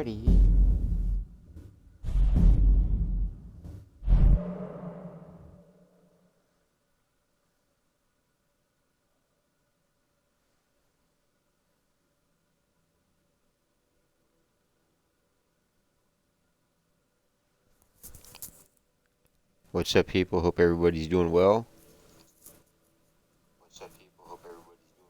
ready. What's up, people? Hope everybody's doing well. What's up, people? Hope everybody's doing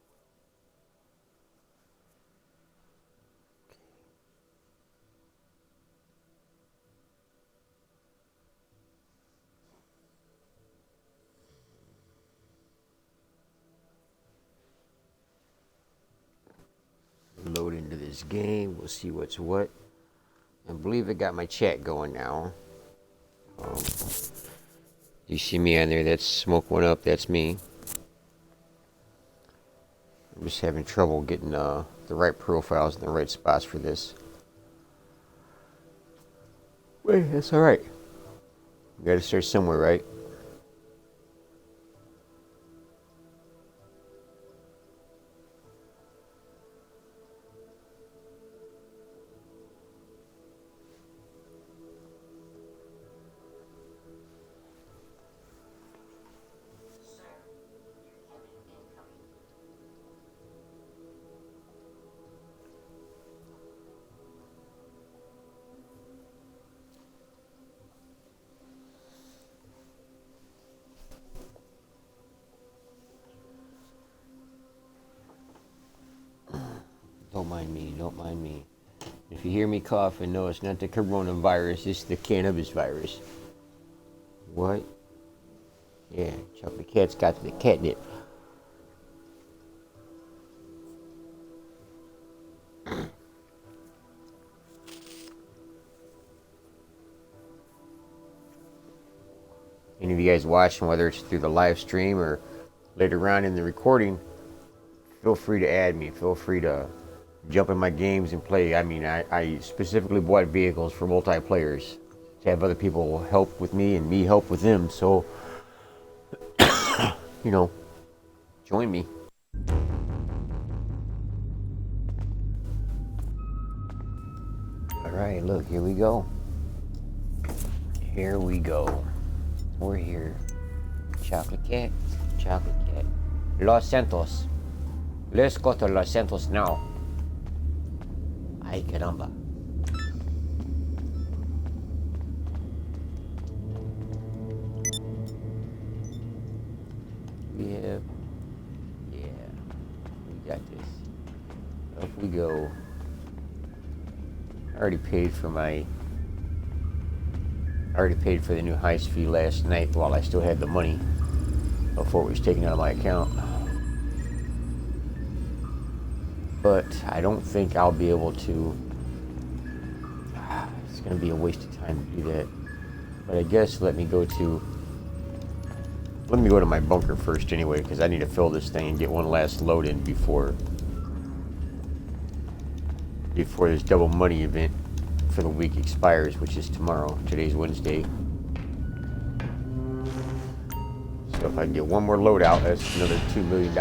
well. Load into this game. We'll see what's what. I believe I got my chat going now. You see me on there? That's Smoke One Up. That's me. I'm just having trouble getting the right profiles in the right spots for this. Wait, that's all right. We got to start somewhere, right? Don't mind me, don't mind me. If you hear me coughing, no, it's not the coronavirus, it's the cannabis virus. What? Yeah, ChocolateKat's got the catnip. Any of you guys watching, whether it's through the live stream or later on in the recording, feel free to add me. Feel free to jump in my games and play. I mean, I specifically bought vehicles for multiplayers to have other people help with me and me help with them. So, join me. All right, look, here we go. Here we go. We're here. ChocolateKat. Los Santos. Let's go to Los Santos now. Ay, caramba. Yeah, we got this. Up we go. I already paid for the new heist fee last night while I still had the money before it was taken out of my account. But I don't think I'll be able to. It's going to be a waste of time to do that. But I guess let me go to my bunker first anyway, because I need to fill this thing and get one last load in before this double money event for the week expires, which is tomorrow. Today's Wednesday. So if I can get one more load out, that's another $2 million.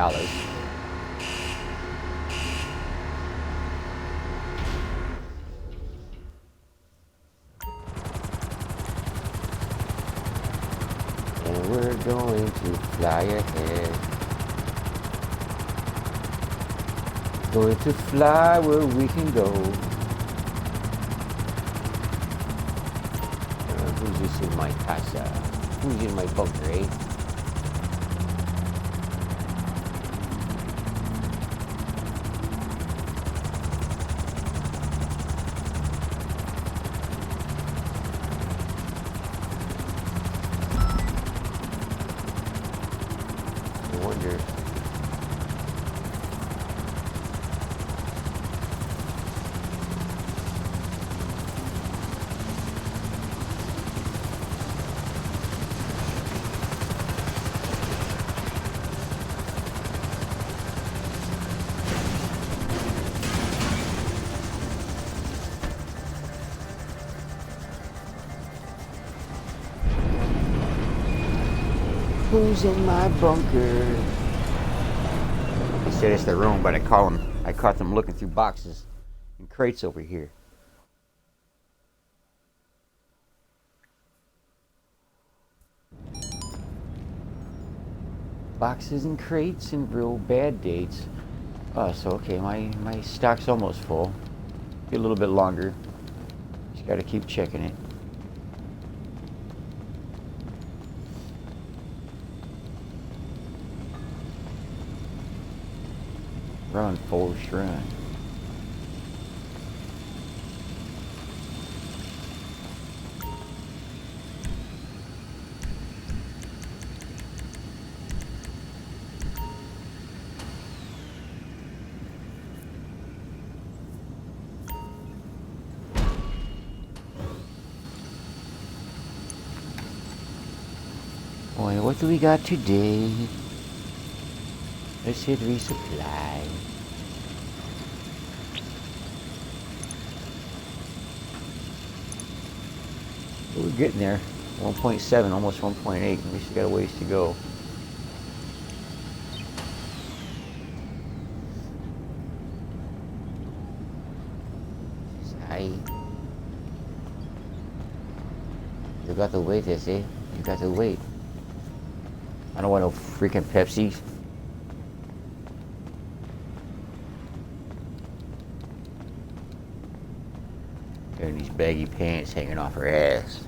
And we're going to fly ahead. Going to fly where we can go. Who's this in my casa? Who's in my bunker, eh? I wonder. Who's in my bunker? They said it's their room, but I caught them looking through boxes and crates over here. boxes and crates and real bad dates. So okay, my stock's almost full. Be a little bit longer. Just got to keep checking it. Run, Forrest, run. Boy, what do we got today? Let's hit resupply. We're getting there. 1.7, almost 1.8. We still got a ways to go. You got to wait, I say. You got to wait. I don't want no freaking Pepsis. And these baggy pants hanging off her ass.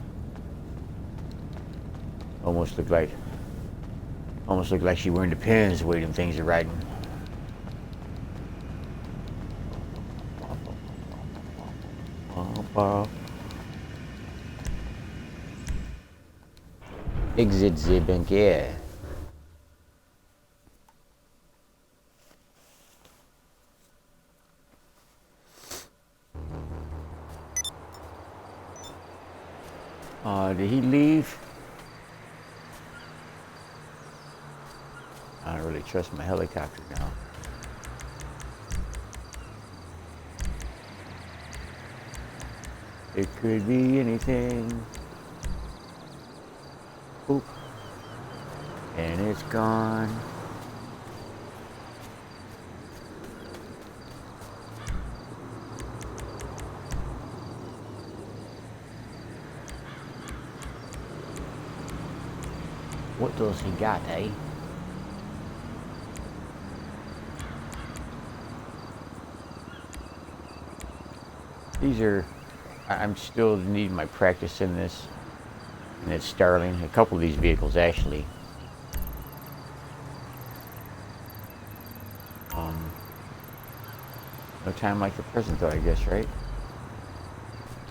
Almost look like she wearing the pins the way them things are riding. Exit the banquier. Did he leave? I don't really trust my helicopter now. It could be anything. Oop. And it's gone. What does he got, eh? These are, I'm still needing my practice in this. And it's Starling, a couple of these vehicles actually. No time like the present though, I guess, right?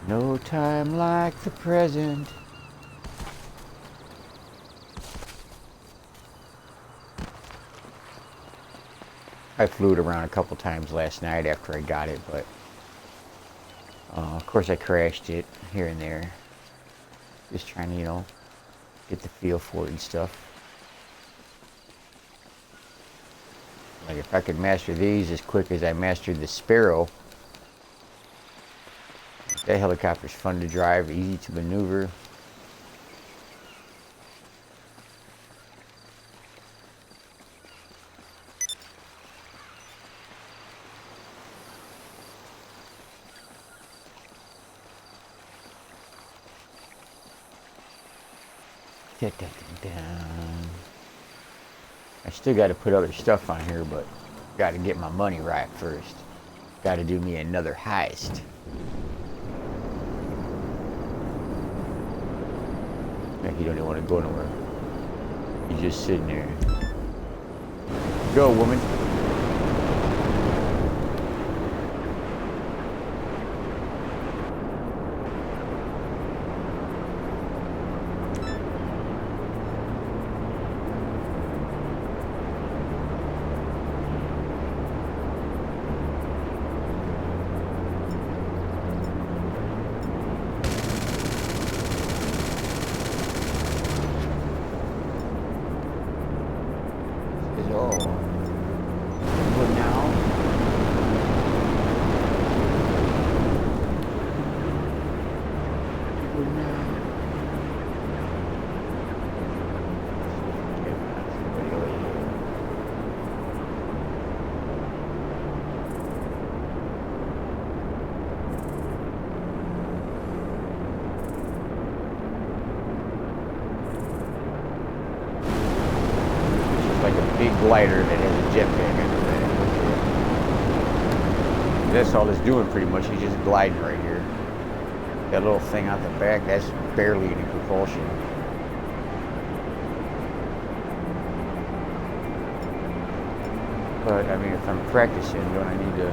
No time like the present. I flew it around a couple times last night after I got it, but of course I crashed it here and there. Just trying to, you know, get the feel for it and stuff. Like if I could master these as quick as I mastered the Sparrow. That helicopter's fun to drive, easy to maneuver. I still got to put other stuff on here, but got to get my money right first. Got to do me another heist. Like you don't even want to go nowhere. You're just sitting there. Go, woman. glider that has a jetpack on the back. Okay. That's all it's doing pretty much. He's just gliding right here. That little thing out the back, that's barely any propulsion. But I mean, if I'm practicing, don't I need to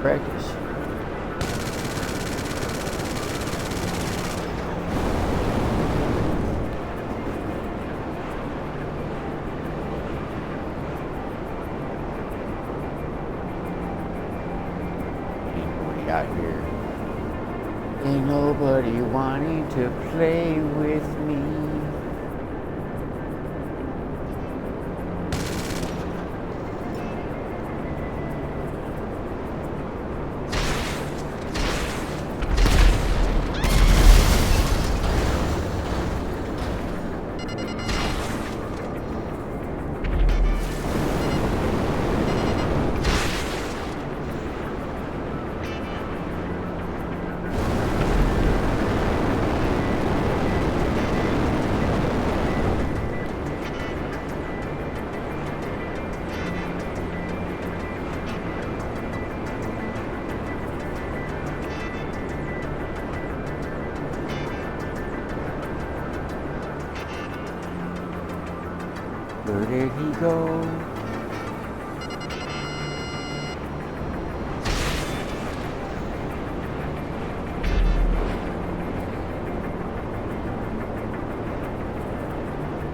practice? Out here. Ain't nobody wanting to play with me. Where did he go?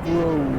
Whoa.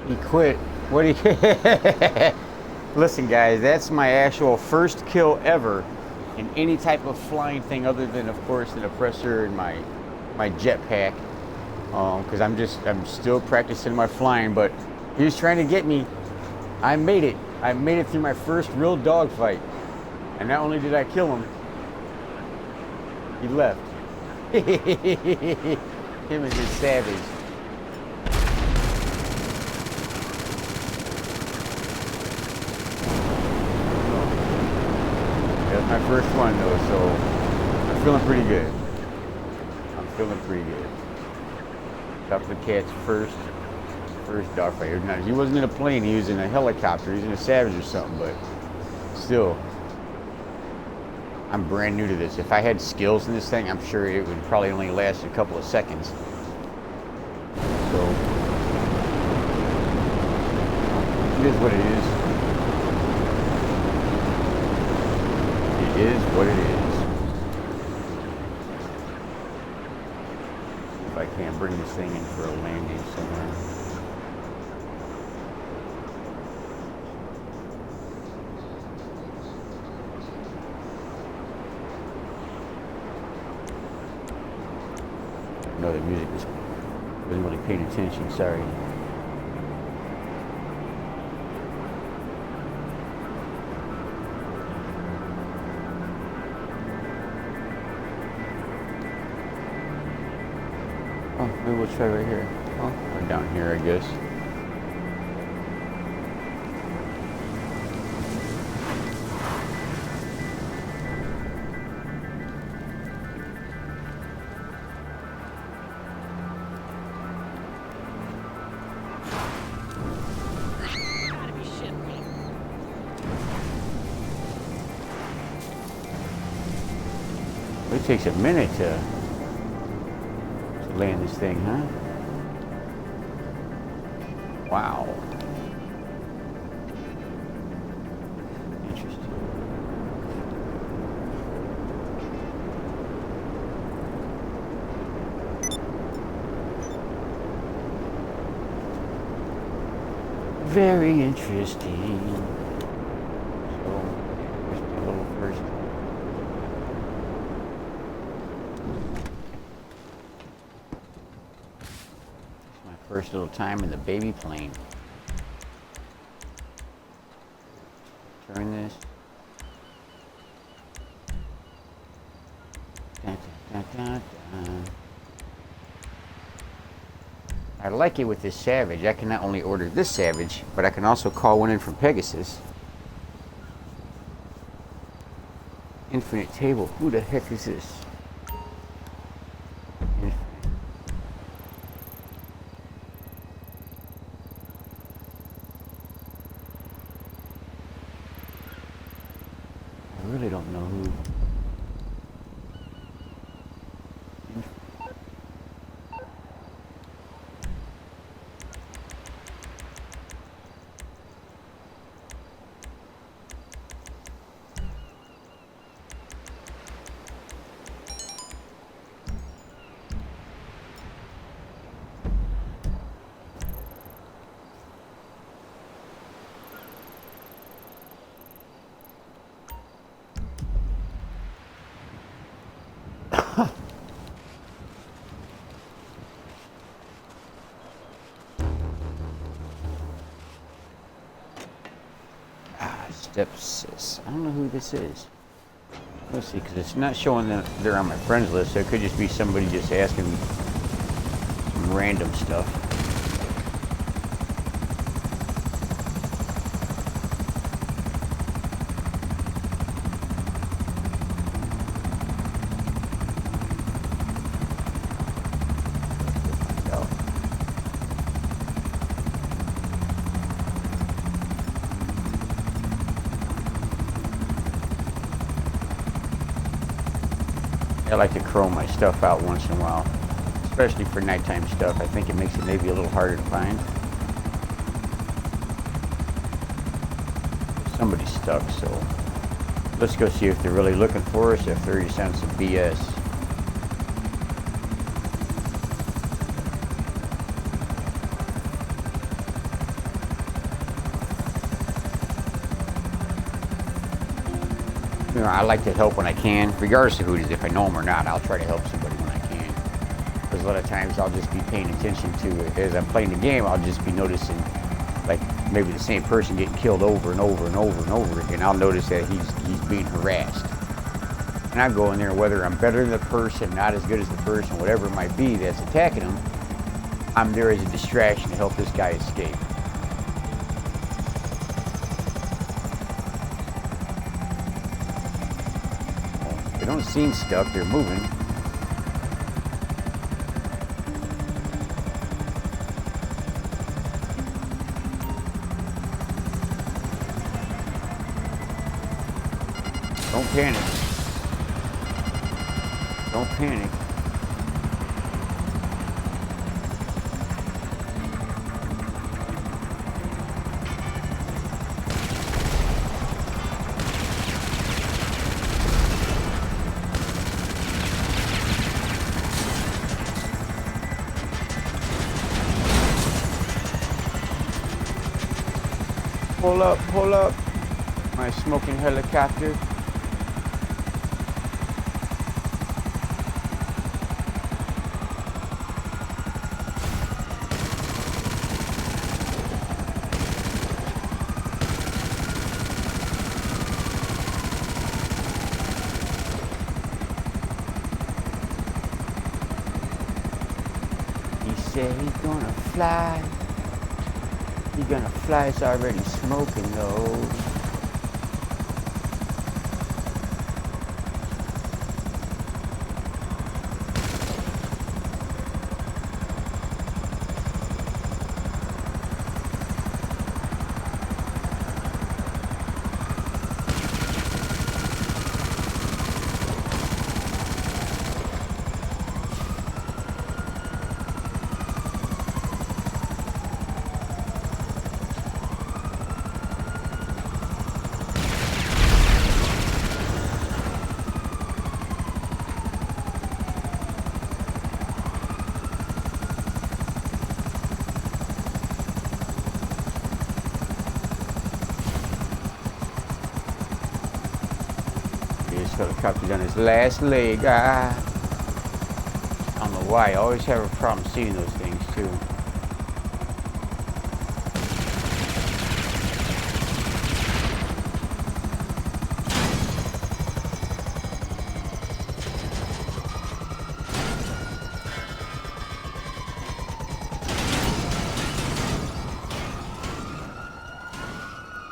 He quit. What do you... Listen, guys, that's my actual first kill ever in any type of flying thing other than, of course, an oppressor and my jetpack. Because I'm still practicing my flying, but he was trying to get me. I made it. I made it through my first real dogfight. And not only did I kill him, he left. Him and his savage. That's my first one though, so I'm feeling pretty good. I'm feeling pretty good. ChocolateKat's first dogfight. Now, he wasn't in a plane, he was in a helicopter, he was in a Savage or something, but still, I'm brand new to this. If I had skills in this thing, I'm sure it would probably only last a couple of seconds. So, it is what it is. It is what it is. If I can't bring this thing in for a landing somewhere. No, the music wasn't really paying attention, sorry. Oh, maybe we'll try right here. Oh, or down here, I guess. It takes a minute to land this thing, huh? Wow. Interesting. Very interesting. So, just a little first. First little time in the baby plane. Turn this. Dun, dun, dun, dun, dun. I like it with this Savage. I can not only order this Savage, but I can also call one in from Pegasus. Infinite table. Who the heck is this? I really don't know who. Step 6. I don't know who this is. Let's see, because it's not showing that they're on my friends list, so it could just be somebody just asking me some random stuff. I like to chrome my stuff out once in a while, especially for nighttime stuff. I think it makes it maybe a little harder to find. Somebody's stuck, so let's go see if they're really looking for us, if they're just on some BS. You know, I like to help when I can, regardless of who it is. If I know them or not, I'll try to help somebody when I can. Because a lot of times I'll just be paying attention to it. As I'm playing the game, I'll just be noticing, like, maybe the same person getting killed over and over and over and over again. I'll notice that he's being harassed. And I go in there, whether I'm better than the person, not as good as the person, whatever it might be that's attacking him, I'm there as a distraction to help this guy escape. They don't seem stuck, they're moving. Don't panic. Don't panic. Pull up. My smoking helicopter. He said he's gonna fly. He's gonna fly, it's already smoking though. This helicopter's on his last leg. I don't know why. I always have a problem seeing those things too.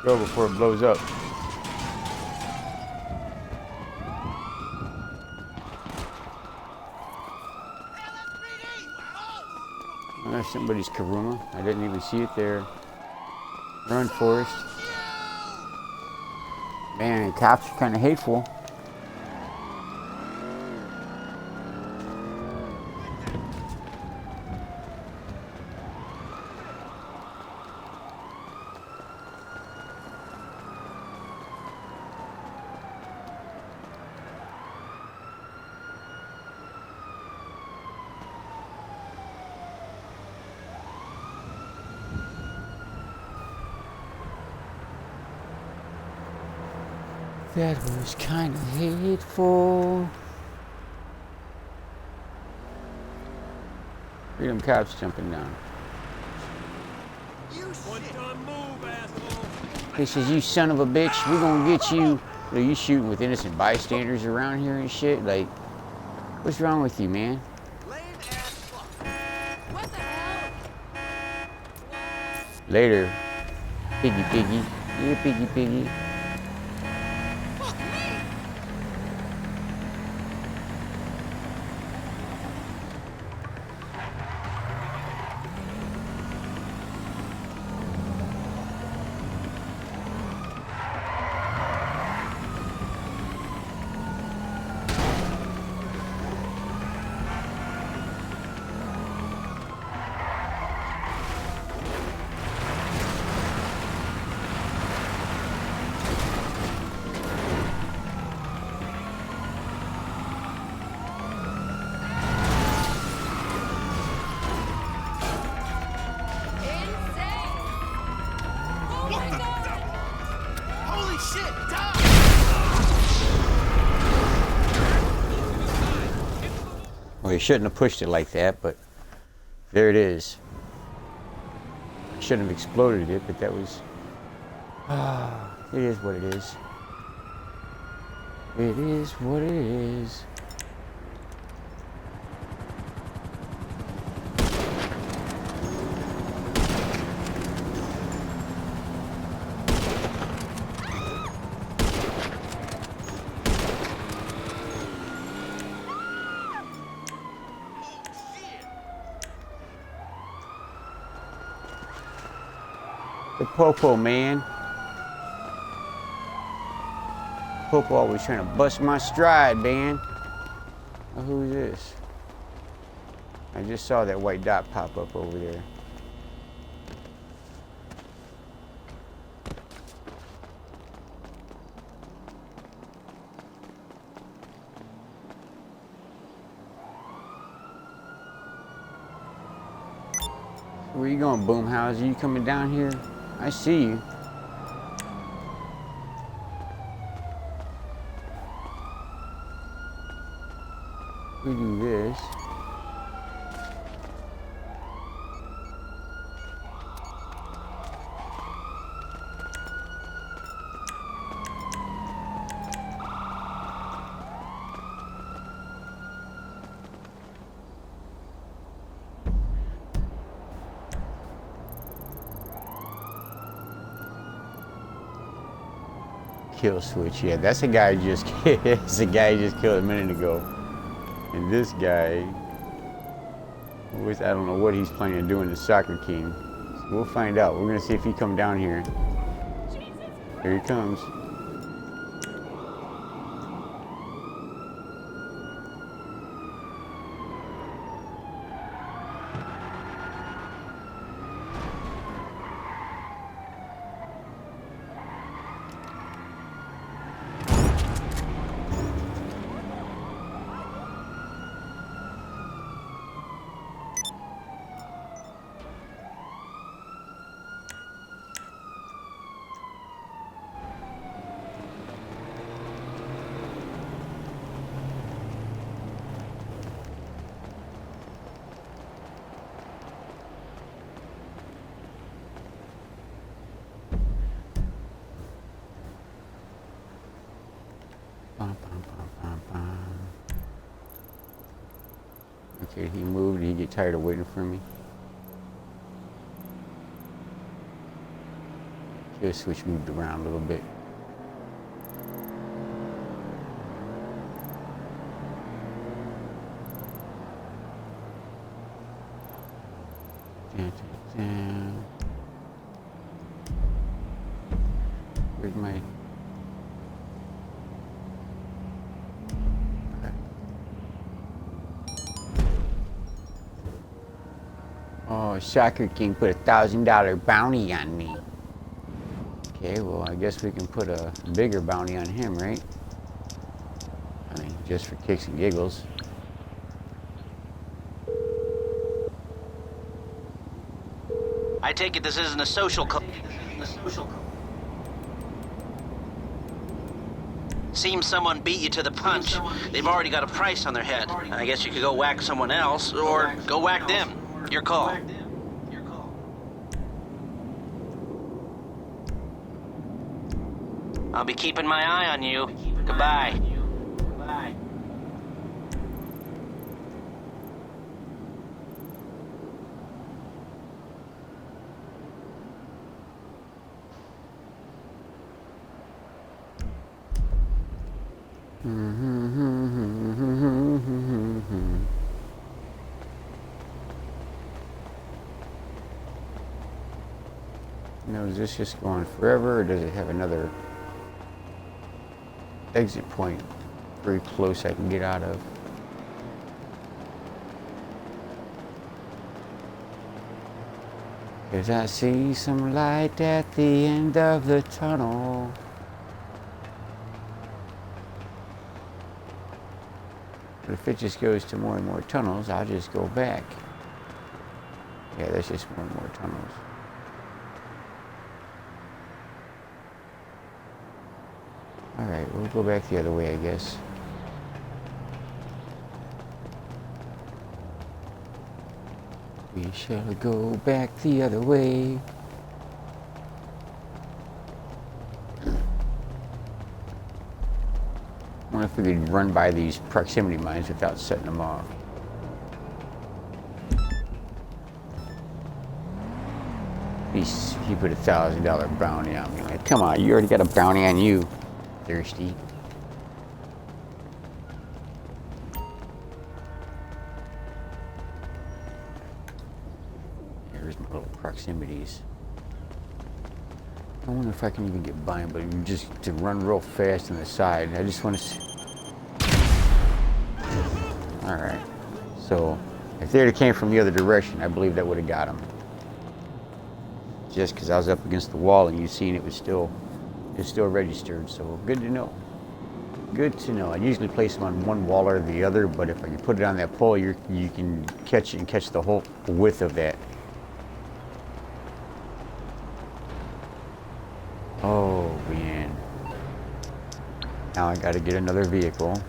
Go before it blows up. There's somebody's Karuma. I didn't even see it there. Run, Forrest. Man, the cops are kind of hateful. That was kind of hateful. Look at them cops jumping down. He says, you son of a bitch, we're gonna get you. Are you shooting with innocent bystanders around here and shit? Like, what's wrong with you, man? What the hell? Later, piggy piggy. Yeah, piggy piggy. Well, he shouldn't have pushed it like that, but there it is. I shouldn't have exploded it, but that was... it is what it is. It is what it is. The Popo, man. Popo always trying to bust my stride, man. Oh, who is this? I just saw that white dot pop up over there. Where you going, Boomhauser? You coming down here? I see you. We do this. Kill switch, yeah, that's a guy who just that's a guy who just killed a minute ago. And this guy, I don't know what he's planning on doing to Soccer King. So we'll find out. We're gonna see if he come down here. Here he comes. Okay, he moved. Did he get tired of waiting for me? Kill switch moved around a little bit. Where's my... Oh, Soccer King put $1,000 bounty on me. Okay, well, I guess we can put a bigger bounty on him, right? I mean, just for kicks and giggles. I take it this isn't a social club. Seems someone beat you to the punch. They've already got a price on their head. I guess you could go whack someone else, or go whack them. Your call. I'll be keeping my eye on you. Goodbye. Now, is this just going forever, or does it have another exit point very close I can get out of? Cause I see some light at the end of the tunnel. But if it just goes to more and more tunnels, I'll just go back. Yeah, that's just more and more tunnels. Alright, we'll go back the other way, I guess. We shall go back the other way. I wonder if we could run by these proximity mines without setting them off. He put $1,000 bounty on me. Like, come on, you already got a bounty on you, thirsty. Here's my little proximities. I wonder if I can even get by him, but just to run real fast on the side. I just want to. All right. So if they'd have came from the other direction, I believe that would have got him. Just because I was up against the wall and you seen it was still registered. So good to know. Good to know. I usually place them on one wall or the other, but if you put it on that pole, you can catch it and catch the whole width of that. Oh man. Now I gotta get another vehicle.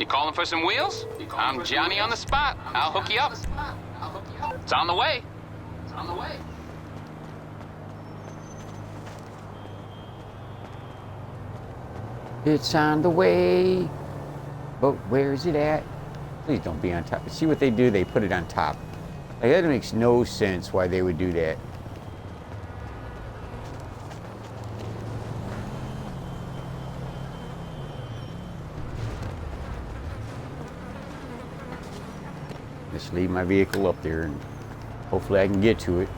You calling for some wheels? I'm Johnny on the spot. I'll hook you up. It's on the way. It's on the way. But where is it at? Please don't be on top. See what they do? They put it on top. Like, that makes no sense why they would do that. Just leave my vehicle up there and hopefully I can get to it.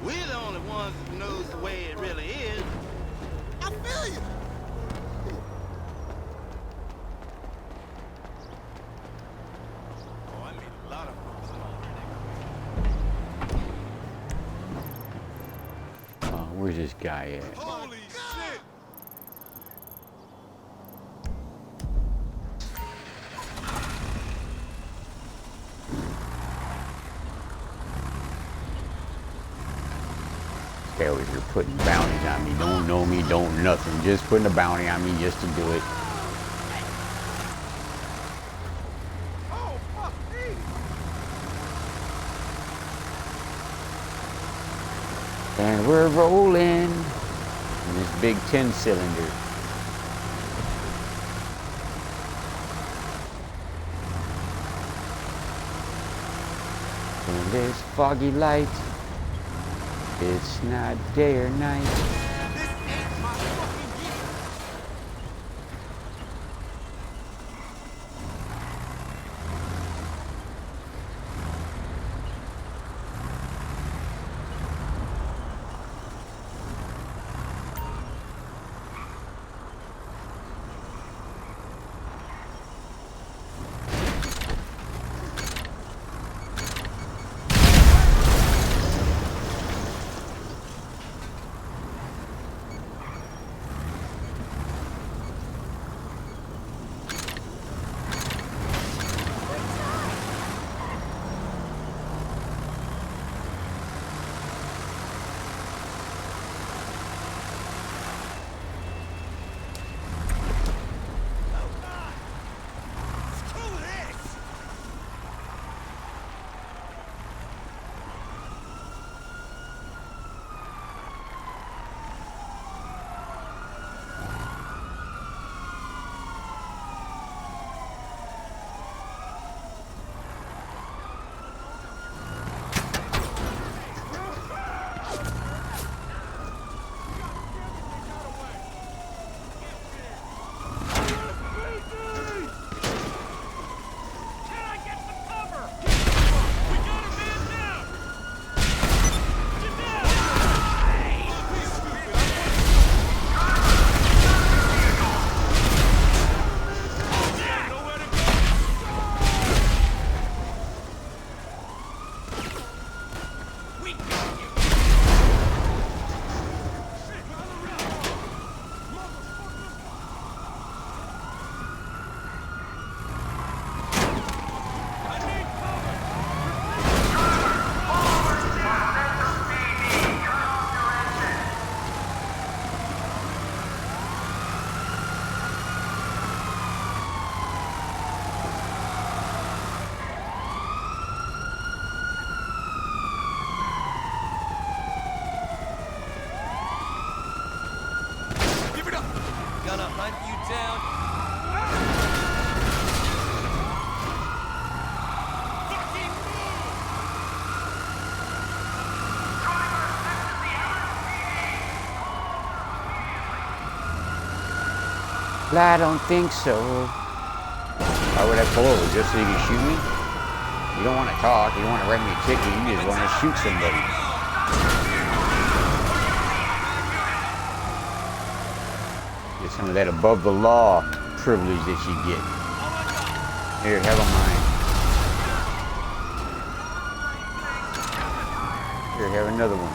We're the only ones that knows the way it really is. I feel you. Oh, I made a lot of folks already. Where's this guy at? Holy shit! Guy over here putting bounties on me. Don't know me, don't nothing. Just putting a bounty on me just to do it. Oh, fuck me! And we're rolling in this big 10-cylinder. In this foggy light, it's not day or night. This ain't my fucking year. gonna hunt you down. Fucking Well, I don't think so. Why would I pull over? Just so you can shoot me? You don't want to talk. You don't want to write me a ticket. You just want to shoot somebody. Get some of that above the law privilege that you get. Here, have a mine. Here, have another one.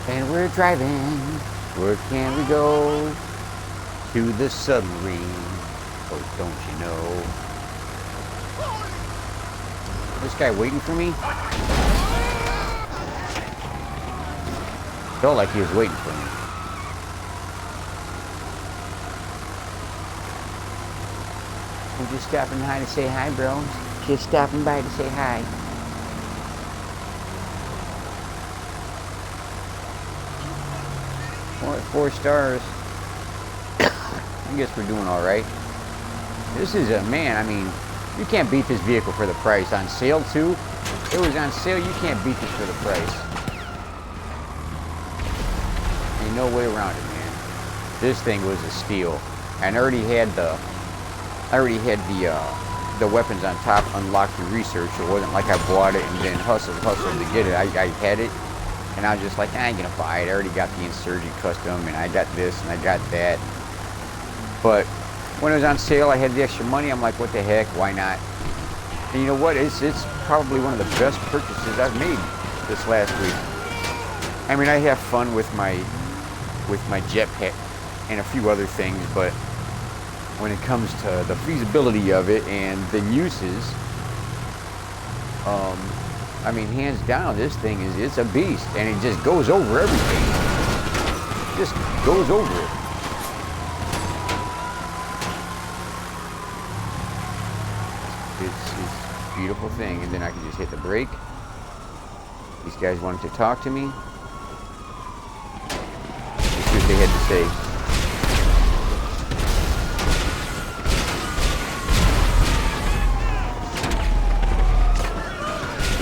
And we're driving. Where can we go? To the submarine. Oh, don't you know? This guy waiting for me? Felt like he was waiting for me. I'm just stopping by to say hi, bro. Just stopping by to say hi. Well, 4 stars. I guess we're doing all right. This is a man. I mean, you can't beat this vehicle for the price. On sale too. It was on sale. You can't beat this for the price. Ain't no way around it, man. This thing was a steal. And I already had the weapons on top unlocked through research. It wasn't like I bought it and then hustled to get it. I had it. And I was just like, I ain't gonna buy it. I already got the Insurgent Custom, and I got this, and I got that. But when it was on sale, I had the extra money. I'm like, what the heck? Why not? And you know what? It's probably one of the best purchases I've made this last week. I mean, I have fun with my jetpack and a few other things, but when it comes to the feasibility of it and the uses, I mean, hands down, this thing it's a beast, and it just goes over everything. Just goes over it. It's a beautiful thing, and then I can just hit the brake. These guys wanted to talk to me. Let's see what they had to say.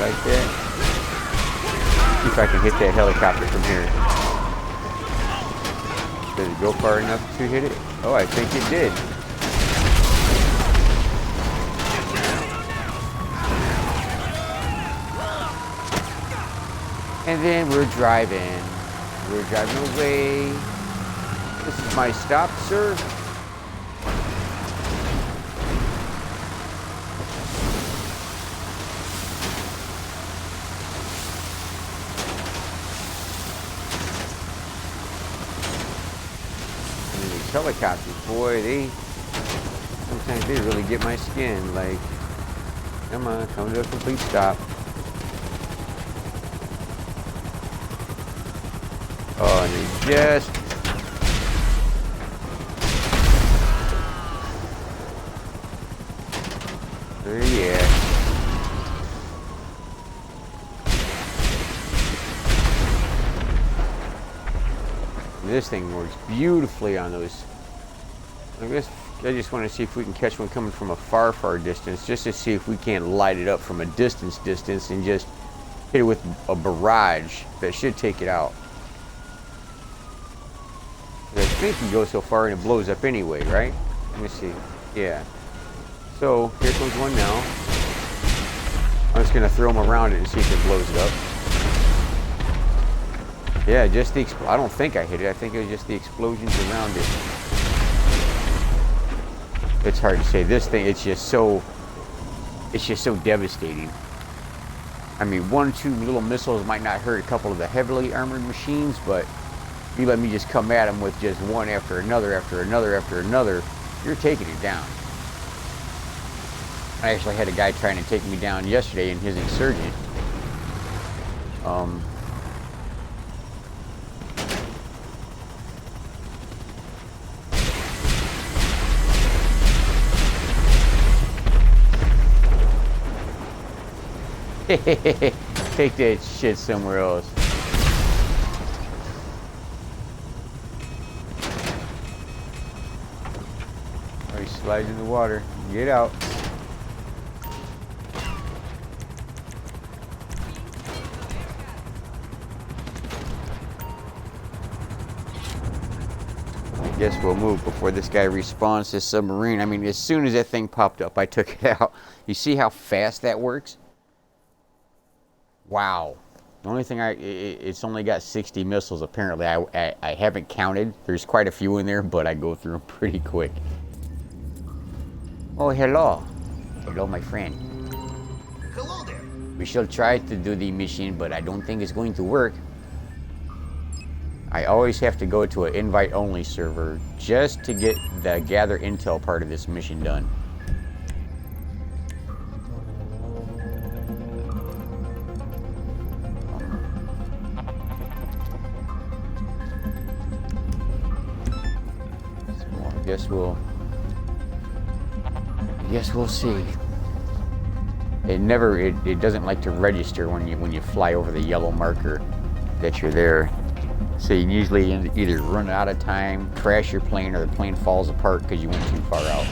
Like that. If I I can hit that helicopter from here. Does it go far enough to hit it? Oh, I think it did. And then we're driving. We're driving away. This is my stop, sir. And these helicopters, boy, sometimes they really get my skin. Like, come on, come to a complete stop. Oh, and they just... Yeah. This thing works beautifully on those. I just want to see if we can catch one coming from a far, far distance, just to see if we can't light it up from a distance and just hit it with a barrage that should take it out. I think you go so far and it blows up anyway, right? Let me see. Yeah. So here comes one now. I'm just gonna throw them around it and see if it blows it up. Yeah, just the. I don't think I hit it. I think it was just the explosions around it. It's hard to say. This thing, it's just so devastating. I mean, 1 or 2 little missiles might not hurt a couple of the heavily armored machines, but you let me just come at them with just one after another, after another, after another, you're taking it down. I actually had a guy trying to take me down yesterday in his Insurgent. Take that shit somewhere else. Oh, he slides in the water. Get out. I guess we'll move before this guy respawns his submarine. I mean, as soon as that thing popped up, I took it out. You see how fast that works? Wow. The only thing it's only got 60 missiles apparently. I haven't counted. There's quite a few in there, but I go through them pretty quick. Oh, hello. Hello, my friend. Hello there. We shall try to do the mission, but I don't think it's going to work. I always have to go to an invite-only server just to get the gather intel part of this mission done. So I guess we'll see. It doesn't like to register when you fly over the yellow marker that you're there. So you usually either run out of time, crash your plane, or the plane falls apart because you went too far out.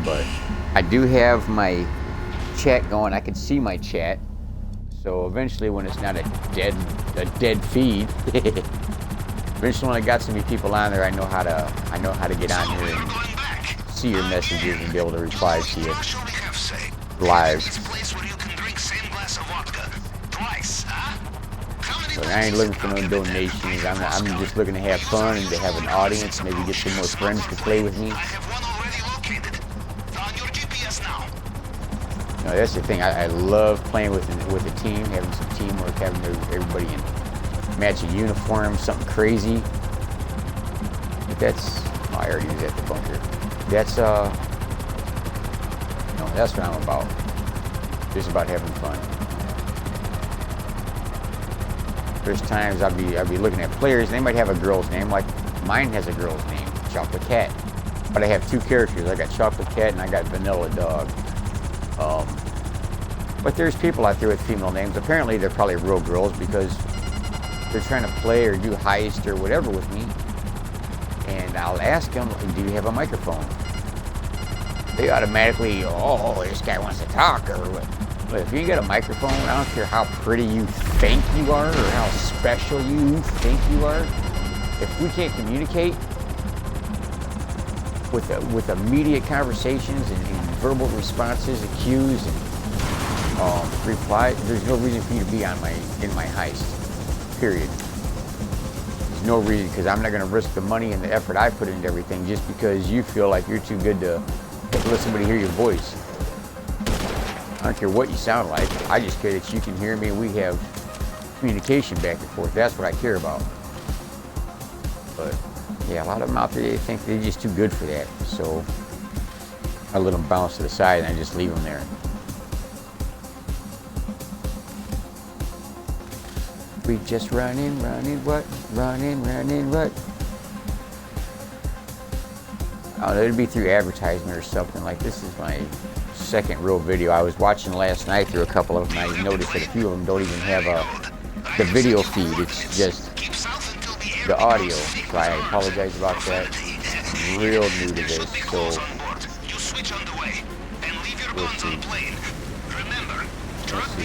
But I do have my chat going. I can see my chat. So eventually, when it's not a dead feed, eventually when I got so many people on there, I know how to get on here and see your messages and be able to reply to you live. So I ain't looking for no donations. I'm just looking to have fun and to have an audience, maybe get some more friends to play with me. No, that's the thing. I love playing with a team, having some teamwork, having everybody in matching uniforms, something crazy. But that's, oh, I already was at the bunker. That's no, that's what I'm about. Just about having fun. There's times I'll be looking at players, and they might have a girl's name, like mine has a girl's name, ChocolateKat. But I have 2 characters. I got ChocolateKat and I got Vanilla Dog. But there's people out there with female names. Apparently they're probably real girls because they're trying to play or do heist or whatever with me. And I'll ask them, do you have a microphone? They automatically, oh, this guy wants to talk or what. But if you ain't got a microphone, I don't care how pretty you think you are or how special you think you are. If we can't communicate with immediate conversations and verbal responses and cues and reply, there's no reason for you to be in my heist. Period. There's no reason, because I'm not going to risk the money and the effort I put into everything just because you feel like you're too good to let somebody hear your voice. I don't care what you sound like. I just care that you can hear me and we have communication back and forth. That's what I care about. But yeah, a lot of them out there, they think they're just too good for that. So I let them bounce to the side and I just leave them there. We just running what? Running what? Oh, it'd be through advertisement or something. Like, this is my second real video. I was watching last night through a couple of them. I noticed that a few of them don't even have the video feed. It's just the audio. So I apologize about that. I'm real new to this. So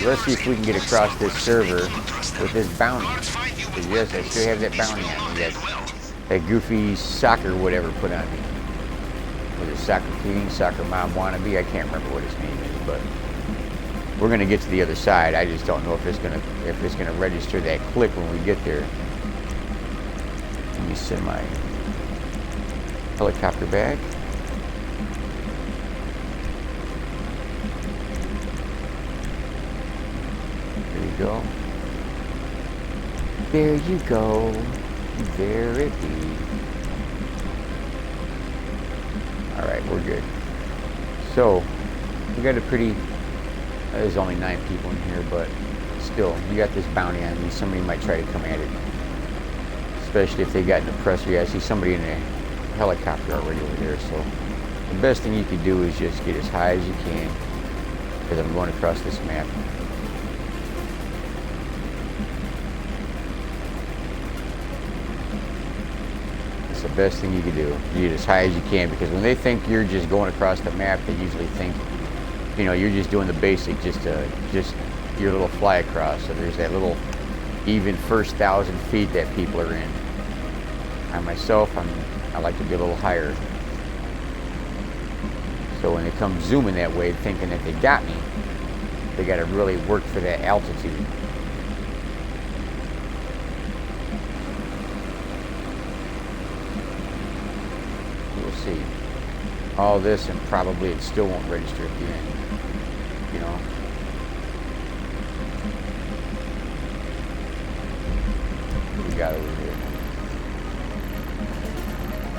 let's see if we can get across this server with this bounty. Because yes, I still have that bounty on me. That goofy soccer whatever put on me. Was it Soccer King, Soccer Mom Wannabe? I can't remember what his name is, but we're gonna get to the other side. I just don't know if it's gonna register that click when we get there. Let me send my helicopter back. There you go. There you go. There it be. Alright, we're good. So, we got a pretty... there's only 9 people in here, but still, you got this bounty on me. Somebody might try to come at it. Especially if they got in the press. Yeah, I see somebody in a helicopter already over there. So, the best thing you could do is just get as high as you can. Because I'm going across this map. The best thing you can do. You get as high as you can, because when they think you're just going across the map, they usually think, you know, you're just doing the basic, just your little fly across. So there's that little even first 1,000 feet that people are in. I myself, I like to be a little higher. So when they come zooming that way, thinking that they got me, they got to really work for that altitude. See all this, and probably it still won't register at the end, you know. What we got over here?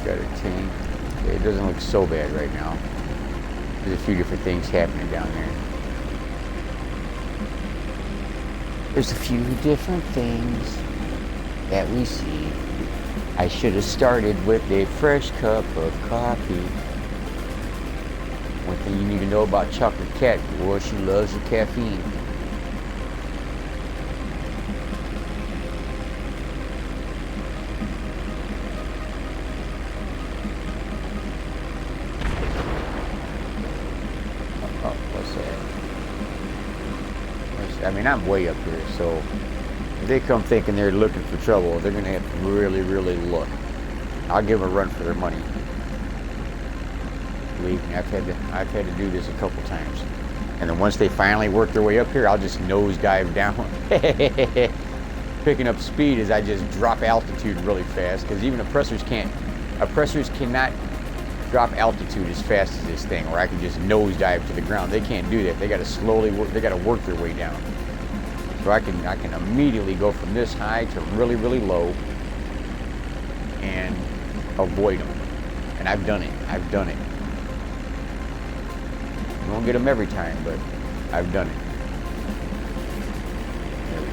Got a tank. Okay, it doesn't look so bad right now. There's a few different things happening down there. There's a few different things that we see. I should have started with a fresh cup of coffee. One thing you need to know about ChocolateKat, boy, she loves the caffeine. Oh, what's that? I mean, I'm way up here, so if they come thinking they're looking for trouble, they're going to have to really, really look. I'll give them a run for their money. Believe me, I've had to do this a couple times. And then once they finally work their way up here, I'll just nosedive down. Picking up speed as I just drop altitude really fast, because even oppressors cannot drop altitude as fast as this thing, where I can just nosedive to the ground. They can't do that. They got to slowly work. They got to work their way down. So I can immediately go from this high to really, really low and avoid them. And I've done it. I've done it. You won't get them every time, but I've done it. There we go.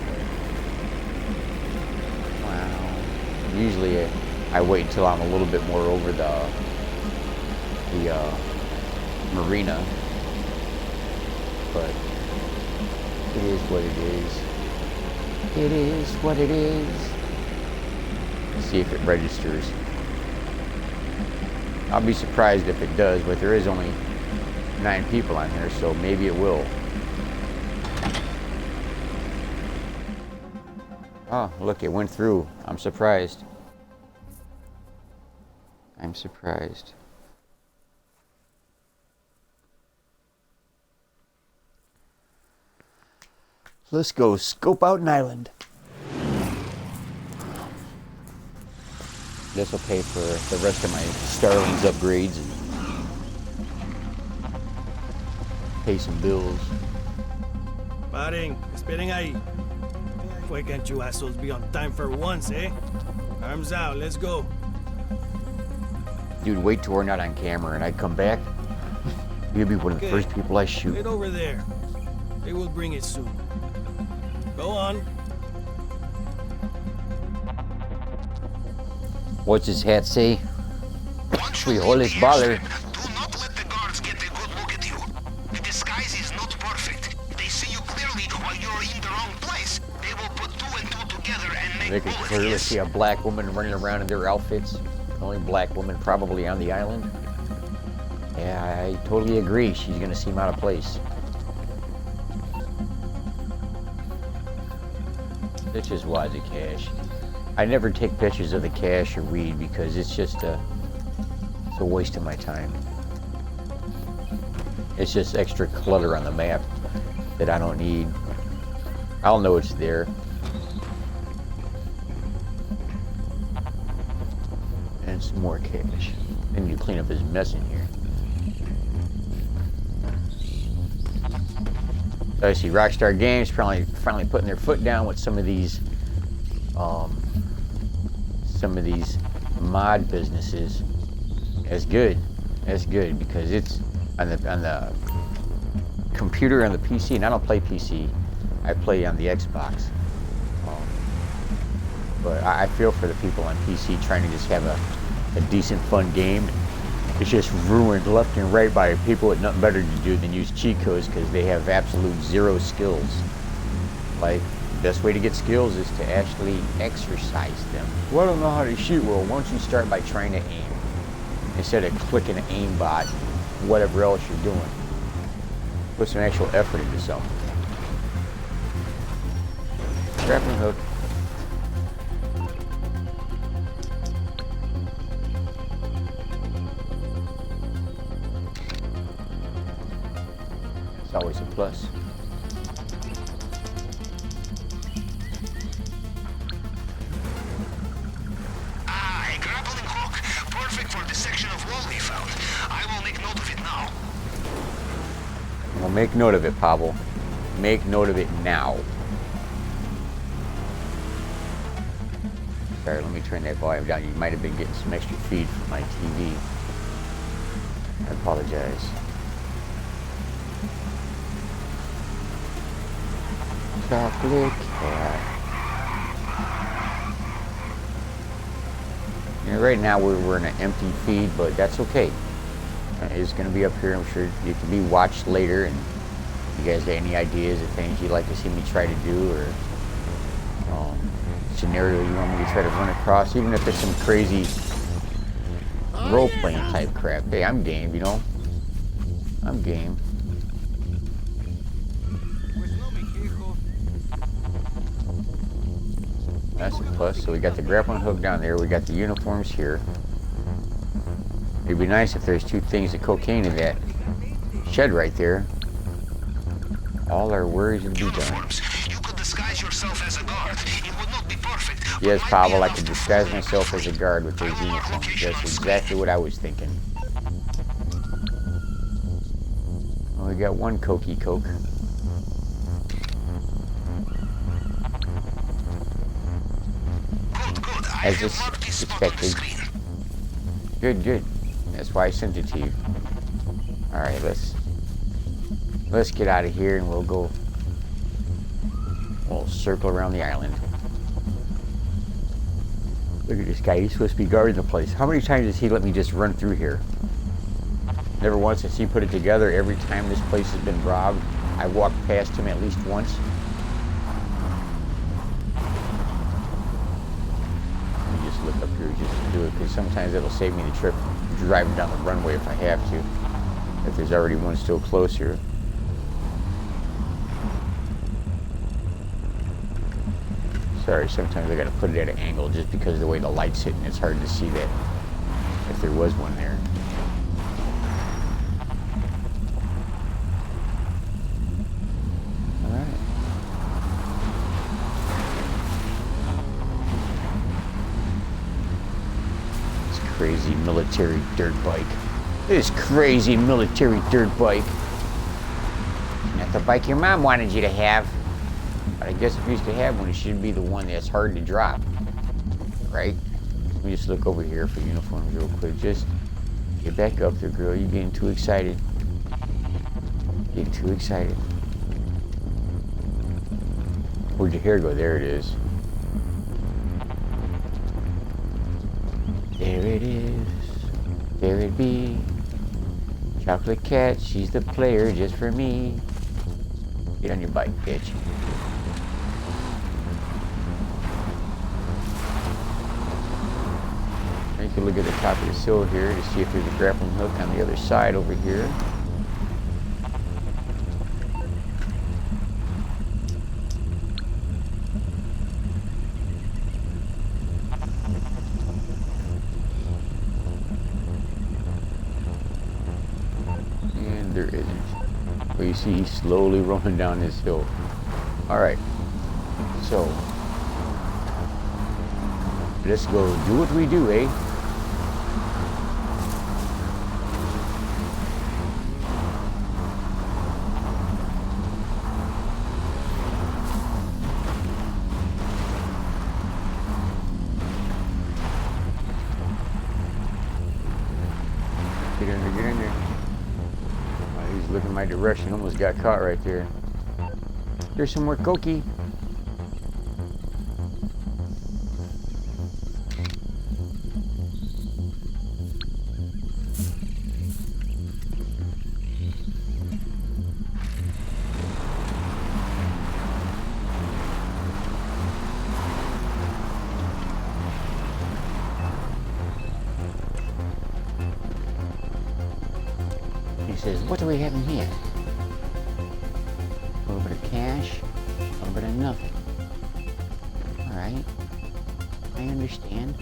Wow. Usually I wait until I'm a little bit more over the marina, but it is what it is. It is what it is. Let's see if it registers. I'll be surprised if it does, but there is only 9 people on here, so maybe it will. Oh, look, it went through. I'm surprised. I'm surprised. Let's go scope out an island. This will pay for the rest of my Starlings upgrades and pay some bills. Paren, esperen ahí. Why can't you assholes be on time for once, eh? Arms out, let's go. Dude, wait till we're not on camera and I come back. You'll be one of the first people I shoot. Wait over there. They will bring it soon. Go on. What's his hat say? We hold his baller. Do not let the guards get a good look at you. The disguise is not perfect. They see you clearly while you're in the wrong place. They will put two and two together and make They can bullets clearly guess. see a black woman running around in their outfits. The only black woman probably on the island. Yeah, I totally agree. She's gonna seem out of place. It's just wads of cash. I never take pictures of the cash or weed because it's just it's a waste of my time. It's just extra clutter on the map that I don't need. I'll know it's there. And some more cash. I need to clean up his mess in here. So I see Rockstar Games finally putting their foot down with some of these mod businesses. That's good. That's good because it's on the computer, on the PC, and I don't play PC. I play on the Xbox. But I feel for the people on PC trying to just have a decent, fun game. It's just ruined left and right by people with nothing better to do than use cheat codes because they have absolute zero skills. Like, the best way to get skills is to actually exercise them. Well, I don't know how to shoot. Well, why don't you start by trying to aim instead of clicking an aimbot, whatever else you're doing. Put some actual effort into something. Grappling hook. It's always a plus. A grappling hook. Perfect for the section of wall we found. I will make note of it now. Well, make note of it, Pavel. Make note of it now. Sorry, let me turn that volume down. You might have been getting some extra feed from my TV. I apologize. ChocolateKat. You know, right now we're in an empty feed, but that's okay. It's going to be up here. I'm sure it can be watched later. And you guys got any ideas of things you'd like to see me try to do, or scenario you want me to try to run across, even if it's some crazy role-playing type crap. Hey, I'm game, you know. I'm game. That's a plus. So we got the grappling hook down there. We got the uniforms here. It'd be nice if there's 2 things of cocaine in that shed right there. All our worries would be done. Uniforms. You could disguise yourself as a guard. It would not be perfect. but Yes, might be Pavel, I enough can to disguise fool myself most. as a guard with those I will mark uniforms. location That's on screen. exactly what I was thinking. Well, we got one Cokey Coke. Good. I As have marked this spot on the expected. screen. Good. That's why I sent it to you. All right, let's get out of here and we'll circle around the island. Look at this guy. He's supposed to be guarding the place. How many times has he let me just run through here? Never once since he put it together. Every time this place has been robbed, I walked past him at least once. Let me just look up here just to do it, because sometimes it'll save me the trip driving down the runway if I have to. If there's already one still closer. Sorry, sometimes I gotta put it at an angle just because of the way the light's hitting. It's hard to see that if there was one there. Alright. This crazy military dirt bike. This crazy military dirt bike. Not the bike your mom wanted you to have. But I guess if you used to have one, it should be the one that's hard to drop. Right? Let me just look over here for uniforms real quick. Just get back up there, girl. You're getting too excited. Getting too excited. Where'd your hair go? There it is. There it is. There it be. Chocolate Cat, she's the player just for me. Get on your bike, bitch. You can look at the top of the sill here to see if there's a grappling hook on the other side over here. And there isn't. But you see he's slowly rolling down this hill. Alright. So let's go do what we do, eh? Get in there, get in there. Oh, he's looking my direction, almost got caught right there. There's some more cokie. He says, what do we have in here? A little bit of cash, a little bit of nothing. Alright, I understand.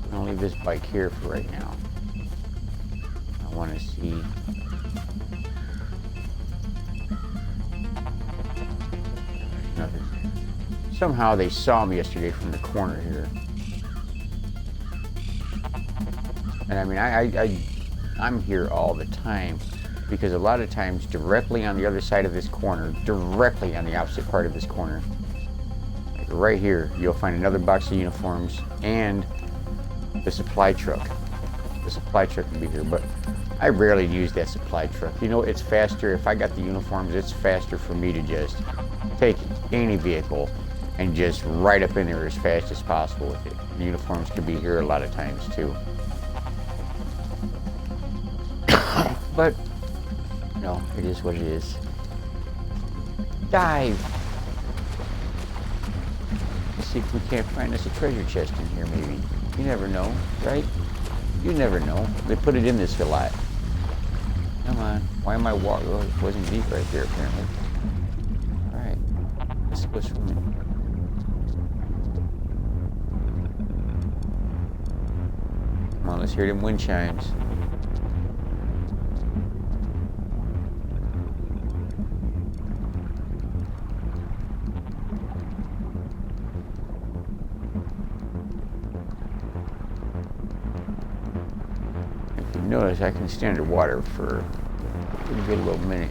I'm gonna leave this bike here for right now. I want to see. Nothing. Somehow they saw me yesterday from the corner here. And I mean, I'm here all the time because a lot of times directly on the other side of this corner, directly on the opposite part of this corner, like right here, you'll find another box of uniforms and the supply truck. The supply truck can be here, but I rarely use that supply truck. You know, it's faster. If I got the uniforms, it's faster for me to just take any vehicle and just right up in there as fast as possible with it. The uniforms can be here a lot of times too. But, no, it is what it is. Dive! Let's see if we can't find us a treasure chest in here, maybe. You never know, right? You never know. They put it in this a lot. Come on. Why am I walking? Oh, it wasn't deep right there, apparently. Alright. Let's go swimming. Come on, let's hear them wind chimes. Notice I can stay underwater for a pretty good little minute.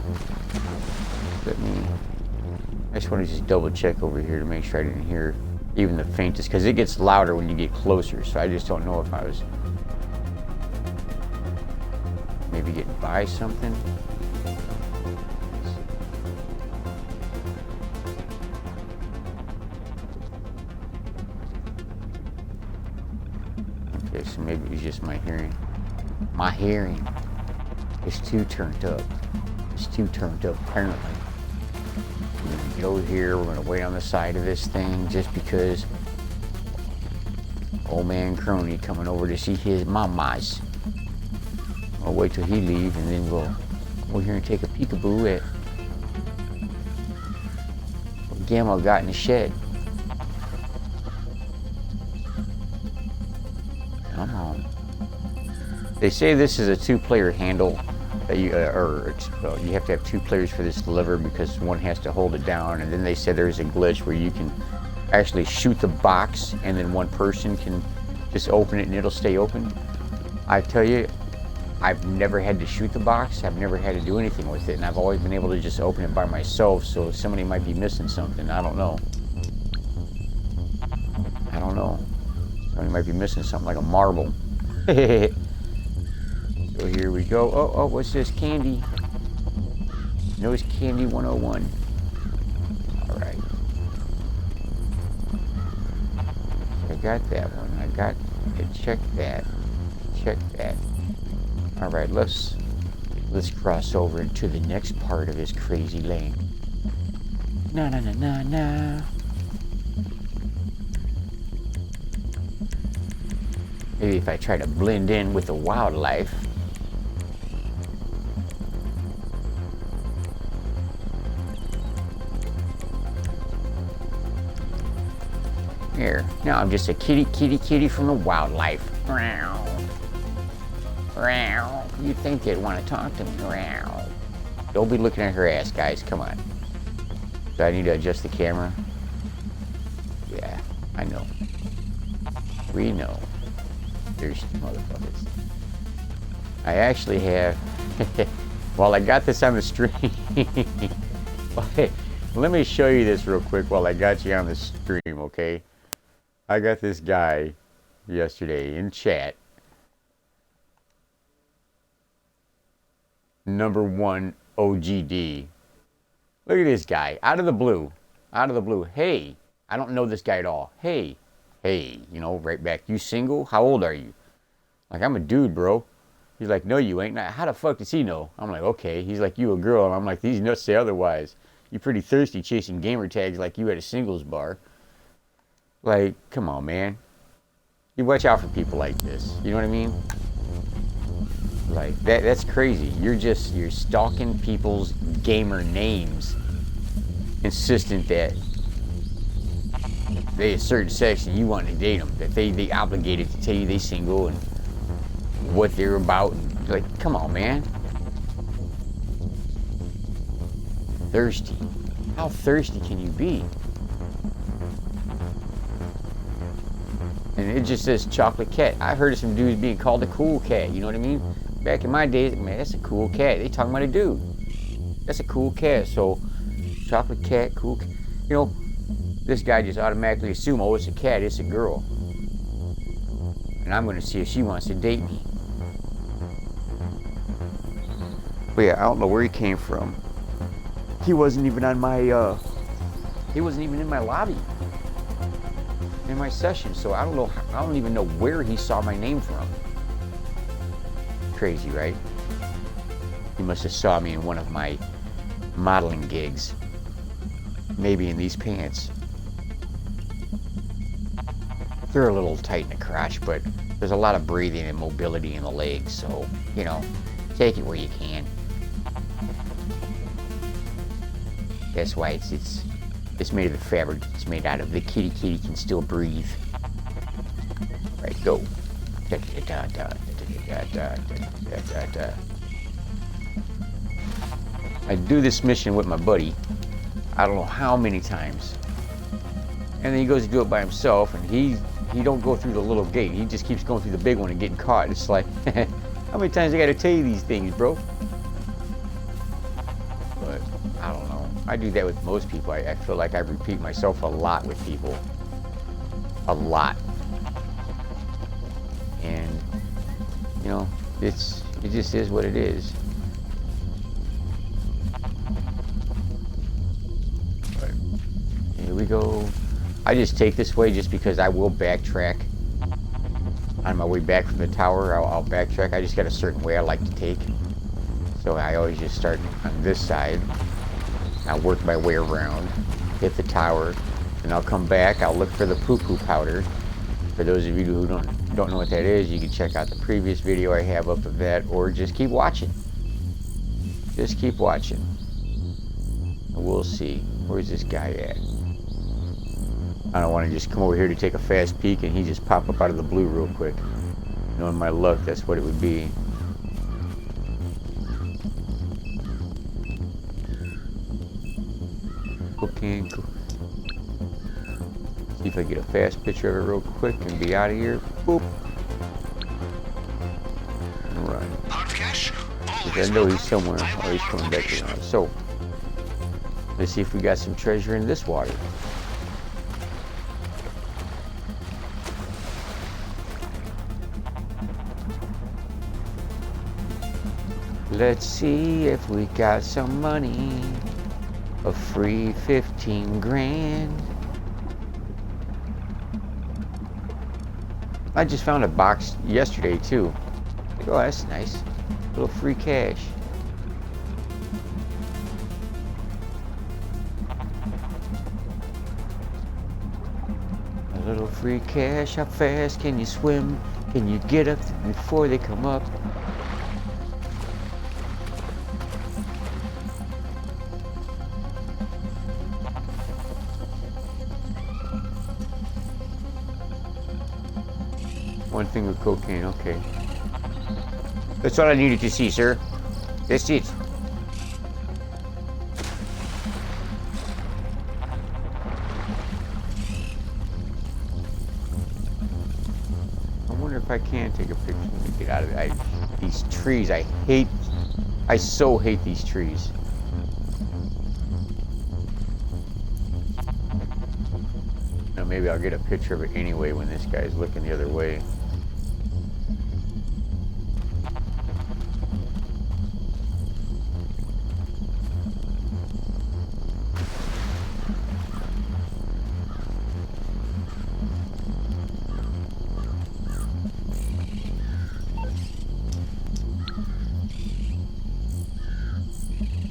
I just want to just double check over here to make sure I didn't hear even the faintest, because it gets louder when you get closer, so I just don't know if I was maybe getting by something. Okay, so maybe it was just my hearing. My hearing is too turned up. It's too turned up, apparently. We're gonna get over here. We're gonna wait on the side of this thing just because old man Crony coming over to see his mamas. I'll wait till he leaves and then we'll go here and take a peekaboo at what Gamma got in the shed. They say this is a 2-player handle that you you have to have 2 players for this lever because one has to hold it down. And then they said there's a glitch where you can actually shoot the box and then one person can just open it and it'll stay open. I tell you, I've never had to shoot the box. I've never had to do anything with it, and I've always been able to just open it by myself. So somebody might be missing something. I don't know. Somebody might be missing something like a marble. So here we go. Oh, what's this? Candy. Nose Candy 101. All right. I got that one. I got it. Check that. Check that. All right, let's cross over into the next part of this crazy lane. Na na na na na. Maybe if I try to blend in with the wildlife. Here, now I'm just a kitty from the wildlife. You'd think they'd want to talk to me. Don't be looking at her ass, guys. Come on. Do I need to adjust the camera? Yeah, I know. We know. There's motherfuckers. I actually have... While I got this on the stream... Let me show you this real quick while I got you on the stream, okay? I got this guy yesterday in chat. Number 1 OGD. Look at this guy. Out of the blue. Hey, I don't know this guy at all. Hey, you know, right back. You single? How old are you? Like, I'm a dude, bro. He's like, no, you ain't. How the fuck does he know? I'm like, okay. He's like, you a girl. And I'm like, these nuts say otherwise. You pretty thirsty chasing gamer tags like you at a singles bar. Like, come on, man. You watch out for people like this. You know what I mean? Like, that's crazy. You're stalking people's gamer names, insistent that they a certain sex and you want to date them, that they obligated to tell you they single and what they're about. And like, come on, man. Thirsty. How thirsty can you be? And it just says ChocolateKat. I've heard of some dudes being called a cool cat, you know what I mean? Back in my days, man, that's a cool cat. They talking about a dude. That's a cool cat. So, ChocolateKat, cool cat. You know, this guy just automatically assume, oh, it's a cat, it's a girl. And I'm going to see if she wants to date me. But yeah, I don't know where he came from. He wasn't even on my, he wasn't even in my lobby. In my session, so I don't even know where he saw my name from. Crazy, right? He must have saw me in one of my modeling gigs. Maybe in these pants. They're a little tight in the crotch, but there's a lot of breathing and mobility in the legs, so, you know, take it where you can. That's why it's made of the fabric it's made out of. The kitty can still breathe. Right, go. I do this mission with my buddy, I don't know how many times. And then he goes to do it by himself, and he don't go through the little gate. He just keeps going through the big one and getting caught. It's like, how many times I gotta tell you these things, bro? But, I don't know. I do that with most people. I feel like I repeat myself a lot with people. A lot. And, you know, it just is what it is. But here we go. I just take this way just because I will backtrack. On my way back from the tower, I'll backtrack. I just got a certain way I like to take. So I always just start on this side. I'll work my way around, hit the tower, and I'll come back. I'll look for the poo-poo powder. For those of you who don't know what that is, you can check out the previous video I have up of that, or just keep watching. Just keep watching. And we'll see. Where's this guy at? I don't want to just come over here to take a fast peek and he just pop up out of the blue real quick. Knowing my luck, that's what it would be. Cocaine. See if I get a fast picture of it real quick and be out of here. Boop. And run. Hard cash? Because I know he's somewhere. Oh, he's coming back around. So, let's see if we got some treasure in this water. Let's see if we got some money. A free 15 grand. I just found a box yesterday too. Like, oh, that's nice. A little free cash. A little free cash. How fast can you swim? Can you get up before they come up? One finger cocaine, okay. That's all I needed to see, sir. That's it. I wonder if I can take a picture and get out of it. These trees, I so hate these trees. Now maybe I'll get a picture of it anyway when this guy's looking the other way.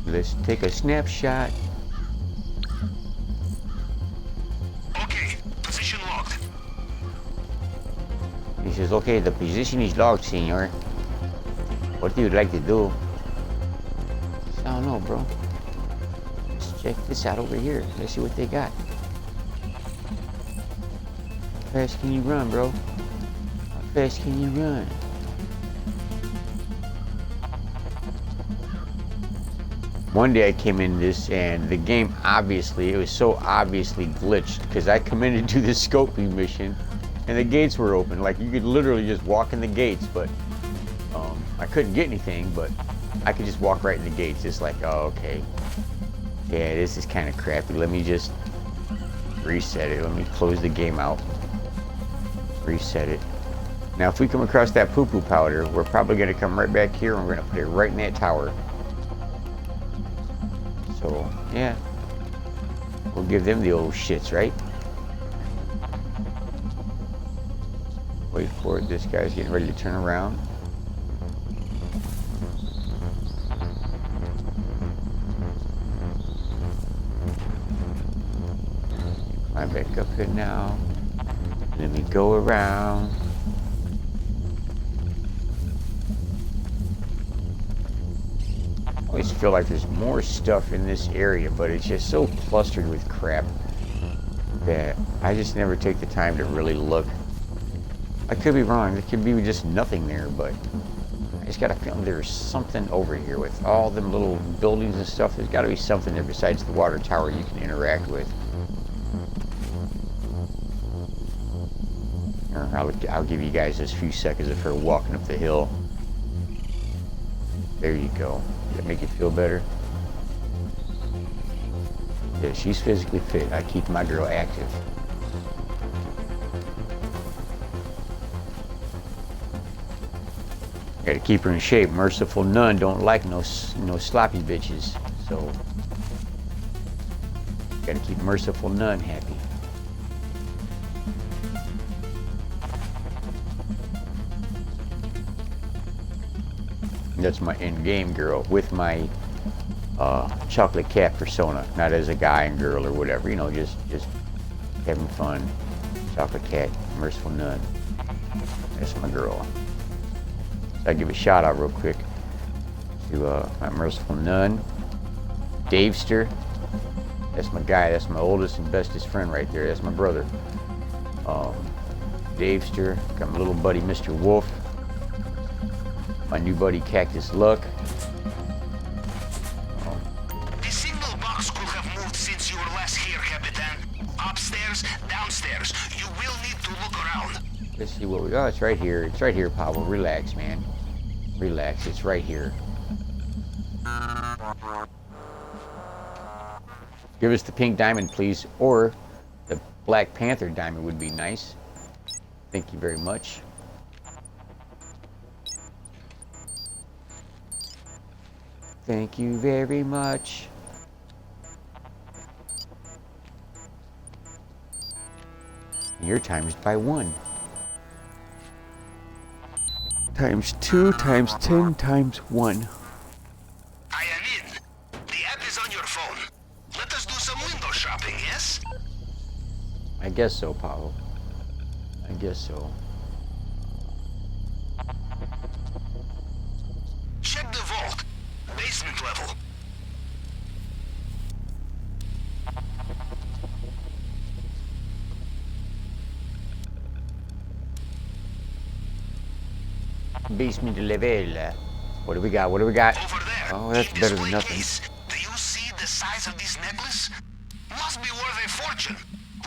Let's take a snapshot. Okay, position locked. He says, okay, the position is locked, senor. What do you like to do? I don't know, bro. Let's check this out over here. Let's see what they got. How fast can you run, bro? How fast can you run? One day I came in this and the game it was so obviously glitched because I come in to do the scoping mission and the gates were open. Like you could literally just walk in the gates, but I couldn't get anything, but I could just walk right in the gates. It's like, oh, okay. Yeah, this is kind of crappy. Let me just reset it. Let me close the game out. Reset it. Now, if we come across that poo-poo powder, we're probably going to come right back here and we're going to put it right in that tower. So, yeah, we'll give them the old shits, right? Wait for it. This guy's getting ready to turn around. Climb back up here now. Let me go around. I always feel like there's more stuff in this area, but it's just so clustered with crap that I just never take the time to really look. I could be wrong. There could be just nothing there, but I just got a feeling there's something over here with all them little buildings and stuff. There's got to be something there besides the water tower you can interact with. Or I'll give you guys this few seconds of her walking up the hill. There you go. Does that make you feel better? Yeah, she's physically fit. I keep my girl active. Gotta keep her in shape. Merciful Nun don't like no sloppy bitches. So, gotta keep Merciful Nun happy. That's my in-game girl with my ChocolateKat persona, not as a guy and girl or whatever. You know, just having fun. ChocolateKat, Merciful Nun. That's my girl. So I give a shout out real quick to my Merciful Nun, Davester. That's my guy. That's my oldest and bestest friend right there. That's my brother. Davester. Got my little buddy, Mr. Wolf. My new buddy Cactus Luck. The signal box could have moved since you were last here, Capitan. Upstairs, downstairs. You will need to look around. Let's see what we... Oh, it's right here. It's right here, Pablo. Relax, man. Relax. It's right here. Give us the pink diamond, please. Or the Black Panther diamond would be nice. Thank you very much. Thank you very much. Your times by 1. Times 2 times 10 times 1. I am in. The app is on your phone. Let us do some window shopping, yes? I guess so, Pablo. I guess so. Check the vault. Basement level. Basement level. What do we got? What do we got? Over there. Oh, that's in this better than white nothing. case. Do you see the size of this necklace? Must be worth a fortune.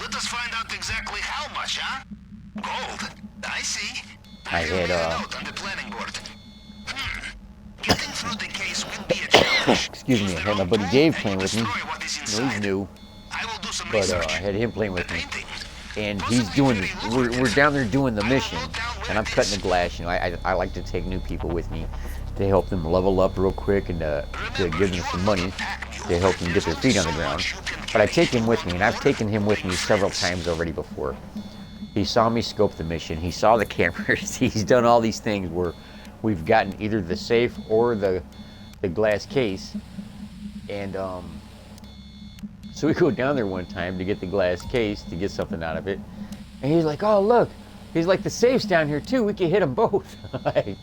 Let us find out exactly how much, huh? Gold. I see. I had, made a note on the planning board. Getting through the case will be a challenge. Excuse me, Use I the had my wrong buddy tool Dave and playing you with me. destroy what is No, he's inside. new, I will do some but I research. had him playing with The me. painting. And he's doing the, we're down there doing the mission, and I'm cutting the glass. You know, I like to take new people with me to help them level up real quick and to give them some money to help them get their feet on the ground. But I take him with me, and I've taken him with me several times already before. He saw me scope the mission. He saw the cameras. He's done all these things where we've gotten either the safe or the glass case, and so we go down there one time to get the glass case to get something out of it, and he's like, "Oh, look, he's like, the safe's down here too. We can hit them both." Like,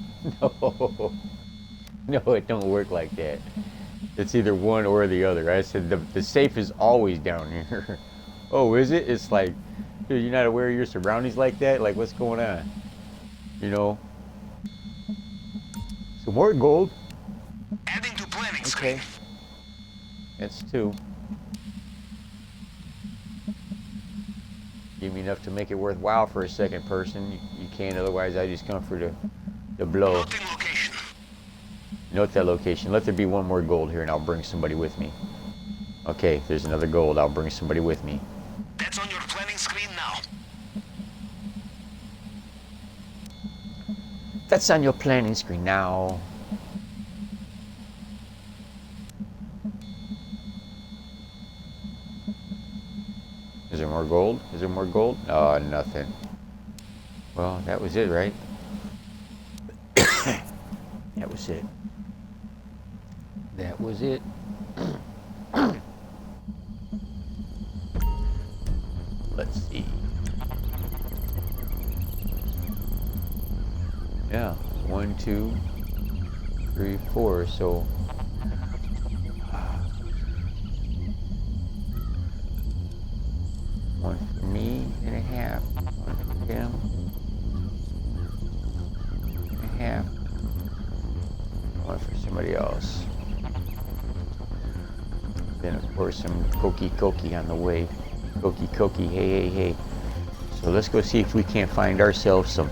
no, it don't work like that. It's either one or the other. I said the safe is always down here. Oh, is it? It's like, dude, you're not aware of your surroundings like that? Like, what's going on? You know. Some more gold. Adding to planning screen. Okay. That's 2. Give me enough to make it worthwhile for a second person. You can't, otherwise I just come for the blow. Noting location. Note that location. Let there be one more gold here and I'll bring somebody with me. Okay, there's another gold. I'll bring somebody with me. That's on your planning screen now. That's on your planning screen now. Is there more gold? Is there more gold? Oh, nothing. Well, that was it, right? That was it. That was it. Let's see. Yeah, 1, 2, 3, 4. So one for me and a half. One for him and a half. One for somebody else. Then of course some Koki on the way. Koki, hey. So let's go see if we can't find ourselves some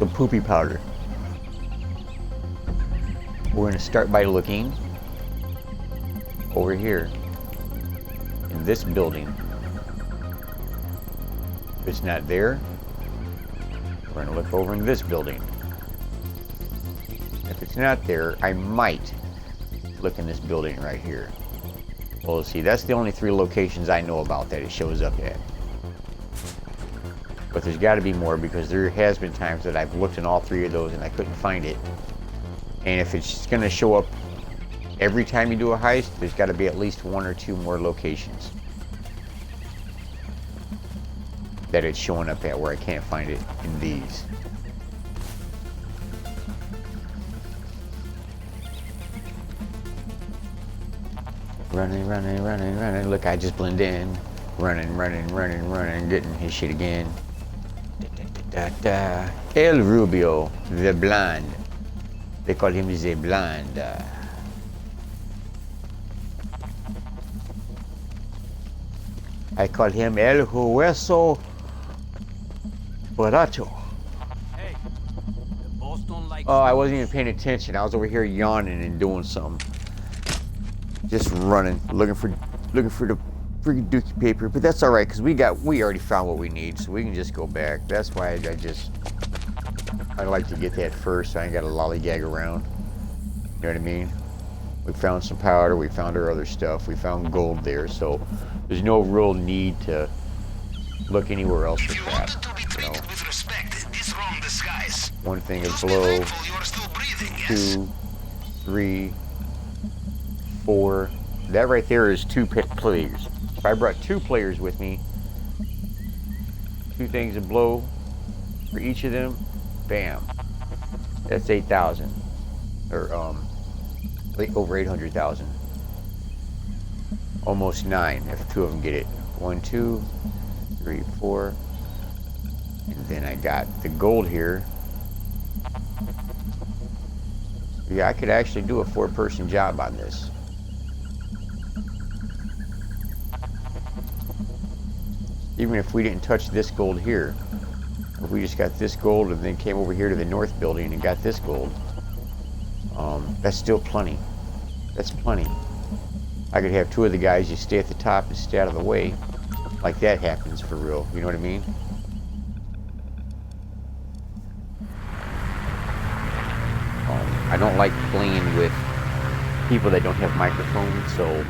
poopy powder. We're gonna start by looking over here in this building. If it's not there, we're gonna look over in this building. If it's not there, I might look in this building right here. Well, see, that's the only 3 locations I know about that it shows up at. But there's got to be more, because there has been times that I've looked in all 3 of those and I couldn't find it. And if it's going to show up every time you do a heist, there's got to be at least 1 or 2 more locations that it's showing up at where I can't find it in these. Running. Look, I just blend in. Running, getting his shit again. El Rubio, the blonde. They call him the Blonde. I call him El Hueso Barato. Hey, the boss don't like. Oh, I wasn't even paying attention. I was over here yawning and doing something. Just running, looking for the freaking dookie paper. But that's all right, because we already found what we need, so we can just go back. That's why I like to get that first, so I ain't got to lollygag around. You know what I mean? We found some powder, we found our other stuff, we found gold there, so there's no real need to look anywhere else If for you crap. wanted to be treated with respect, this wrong disguise. One thing is Just be blow, thankful you are still breathing, yes? 2, 3, 4. That right there is 2 players. If I brought 2 players with me, 2 things of blow for each of them, bam. That's 8,000. Or over 800,000. Almost 9 if 2 of them get it. 1, 2, 3, 4. And then I got the gold here. Yeah, I could actually do a 4-person job on this. Even if we didn't touch this gold here, if we just got this gold and then came over here to the north building and got this gold, that's still plenty. That's plenty. I could have 2 of the guys just stay at the top and stay out of the way, like that happens for real. You know what I mean? I don't like playing with people that don't have microphones, so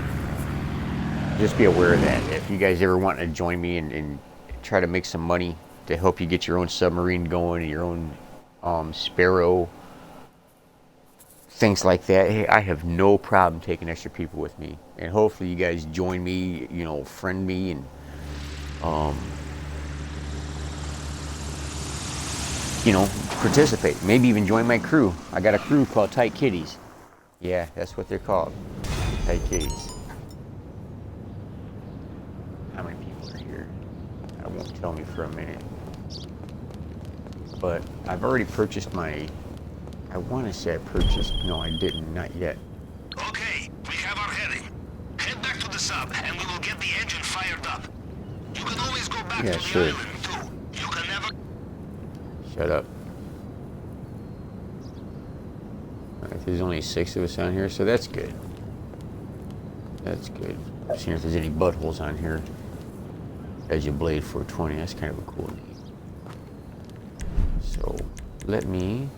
just be aware of that. If you guys ever want to join me and try to make some money to help you get your own submarine going and your own Sparrow, things like that, hey, I have no problem taking extra people with me. And hopefully you guys join me, you know, friend me, and you know, participate. Maybe even join my crew. I got a crew called Tight Kitties. Yeah, that's what they're called. Tight Kitties. How many people are here? I won't tell me for a minute. But I've already purchased my... I want to say I purchased... No, I didn't. Not yet. Okay, we have our heading. Head back to the sub, and we will get the engine fired up. You can always go back Yeah, to sure. the island, too. You can never... Shut up. Alright, there's only 6 of us on here, so that's good. That's good. Seeing if there's any buttholes on here. As you Blade 420, that's kind of a cool name. So, let me...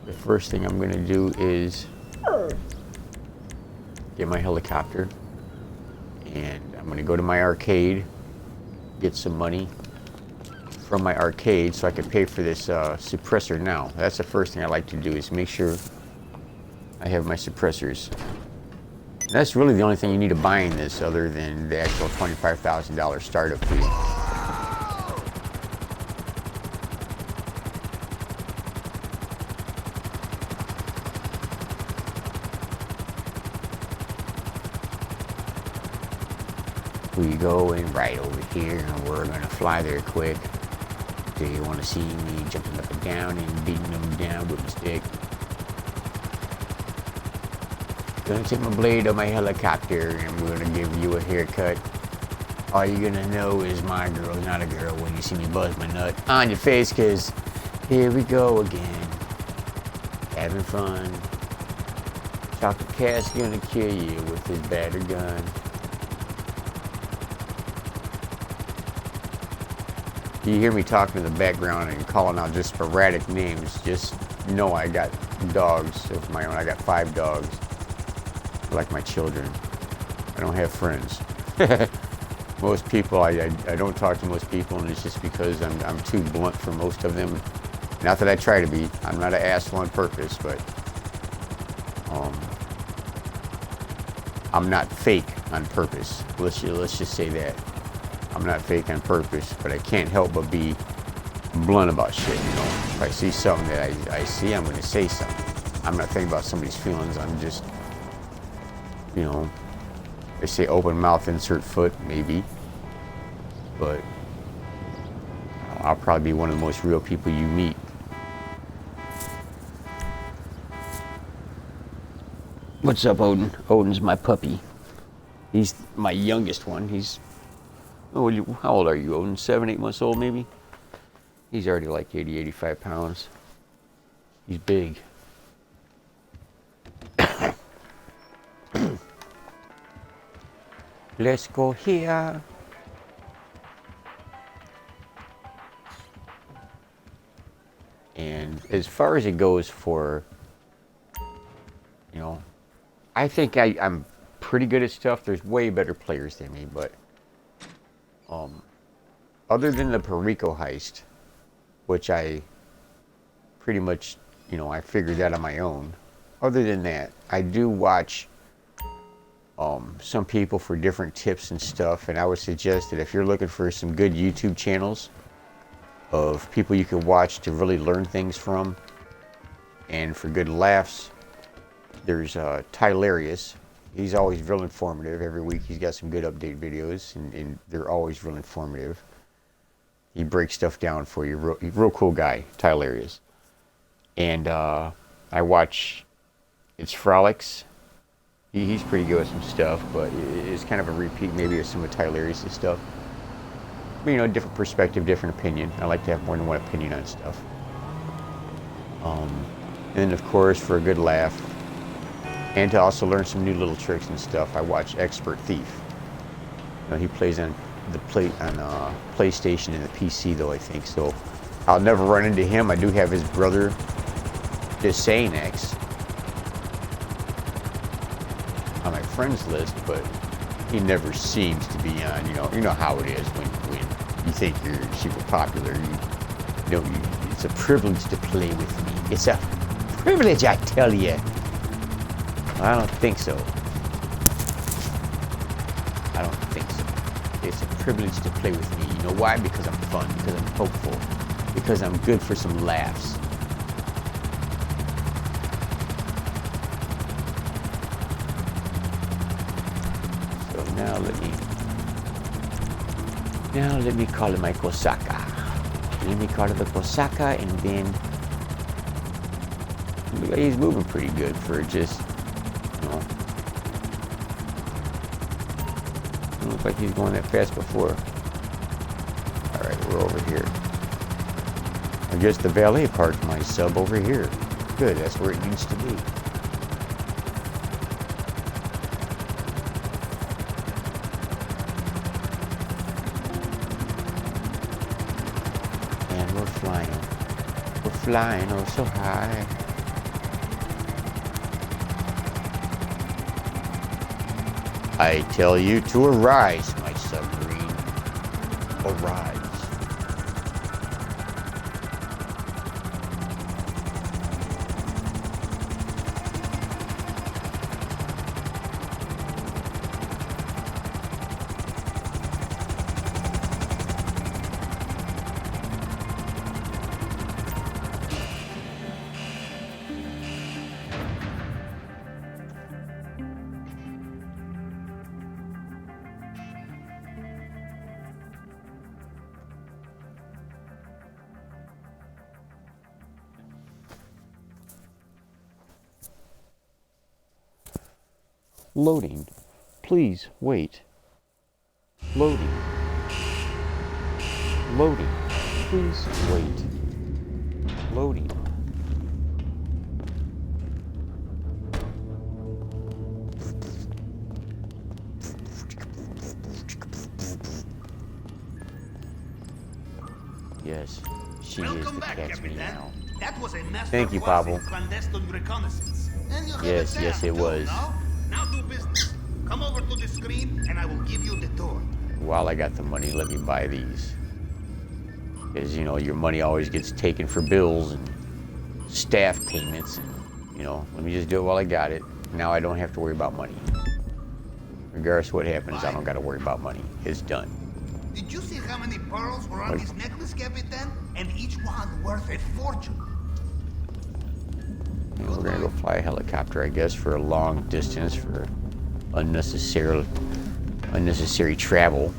The first thing I'm going to do is get my helicopter. And I'm going to go to my arcade, get some money from my arcade so I can pay for this suppressor now. That's the first thing I like to do, is make sure I have my suppressors. That's really the only thing you need to buy in this, other than the actual $25,000 startup fee. We going right over here, and we're gonna fly there quick. Do you want to see me jumping up and down and beating them down with my stick? Gonna take my blade on my helicopter, and we're gonna give you a haircut. All you're gonna know is my girl's not a girl when you see me buzz my nut on your face, cause here we go again. Having fun. ChocolateKat's gonna kill you with his battered gun. You hear me talking in the background and calling out just sporadic names, just know I got dogs of my own. I got 5 dogs, like my children. I don't have friends. Most people, I don't talk to most people, and it's just because I'm too blunt for most of them. Not that I try to be. I'm not an asshole on purpose, but I'm not fake on purpose. Let's just say that. I'm not fake on purpose, but I can't help but be blunt about shit, you know. If I see something that I see, I'm going to say something. I'm not thinking about somebody's feelings. I'm just, you know, they say open mouth, insert foot, maybe. But I'll probably be one of the most real people you meet. What's up, Odin? Odin's my puppy. He's my youngest one. He's, oh, how old are you, Odin? 7, 8 months old, maybe? He's already like 80, 85 pounds. He's big. Let's go here. And as far as it goes for, you know, I think I'm pretty good at stuff. There's way better players than me, but other than the Perico heist, which I pretty much, you know, I figured that on my own. Other than that, I do watch some people for different tips and stuff, and I would suggest that if you're looking for some good YouTube channels of people you can watch to really learn things from and for good laughs, there's Tylarius. He's always real informative. Every week he's got some good update videos, and they're always real informative. He breaks stuff down for you. Real cool guy, Tylarius. And I watch It's Frolics. He's pretty good with some stuff, but it's kind of a repeat maybe of some of Tylarius' stuff. But, you know, different perspective, different opinion. I like to have more than one opinion on stuff. And then, of course, for a good laugh, and to also learn some new little tricks and stuff, I watch Expert Thief. You know, he plays on the PlayStation and the PC, though, I think. So I'll never run into him. I do have his brother, Desanex, on my friends list, but he never seems to be on. You know how it is when you think you're super popular. It's a privilege to play with me. It's a privilege, I tell you. I don't think so. I don't think so. It's a privilege to play with me. You know why? Because I'm fun, because I'm hopeful, because I'm good for some laughs. So now let me call it my Kosaka. Let me call it the Kosaka, and then he's moving pretty good for just, you know, doesn't look like he's going that fast before. Alright, we're over here. I guess the valet parked my sub over here. Good, that's where it needs to be. And we're flying. We're flying oh so high. I tell you to arise, my submarine. Arise. Loading. Please wait. Loading. Loading. Please wait. Loading. Yes, she is the cat's meow. That was a Thank you, Pablo. clandestine reconnaissance. And you have Yes, a yes, task it too, was. no? Now do business. Come over to the screen and I will give you the door. While I got the money, let me buy these. Because, you know, your money always gets taken for bills and staff payments. And, you know, let me just do it while I got it. Now I don't have to worry about money. Regardless of what happens, I don't got to worry about money. It's done. Did you see how many pearls were on this necklace, Capitan? And each one worth a fortune. You know, we're going to go fly a helicopter, I guess, for a long distance, for unnecessary travel.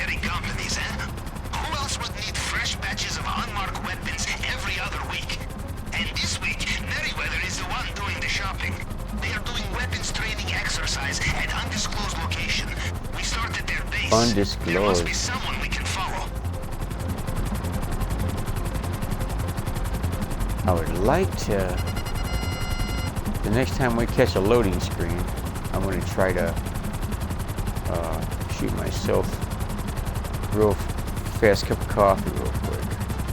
military companies, eh? Who else would need fresh batches of unmarked weapons every other week? And this week, Merryweather is the one doing the shopping. They are doing weapons training exercise at undisclosed location. We started their base. Undisclosed. There must be someone we can follow. I would like to, the next time we catch a loading screen, I'm going to try to shoot myself real fast cup of coffee real quick.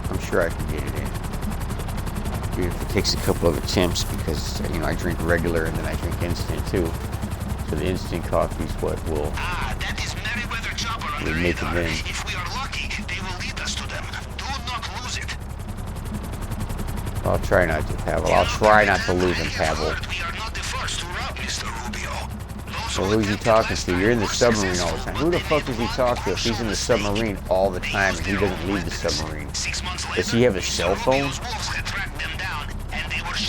I'm sure I can get it in. Even if it takes a couple of attempts, because, you know, I drink regular and then I drink instant too. So the instant coffee is what will That is Merryweather chopper on the make it radar. in. If we are lucky, they will lead us to them. Do not lose it. I'll try not to, Pavel. I'll try not to lose him, Pavel. We are not the first to rob Mr. Rubio. So who's he talking to? You're in the submarine all the time. Who the fuck does he talk to if he's in the submarine all the time and he doesn't leave the submarine? Does he have a cell phone?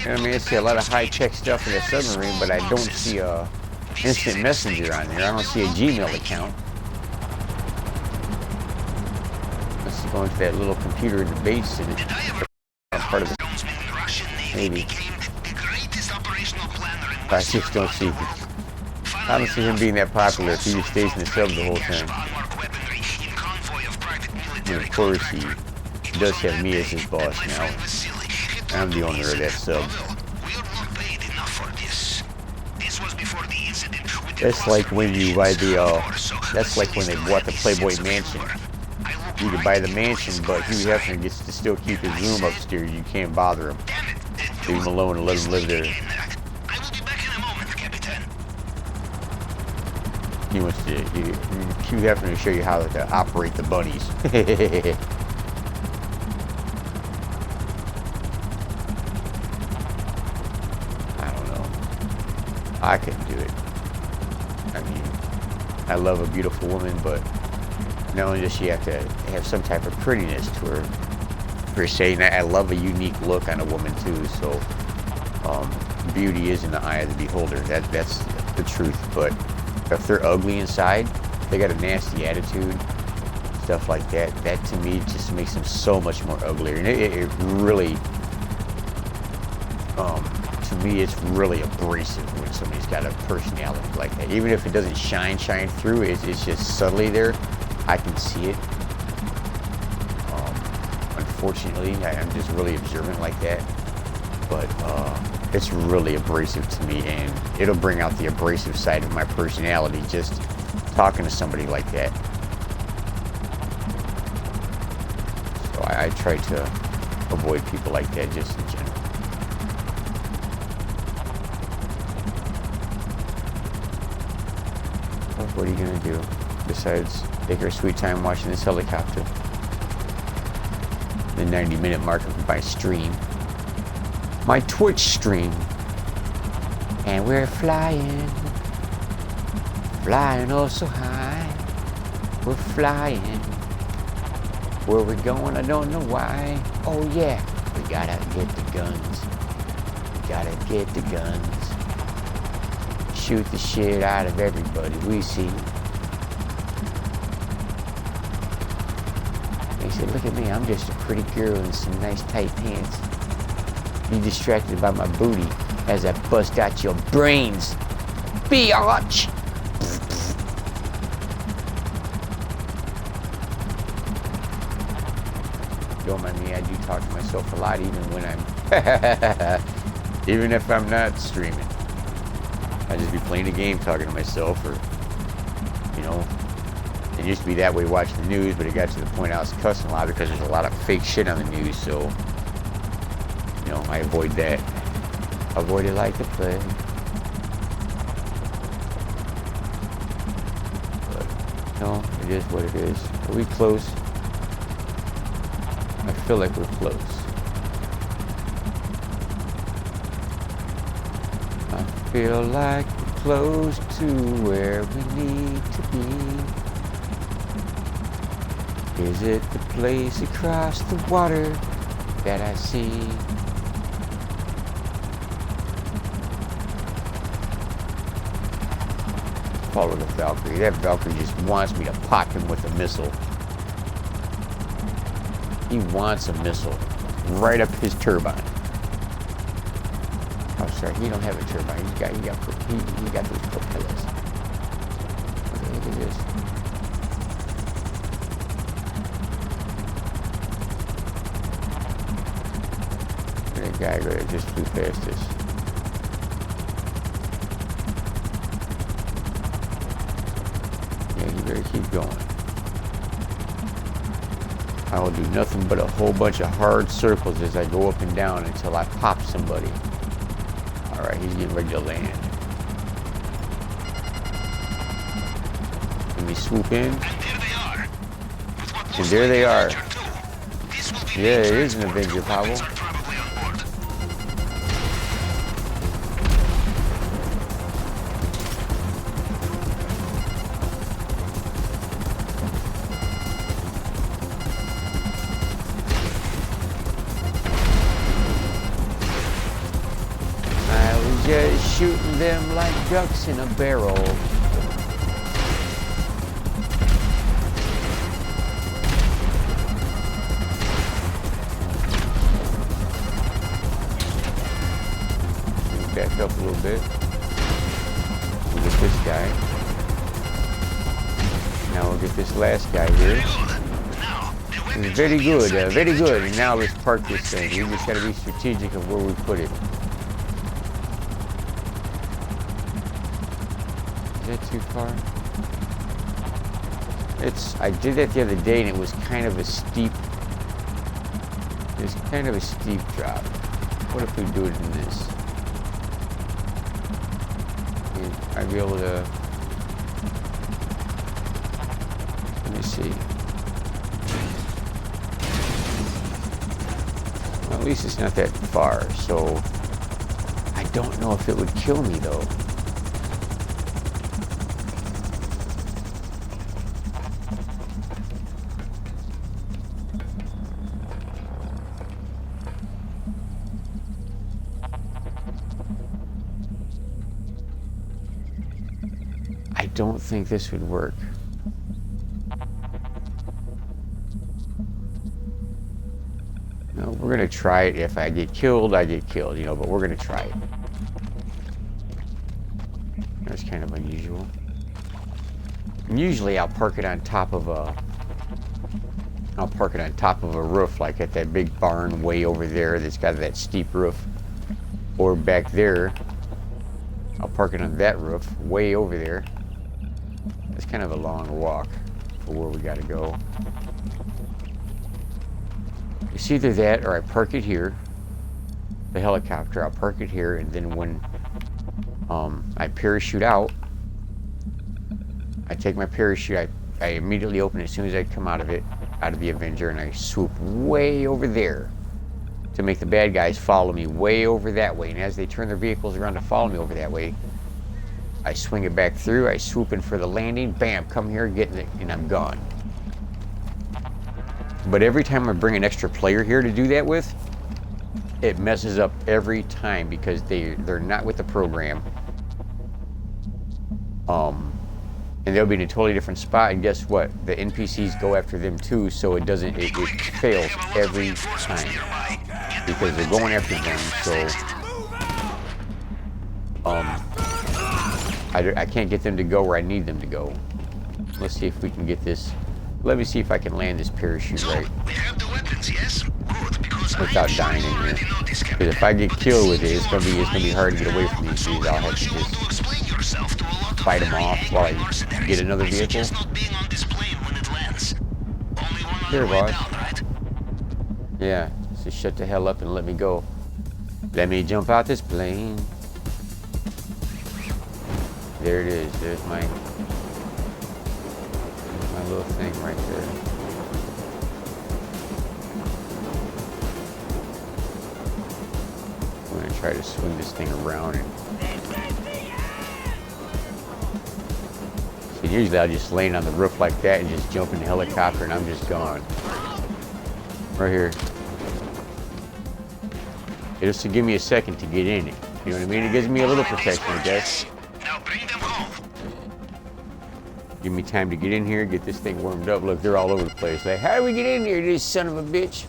I mean, I see a lot of high-tech stuff in the submarine, but I don't see a instant messenger on there. I don't see a Gmail account. Let's go into that little computer in the base and part of it. Maybe. I just don't see. I don't see him being that popular if he just stays in the sub the whole time. And of course, he does have me as his boss now. I'm the owner of that sub. That's like when you buy the, that's like when they bought the Playboy Mansion. You can buy the mansion, but Hugh Hefner gets to still keep his room upstairs. You can't bother him. Leave him alone and let him live there. He wants to, Hugh Hefner to show you how to operate the bunnies. I don't know. I couldn't do it. I mean, I love a beautiful woman, but not only does she have to have some type of prettiness to her, per se, and I love a unique look on a woman too, so beauty is in the eye of the beholder. That's the truth, but if they're ugly inside, they got a nasty attitude, stuff like that, that to me just makes them so much more uglier. And it really, to me, it's really abrasive when somebody's got a personality like that. Even if it doesn't shine through, it's just subtly there. I can see it. Unfortunately, I'm just really observant like that. But it's really abrasive to me, and it'll bring out the abrasive side of my personality just talking to somebody like that. So I try to avoid people like that just in general. Well, what are you gonna do besides take our sweet time watching this helicopter? The 90-minute mark of my stream. My Twitch stream. And we're flying oh so high. We're flying. Where we're going, I don't know why. Oh yeah, we gotta get the guns. We gotta get the guns. Shoot the shit out of everybody we see. They said, look at me, I'm just a pretty girl in some nice tight pants. You distracted by my booty as I bust out your brains. Biatch! Don't mind me, I do talk to myself a lot even when I'm even if I'm not streaming. I just be playing a game talking to myself, or you know, it used to be that way watching the news, but it got to the point I was cussing a lot because there's a lot of fake shit on the news, so you know, I avoid that. Avoid it like the plague. But no, it is what it is. Are we close? I feel like we're close. I feel like we're close to where we need to be. Is it the place across the water that I see? Follow the Valkyrie. That Valkyrie just wants me to pop him with a missile. He wants a missile right up his turbine. Oh, sorry, he don't have a turbine. He got those propellers. Okay, look at this. That guy that just flew past us. Yeah, you better keep going. I will do nothing but a whole bunch of hard circles as I go up and down until I pop somebody. Alright, he's getting ready to land. Let me swoop in. And there they are. Yeah, it is an Avenger, Pavel. Just shooting them like ducks in a barrel. Back up a little bit. We'll get this guy. Now we'll get this last guy here. Very good, very good. And now let's park this thing. We just gotta be strategic of where we put it. Is that too far? I did that the other day and it was kind of a steep, drop. What if we do it in this? I'd be able to, let me see. Well, at least it's not that far, so I don't know if it would kill me though. I don't think this would work. No, we're gonna try it. If I get killed, I get killed, you know, but we're gonna try it. That's kind of unusual. And usually I'll park it on top of a roof, like at that big barn way over there that's got that steep roof. Or back there, I'll park it on that roof way over there. It's kind of a long walk for where we gotta go. It's either that or I park it here, the helicopter, I'll park it here, and then when I parachute out, I take my parachute, I immediately open it as soon as I come out of the Avenger, and I swoop way over there to make the bad guys follow me way over that way. And as they turn their vehicles around to follow me over that way, I swing it back through, I swoop in for the landing, bam, come here, get it, and I'm gone. But every time I bring an extra player here to do that with, it messes up every time because they're not with the program. And they'll be in a totally different spot, and guess what? The NPCs go after them too, so it fails every time. Because they're going after them, so I can't get them to go where I need them to go. Let's see if we can get this. Let me see if I can land this parachute right. We have the weapons, yes? Good, because Without dying in here. Because if I get killed with it, it's gonna be hard to get away from these dudes. I'll have to just fight them off while I get another vehicle. Here, boss. Yeah, so shut the hell up and let me go. Let me jump out this plane. There it is. There's my little thing right there. I'm gonna try to swing this thing around and so usually I'll just land on the roof like that and just jump in the helicopter and I'm just gone. Right here. It'll just give me a second to get in it. You know what I mean? It gives me a little protection, I guess. Now bring them home. Give me time to get in here, get this thing warmed up. Look, they're all over the place. Like, how do we get in here, this son of a bitch?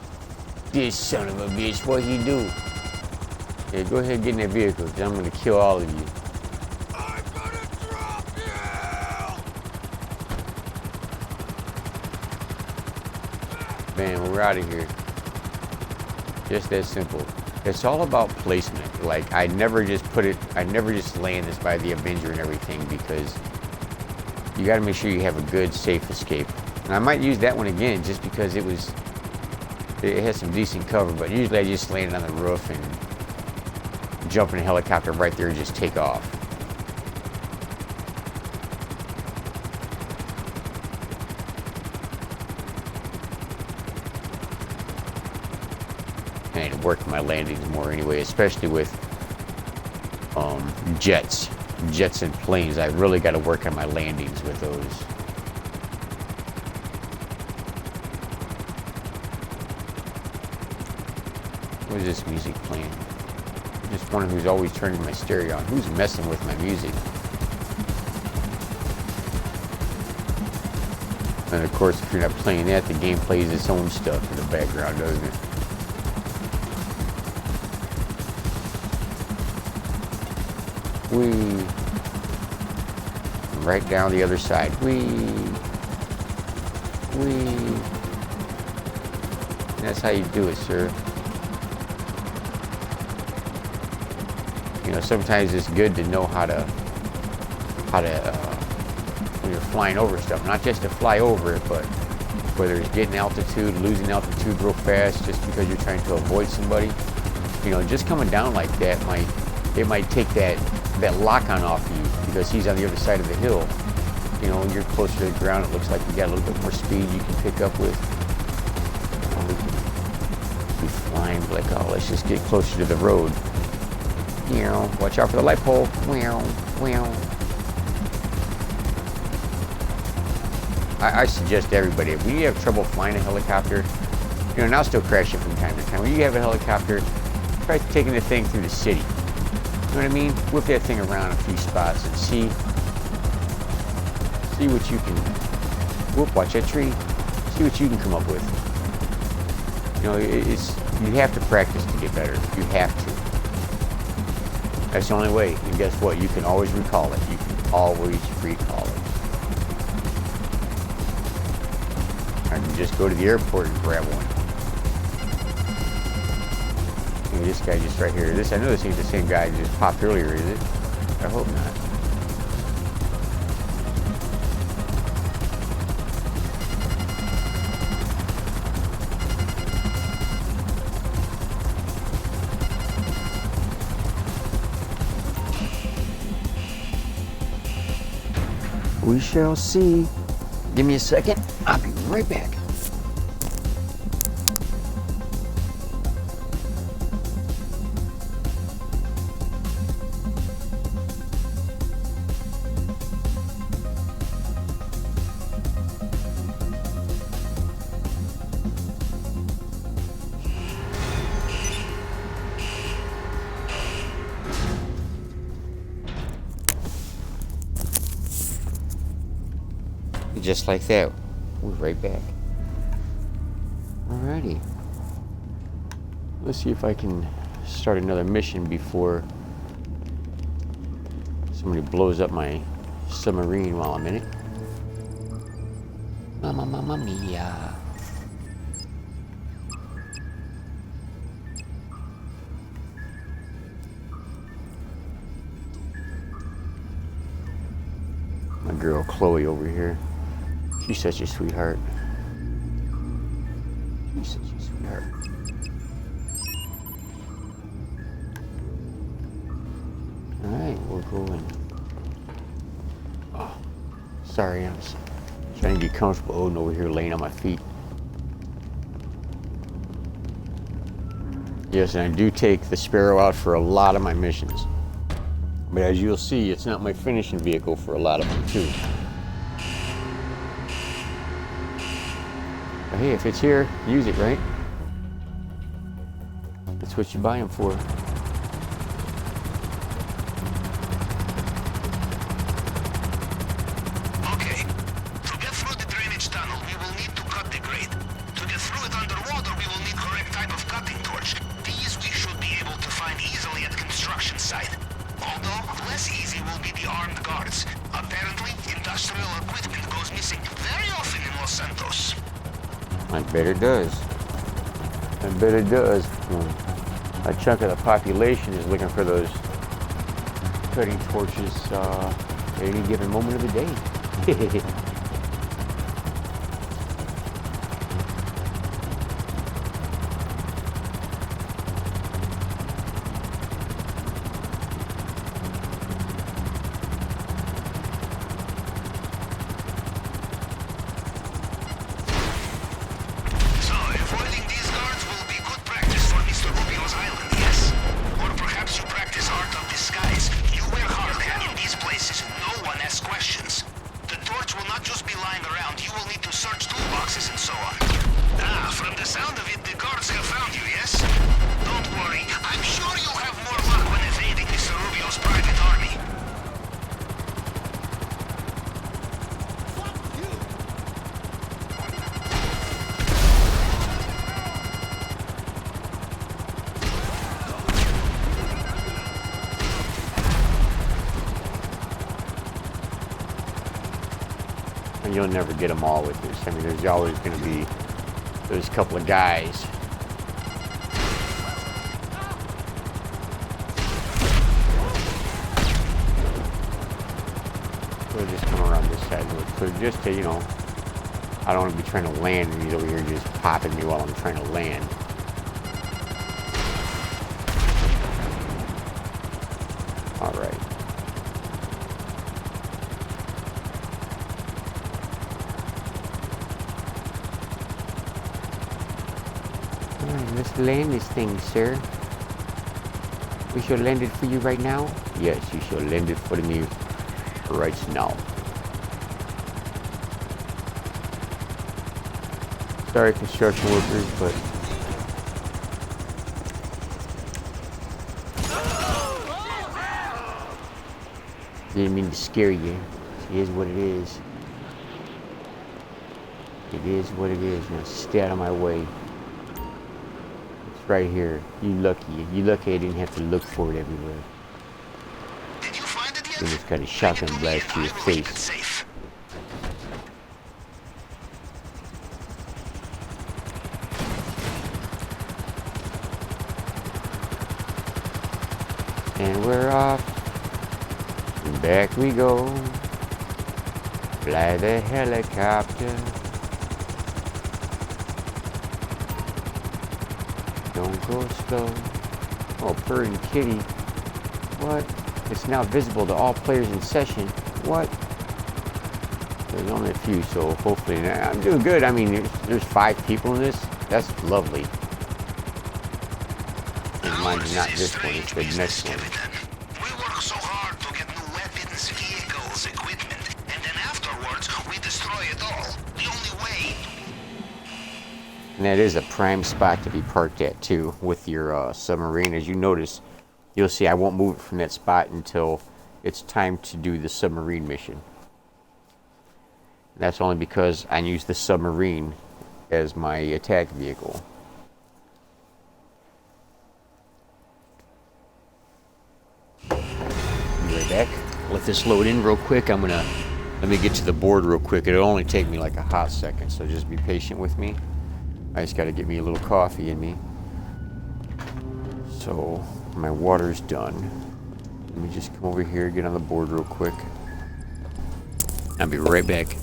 This son of a bitch, what he do? Yeah, go ahead and get in that vehicle, because I'm going to kill all of you. I'm gonna drop you! Man, we're out of here. Just that simple. It's all about placement. Like, I never just land this by the Avenger and everything, because you got to make sure you have a good, safe escape. And I might use that one again just because it has some decent cover, but usually I just land on the roof and jump in a helicopter right there and just take off. I need to work my landings more anyway, especially with jets and planes. I really got to work on my landings with those. What is this music playing? I'm just one who's always turning my stereo on. Who's messing with my music? And of course, if you're not playing that, the game plays its own stuff in the background, doesn't it? Whee. Right down the other side. Whee. Whee. That's how you do it, sir. You know, sometimes it's good to know how to when you're flying over stuff, not just to fly over it, but whether it's getting altitude, losing altitude real fast just because you're trying to avoid somebody. You know, just coming down like that might take that lock-on off you because he's on the other side of the hill. You know, when you're closer to the ground, it looks like you got a little bit more speed you can pick up with. We can be flying like, oh, let's just get closer to the road. You know, watch out for the light pole. I suggest to everybody, if you have trouble flying a helicopter, you know, and I'll still crash it from time to time. When you have a helicopter, try taking the thing through the city. You know what I mean? Whip that thing around a few spots and see what you can. Whoop! Watch that tree. See what you can come up with. You know, you have to practice to get better. You have to. That's the only way. And guess what? You can always recall it. You can always recall it. I can just go to the airport and grab one. This guy just right here. I know this ain't the same guy that just popped earlier, is it? I hope not. We shall see. Give me a second. I'll be right back. Just like that, we're right back. Alrighty. Let's see if I can start another mission before somebody blows up my submarine while I'm in it. Mamma mia. My girl Chloe over here. She's such a sweetheart. She's such a sweetheart. Alright, we're going. Oh, sorry, I'm trying to get comfortable. Oh, over here laying on my feet. Yes, and I do take the Sparrow out for a lot of my missions. But as you'll see, it's not my finishing vehicle for a lot of them, too. Hey, if it's here, use it, right? That's what you buy them for. Okay, Santos. I bet it does. I bet it does. A chunk of the population is looking for those cutting torches at any given moment of the day. So, avoiding these guards will be good practice for Mr. Rubio's island, yes? Or perhaps you practice art of disguise. You wear hard hat in these places, no one asks questions. The torch will not just be lying around, you will need to search toolboxes and so on. Ah, from the sound of it, the guards have found you, yes? Don't worry, I'm sure you'll have more luck when evading Mr. Rubio's private army. And you'll never get them all with this. I mean, there's always going to be those couple of guys. We'll just come around this side real quick, just to, you know, I don't want to be trying to land and he's over here just popping me while I'm trying to land. All right. Let's land this thing, sir. We shall land it for you right now? Yes, you shall land it for me right now. Sorry, construction workers, but didn't mean to scare you. It is what it is. It is what it is. Now stay out of my way. It's right here. You lucky. You lucky I didn't have to look for it everywhere. Did you find it yet? You just got a shotgun blast to your I will keep it face. safe. And we're off. And back we go. Fly the helicopter. Don't go slow. Oh, purring kitty. What? It's now visible to all players in session. What? There's only a few, so hopefully I'm doing good. I mean, there's 5 people in this. That's lovely. And mine's not this one, it's the next one. We work so hard to get new weapons, vehicles, equipment, and then afterwards we destroy it all. The only way. And that is a prime spot to be parked at too, with your submarine. As you notice, you'll see I won't move it from that spot until it's time to do the submarine mission. And that's only because I use the submarine as my attack vehicle. Be right back. Let this load in real quick. Let me get to the board real quick. It'll only take me like a hot second, so just be patient with me. I just got to get me a little coffee in me. So my water's done. Let me just come over here, get on the board real quick. I'll be right back.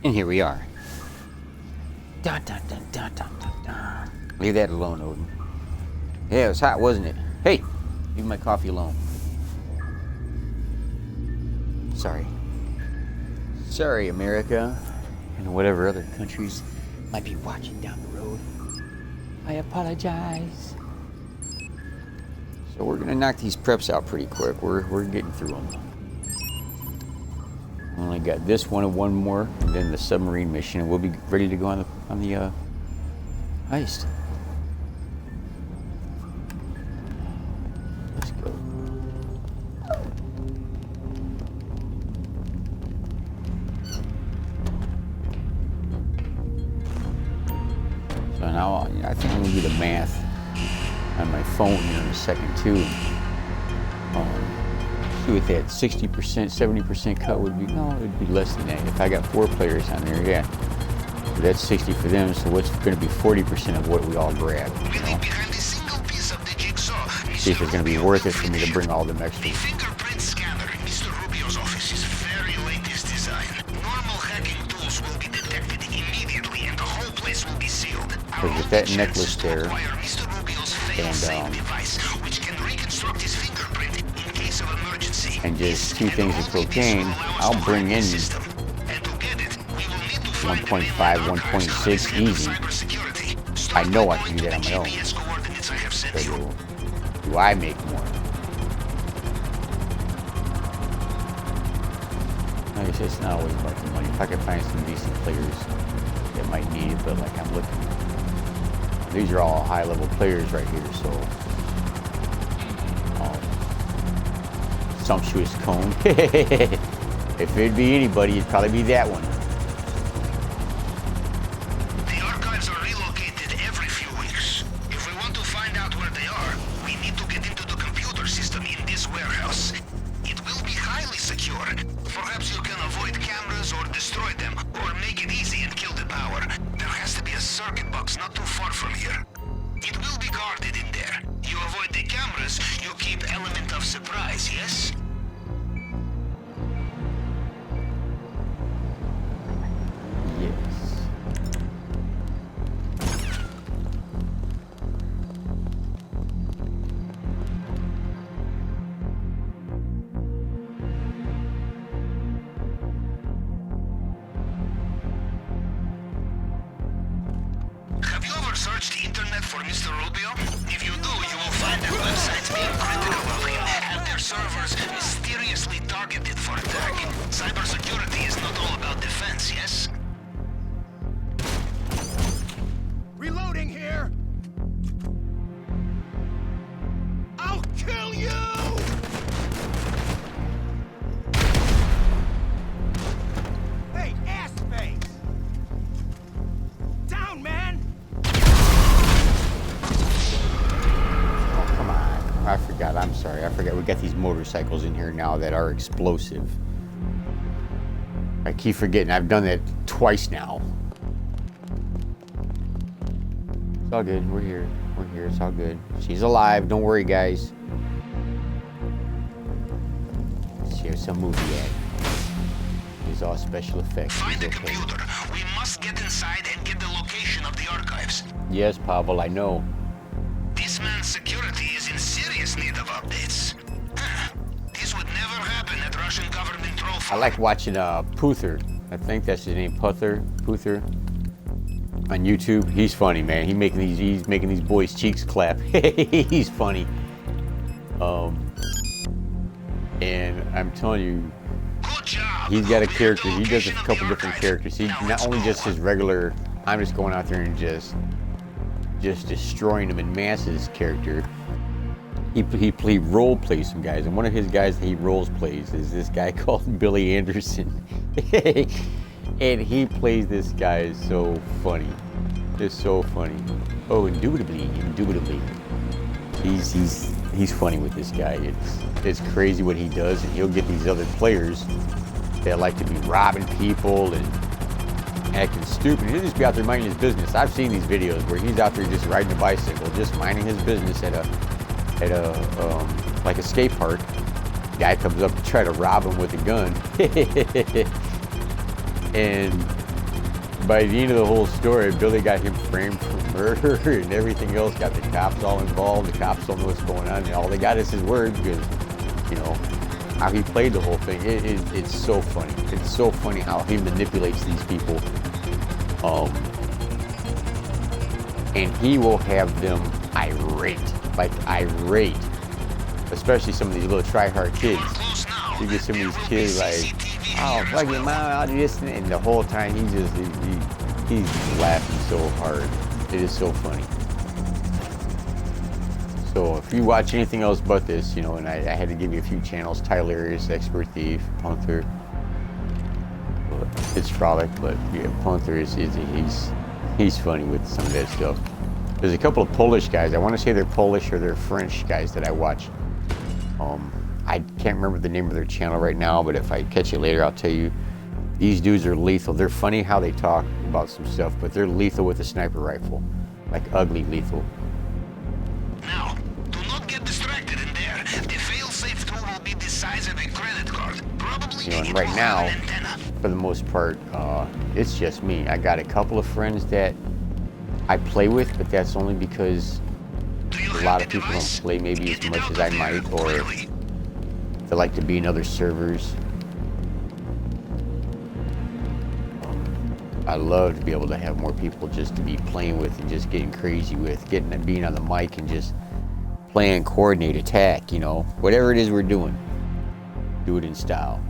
And here we are. Dun, dun, dun, dun, dun, dun, dun. Leave that alone, Odin. Yeah, it was hot, wasn't it? Hey, leave my coffee alone. Sorry. Sorry, America, and whatever other countries might be watching down the road. I apologize. So we're gonna knock these preps out pretty quick. We're getting through them. Only got this one and one more, and then the submarine mission, and we'll be ready to go on the heist. Let's go. So now I think I'm gonna do the math on my phone here in a second too. See what that 60%, 70% cut would be. No, it would be less than that. If I got 4 players on there, yeah. So that's 60 for them. So what's going to be 40% of what we all grab? You know? See if it's going to be worth it for me to bring all them extras. The fingerprint scanner in Mr. Rubio's office is very latest design. Normal hacking tools will be detected immediately, and the whole place will be sealed. Because with that necklace there, and just 2 things of cocaine, I'll bring in 1.5, 1.6 easy. I know I can do that on my own. So do I make more? Like I said, it's not always about the money. If I can find some decent players that might need it, but like I'm looking, these are all high-level players right here, so sumptuous cone. If it'd be anybody, it'd probably be that one. The archives are relocated every few weeks. If we want to find out where they are, we need to get into the computer system in this warehouse. It will be highly secure. Perhaps you can avoid cameras or destroy them, or make it easy and kill the power. There has to be a circuit box not too far from here. It will be guarded in there. You avoid the cameras, you keep element of surprise, yes? Have you ever searched the internet for Mr. Rubio? If you do, you will find that websites being critical of him have their servers mysteriously targeted for attack. Cybersecurity is not all about defense, yes? Reloading here! I'll kill you! Hey, ass face! Down, man! Oh, come on. I forgot. I'm sorry. I forgot. We got these motorcycles in here now that are explosive. I keep forgetting. I've done that twice now. It's all good. We're here. We're here. It's all good. She's alive. Don't worry, guys. She has some movie at. It's all special effects. Find the It's okay. computer. We must get inside and get the location of the archives. Yes, Pavel, I know. This man's security is in serious need of updates. This would never happen at Russian government profile. I like watching Puther. I think that's his name, Puther on YouTube. He's funny, man. He's making these boys' cheeks clap. He's funny. And I'm telling you, Good job. he's got a character. He does a couple different characters. He not only just his regular, I'm just going out there and just destroying them in masses character. He role plays some guys, and one of his guys that he role plays is this guy called Billy Anderson. And he plays this guy is so funny. It's so funny. Oh, indubitably. He's funny with this guy. It's crazy what he does, and he'll get these other players that like to be robbing people and acting stupid. He'll just be out there minding his business. I've seen these videos where he's out there just riding a bicycle, just minding his business at a like a skate park. Guy comes up to try to rob him with a gun. And by the end of the whole story, Billy got him framed for murder and everything else, got the cops all involved. The cops don't know what's going on, and all they got is his word because, you know, how he played the whole thing. It's so funny. It's so funny how he manipulates these people. And he will have them irate, like irate. Especially some of these little try-hard kids. You get some of these kids like, oh, fuck your mom, I'll do this, and the whole time he's laughing so hard. It is so funny. So if you watch anything else but this, you know, and I had to give you a few channels, Tylarious, Expert Thief, Punther. It's frolic, but yeah, Punther he's funny with some of that stuff. There's a couple of Polish guys. I want to say they're Polish or they're French guys that I watch. I can't remember the name of their channel right now, but if I catch it later, I'll tell you. These dudes are lethal. They're funny how they talk about some stuff, but they're lethal with a sniper rifle. Like ugly lethal. Now, do not get distracted in there. The fail-safe tool will be the size of a credit card. Probably You know, and right now, for the most part, it's just me. I got a couple of friends that I play with, but that's only because a lot of people don't play maybe as much as I might, or they like to be in other servers. I love to be able to have more people just to be playing with and just getting crazy with, being on the mic and just playing coordinate attack, you know, whatever it is we're doing, do it in style.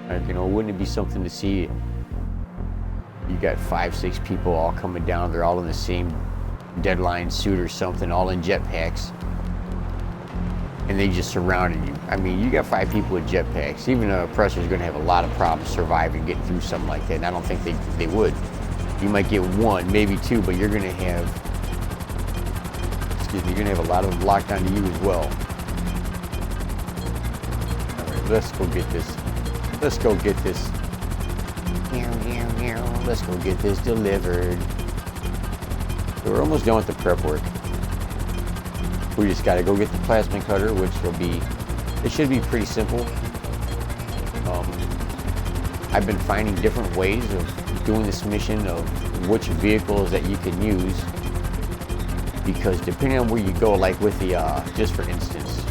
Like, you know, wouldn't it be something to see? You got 5-6 people all coming down, they're all in the same deadline suit or something, all in jetpacks, and they just surrounded you. I mean, you got 5 people with jetpacks. Even an oppressor's going to have a lot of problems surviving, getting through something like that, and I don't think they would. You might get 1, maybe 2, but you're going to have, you're going to have a lot of them locked onto you as well. All right, let's go get this. Let's go get this. Let's go get this delivered. So we're almost done with the prep work. We just got to go get the plasma cutter, which it should be pretty simple. I've been finding different ways of doing this mission, of which vehicles that you can use, because depending on where you go, like with the, just for instance,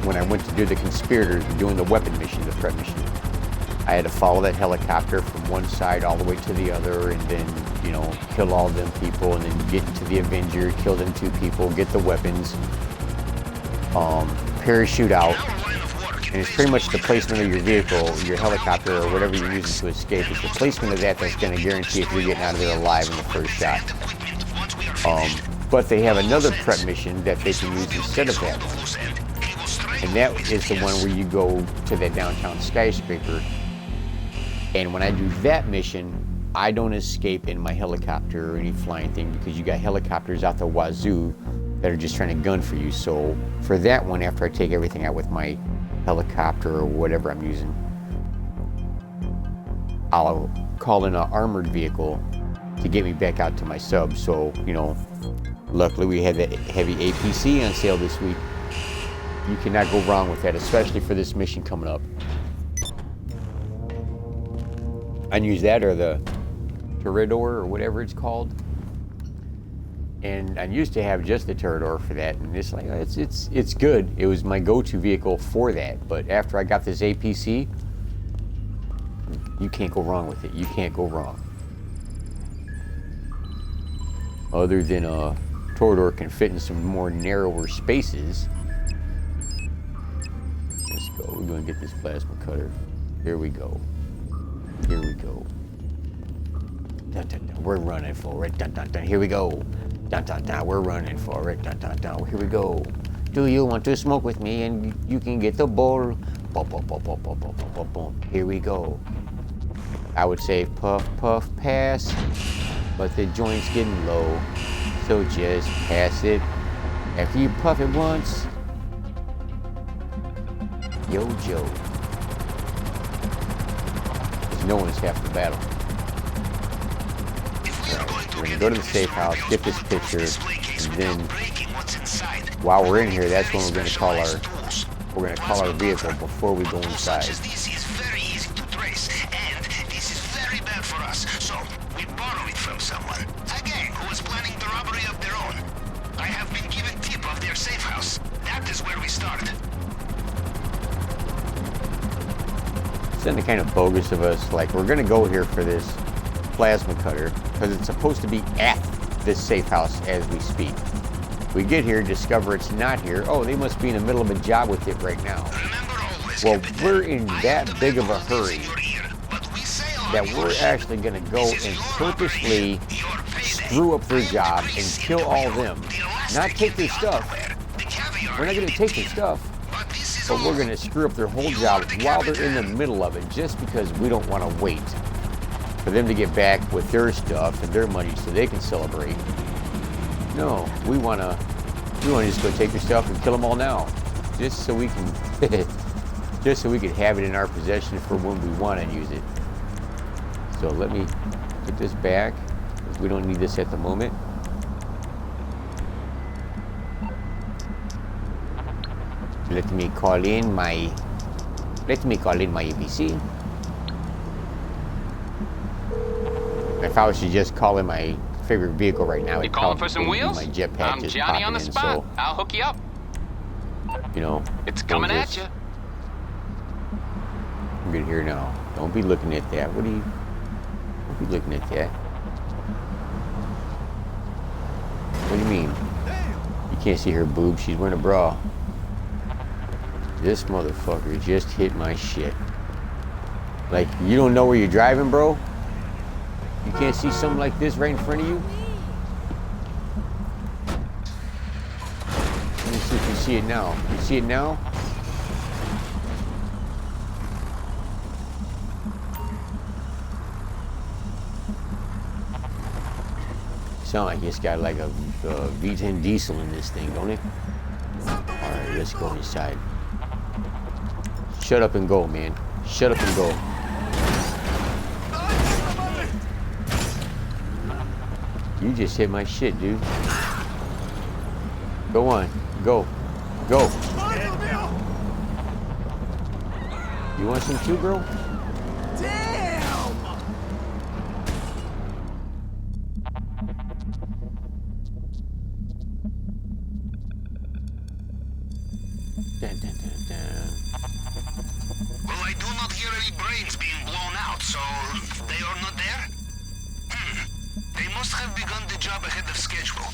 when I went to do the conspirators, doing the weapon mission, the prep mission, I had to follow that helicopter from one side all the way to the other, and then, you know, kill all them people, and then get into the Avenger, kill them 2 people, get the weapons, parachute out, and it's pretty much the placement of your vehicle, your helicopter, or whatever you're using to escape. It's the placement of that that's going to guarantee if you're getting out of there alive in the first shot. But they have another prep mission that they can use instead of that one, and that is the one where you go to that downtown skyscraper. And when I do that mission, I don't escape in my helicopter or any flying thing, because you got helicopters out the wazoo that are just trying to gun for you. So for that one, after I take everything out with my helicopter or whatever I'm using, I'll call in an armored vehicle to get me back out to my sub. So, you know, luckily we had that heavy APC on sale this week. You cannot go wrong with that, especially for this mission coming up. I use that, or the Toreador, or whatever it's called. And I used to have just the Toreador for that, and it's like, it's good. It was my go-to vehicle for that. But after I got this APC, you can't go wrong with it. You can't go wrong. Other than Toreador can fit in some more narrower spaces. Let's go. We're going to get this plasma cutter. Here we go. Here we go. Dun, dun, dun. We're running for it. Dun, dun, dun. Here we go. Dun, dun, dun. We're running for it. Dun, dun, dun. Here we go. Do you want to smoke with me? And you can get the bowl. Boom, boom, boom, boom, boom, boom, boom, boom, boom. Here we go. I would say puff, puff, pass, but the joint's getting low, so just pass it. After you puff it once, yo, Joe. No one's half the battle. We're gonna go to the safe house, get this picture, and then while we're in here, that's when we're gonna call our vehicle before we go inside. This is very easy to trace, and this is very bad for us. So we borrow it from someone, a gang who was planning the robbery of their own. I have been given tip of their safe house. That is where we started. Something kind of bogus of us. Like, we're gonna go here for this plasma cutter because it's supposed to be at this safe house as we speak. We get here, discover it's not here. Oh, they must be in the middle of a job with it right now. Well, we're in that big of a hurry that we're actually gonna go and purposely screw up their job and kill all of them. Not take their stuff. We're not gonna take their stuff, but we're gonna screw up their whole job while they're in the middle of it, just because we don't want to wait for them to get back with their stuff and their money so they can celebrate. No, we wanna just go take their stuff and kill them all now, just so we can, just so we can have it in our possession for when we want to use it. So let me put this back. We don't need this at the moment. Let me call in my ABC. If I was to just call in my favorite vehicle right now, You calling for some wheels? My jetpack I'm just Johnny popping on the in, spot. so, I'll hook you up. you know, It's coming at just- you. I'm good here now. Don't be looking at that. Don't be looking at that. What do you mean? You can't see her boob. She's wearing a bra. This motherfucker just hit my shit. Like, you don't know where you're driving, bro? You can't see something like this right in front of you? Let me see if you see it now. You see it now? Sound like it's got like a V10 diesel in this thing, don't it? Alright, let's go inside. Shut up and go, man. Shut up and go. You just hit my shit, dude. Go on. Go. Go. You want some too, girl? Dun, dun, dun, dun. Well, I do not hear any brains being blown out, so they are not there? They must have begun the job ahead of schedule.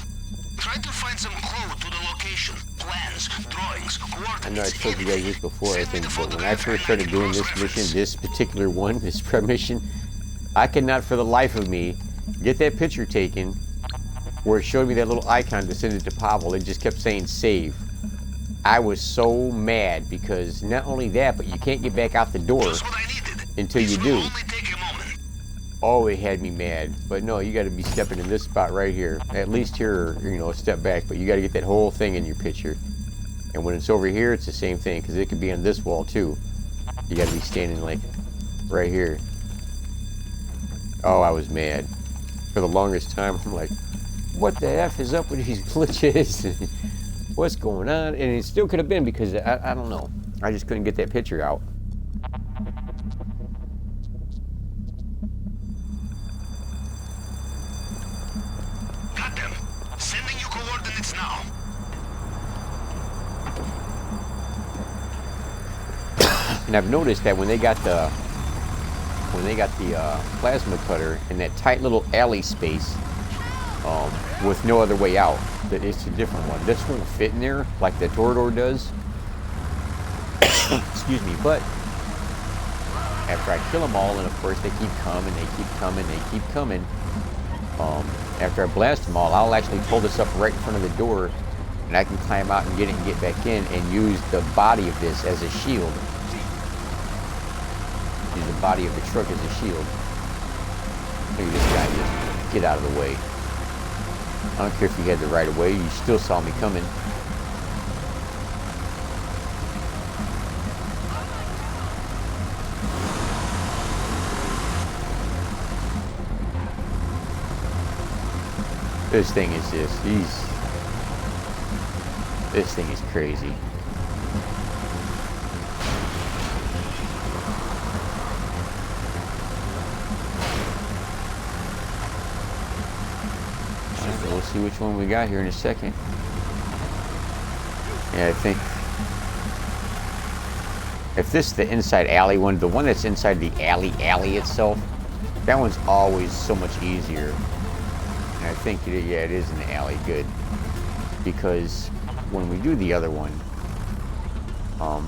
Try to find some clue to the location, plans, drawings, coordinates. I know I told you guys this before, I Send me think, the but when I photograph first started and doing this cross-reference. mission, this particular one, this mission, I could not for the life of me get that picture taken where it showed me that little icon to send it to Pavel. It just kept saying save. I was so mad because not only that, but you can't get back out the door Just what I needed. until you This do. will only take a moment. Oh, it had me mad. But no, you got to be stepping in this spot right here. At least here, you know, a step back. But you got to get that whole thing in your picture. And when it's over here, it's the same thing because it could be on this wall too. You got to be standing like right here. Oh, I was mad. For the longest time, I'm like, what the F is up with these glitches? What's going on? And it still could have been because I don't know. I just couldn't get that picture out. Got them. Sending you coordinates now. And I've noticed that when they got the plasma cutter in that tight little alley space with no other way out, that it's a different one. This won't fit in there like the Torador does. Excuse me, but after I kill them all, and of course they keep coming, they keep coming, they keep coming. After I blast them all, I'll actually pull this up right in front of the door, and I can climb out and get it and get back in and use the body of this as a shield. Use the body of the truck as a shield. Look at this guy just get out of the way. I don't care if you had the right of way, you still saw me coming. This thing is just, this thing is crazy. We'll see which one we got here in a second. Yeah, I think If this is the inside alley one, the one that's inside the alley itself, that one's always so much easier. And I think, yeah, it is in the alley, good. Because when we do the other one,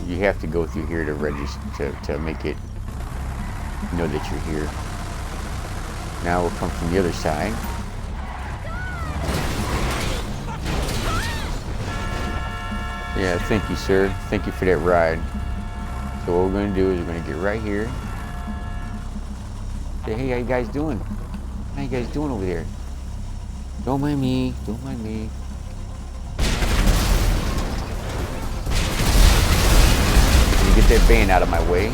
you have to go through here to register, to make it know that you're here. Now we'll come from the other side. Yeah, thank you, sir. Thank you for that ride. So what we're going to do is we're going to get right here. Say, hey, how you guys doing? How you guys doing over there? Don't mind me. Don't mind me. Let me get that van out of my way.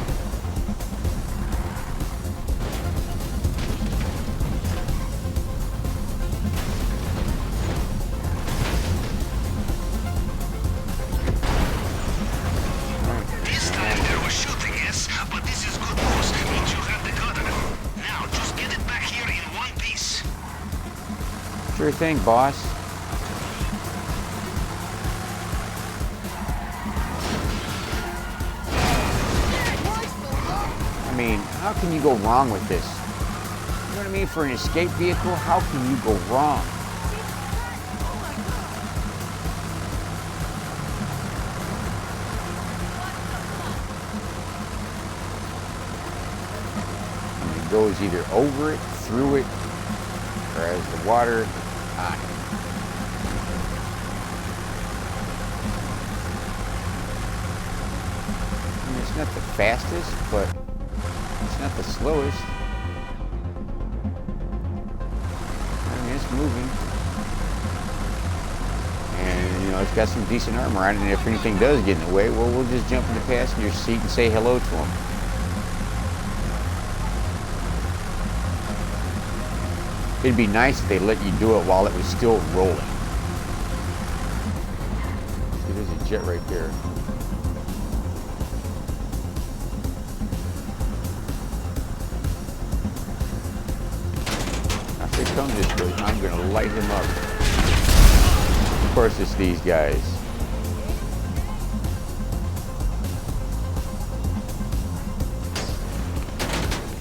This time there was shooting, yes, but this is good news. Means you have the cutter. Now just get it back here in one piece. Sure thing, boss. I mean, how can you go wrong with this? You know what I mean? For an escape vehicle, how can you go wrong? And it goes either over it, through it, or as the water on it. I mean, it's not the fastest, but it's not the slowest. I mean, it's moving. And, you know, it's got some decent armor on it, and if anything does get in the way, well, we'll just jump in the passenger seat and say hello to them. It'd be nice if they let you do it while it was still rolling. See, there's a jet right there. Now, if they come this way, I'm going to light him up. Of course, it's these guys.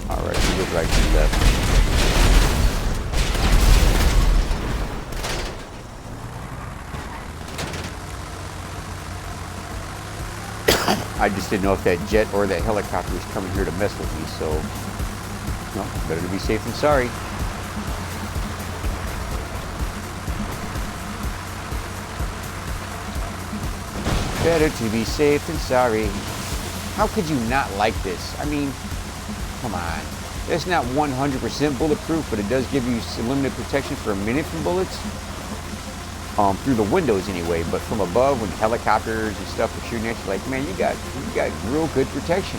All right, you look like you left. I just didn't know if that jet or that helicopter was coming here to mess with me, so no, better to be safe than sorry. Better to be safe than sorry. How could you not like this? I mean, come on. It's not 100% bulletproof, but it does give you some limited protection for a minute from bullets. Through the windows anyway, but from above when helicopters and stuff are shooting at you, like, man, you got real good protection.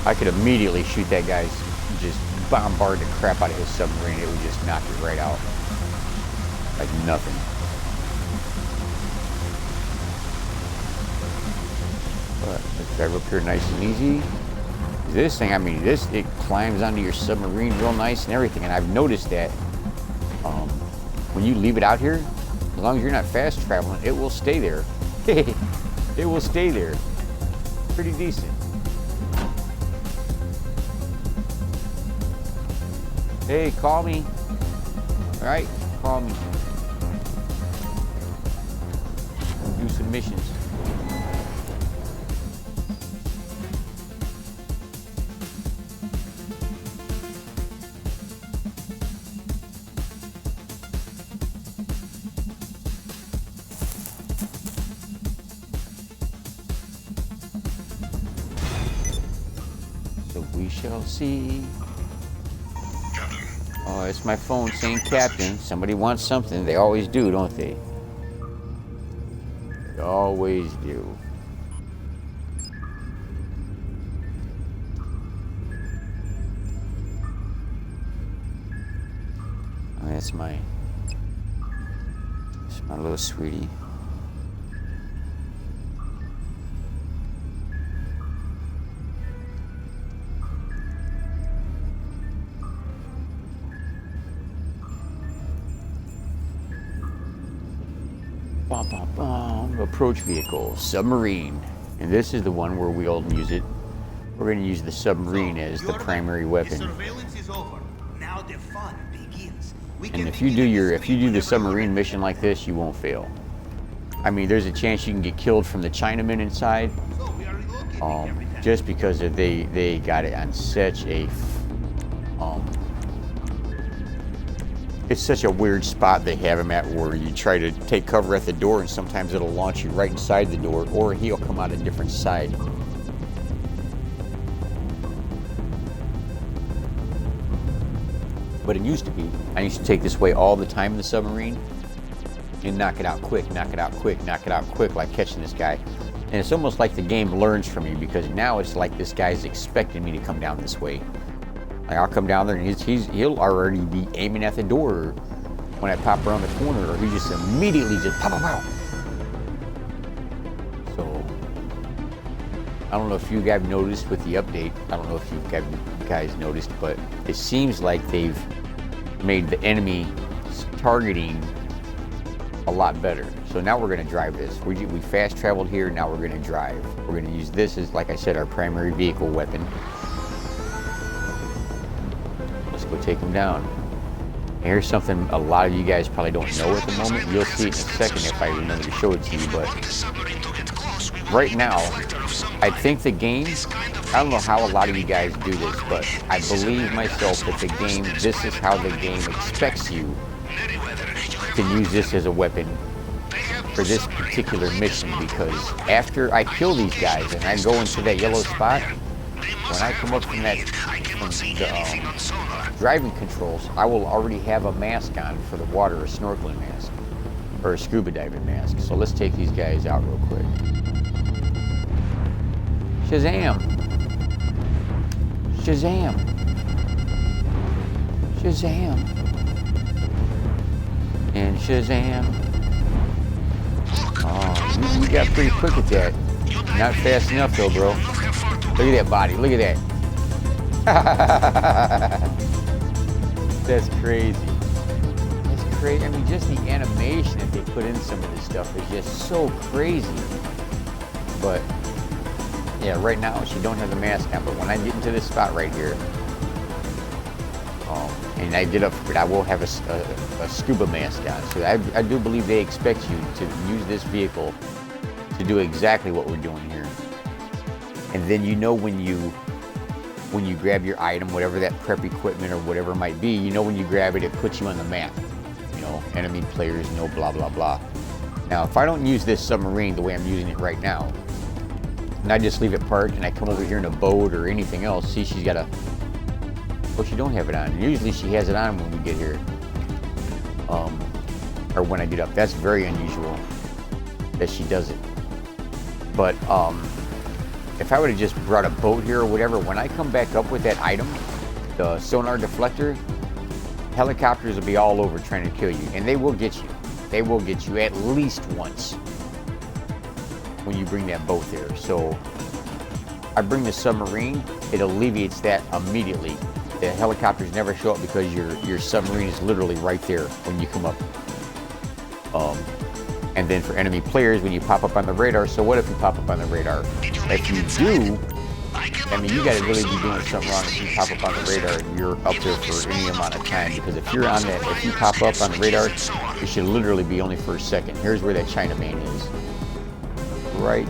I could immediately shoot that guy, just bombard the crap out of his submarine. It would just knock it right out. Like nothing. But let's drive up here nice and easy. This thing, I mean, it climbs onto your submarine real nice and everything. And I've noticed that when you leave it out here, as long as you're not fast traveling, it will stay there. It will stay there. Pretty decent. Hey, call me. All right, call me. We'll do some missions. So we shall see. Oh, it's my phone saying Captain. Somebody wants something. They always do, don't they? They always do. Oh, that's my little sweetie. Bum, bum, bum. Approach vehicle, submarine. And this is the one where we'll use it. We're going to use the submarine as the primary weapon. Surveillance is over. Now the fun begins. And if you do the submarine mission like this, you won't fail. I mean, there's a chance you can get killed from the Chinamen inside, just because they got it on such a, it's such a weird spot they have him at, where you try to take cover at the door, and sometimes it'll launch you right inside the door, or he'll come out a different side. But it used to be, I used to take this way all the time in the submarine and knock it out quick, knock it out quick, knock it out quick, like catching this guy. And it's almost like the game learns from me, because now it's like this guy's expecting me to come down this way. Like, I'll come down there and he'll already be aiming at the door when I pop around the corner, or he just immediately just pow, pow, pow. So, I don't know if you guys noticed with the update, I don't know if you guys noticed, but it seems like they've made the enemy targeting a lot better. So now we're going to drive this. We fast traveled here, now we're going to drive. We're going to use this as, like I said, our primary vehicle weapon. Let's go take him down. And here's something a lot of you guys probably don't know at the moment. You'll see it in a second if I remember to show it to you, but right now, I think the game, I don't know how a lot of you guys do this, but I believe myself that the game, this is how the game expects you to use this as a weapon for this particular mission, because after I kill these guys and I go into that yellow spot, when I come up from the driving controls, I will already have a mask on for the water, a snorkeling mask, or a scuba diving mask. So let's take these guys out real quick. Shazam! Shazam! Shazam! And Shazam! Oh, you got pretty quick at that. Not fast enough though, bro. Look at that body, look at that. That's crazy. That's crazy. I mean, just the animation that they put in some of this stuff is just so crazy. But yeah, right now she don't have the mask on, but when I get into this spot right here, and I get up for it, I will have a scuba mask on. So I do believe they expect you to use this vehicle to do exactly what we're doing here. And then you know when you grab your item, whatever that prep equipment or whatever it might be, you know when you grab it, it puts you on the map. You know, enemy players know blah, blah, blah. Now, if I don't use this submarine the way I'm using it right now, and I just leave it parked and I come over here in a boat or anything else, see, she's got a, well, she don't have it on. Usually she has it on when we get here, or when I get up. That's very unusual that she does it. But if I would have just brought a boat here or whatever, when I come back up with that item, the sonar deflector, helicopters will be all over trying to kill you, and they will get you. They will get you at least once when you bring that boat there. So I bring the submarine, it alleviates that immediately. The helicopters never show up because your submarine is literally right there when you come up. And then for enemy players, when you pop up on the radar, so what if you pop up on the radar? If you do, I mean, you gotta really be doing something wrong if you pop up on the radar and you're up there for any amount of time, because if you're on that, if you pop up on the radar, it should literally be only for a second. Here's where that Chinaman is. Right,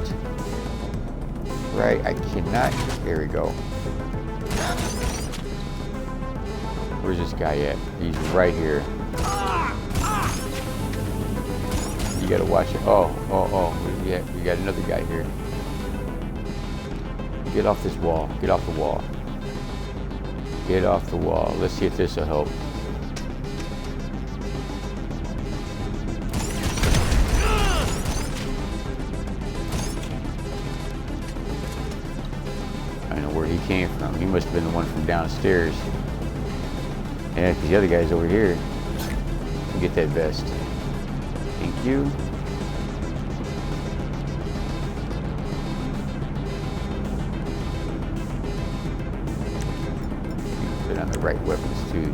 I cannot, there we go. Where's this guy at? He's right here. You gotta watch it. Oh, we got another guy here. Get off this wall. Get off the wall. Get off the wall. Let's see if this will help. I don't know where he came from. He must have been the one from downstairs. Yeah, because the other guy's over here. Get that vest. Thank you. Put on the right weapons too.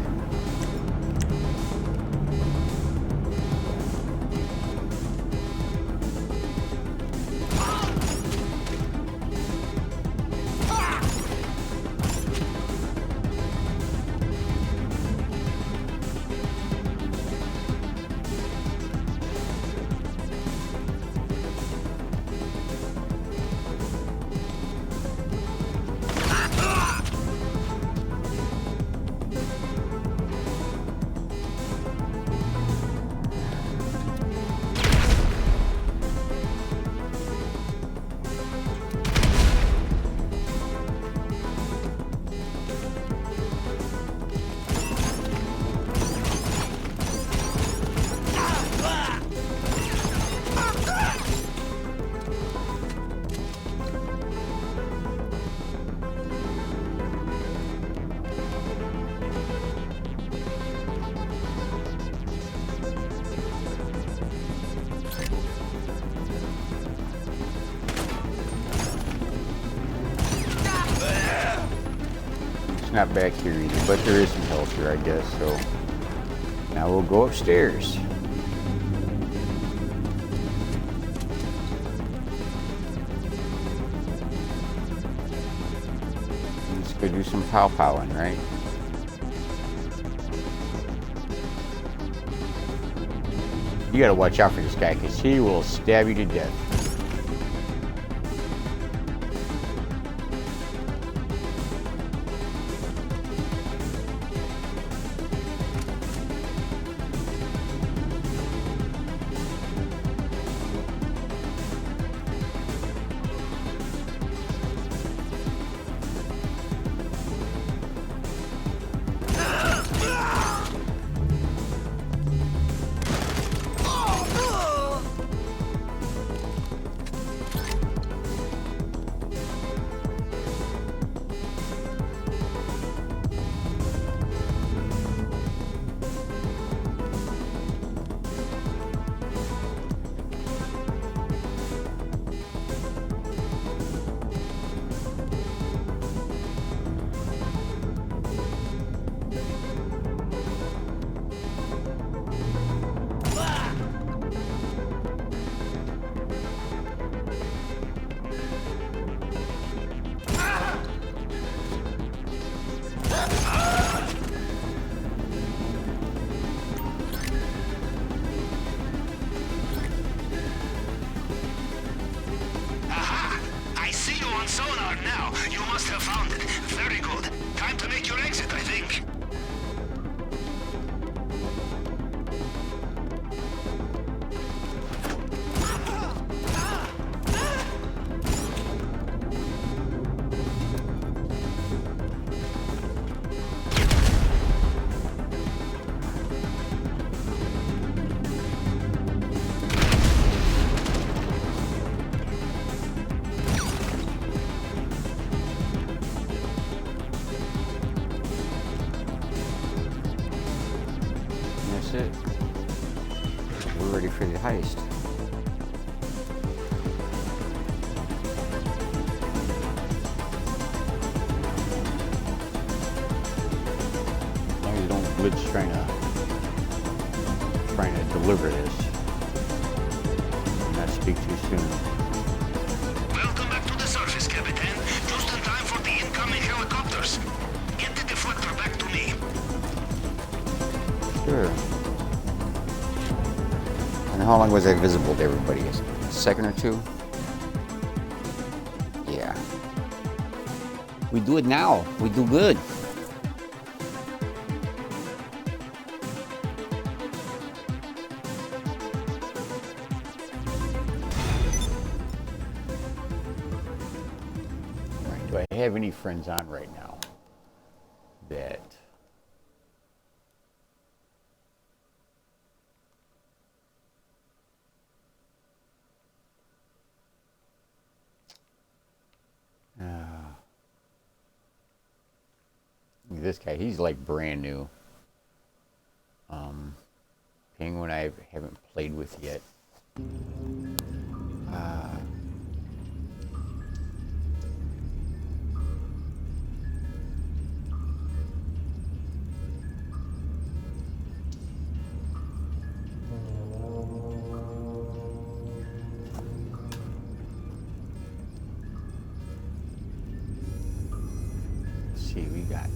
health's not back here either, but there is some health here, I guess. So now we'll go upstairs. Let's go do some pow-powing, right? You gotta watch out for this guy, because he will stab you to death. That's it. We're ready for the heist. As long as you don't glitch trying to deliver this. Not speak too soon. Welcome back to the surface, Captain. Just in time for the incoming helicopters. Get the deflector back to me. Sure. And how long was I visible to everybody? A second or two? Yeah. We do it now. We do good. Alright, do I have any friends on right now that this guy, he's like brand new. Penguin I haven't played with yet. Let's see, we got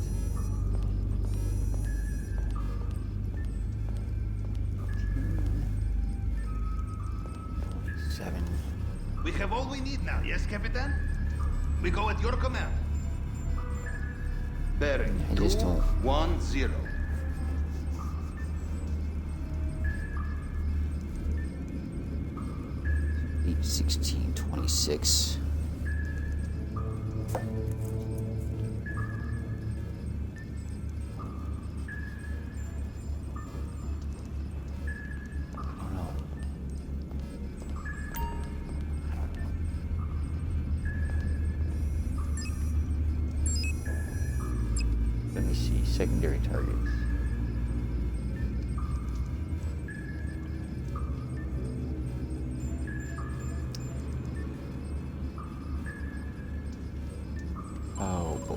7. We have all we need now, yes, Captain? We go at your command. Bearing I just don't. 210. 1626. Let me see, secondary targets. Oh boy.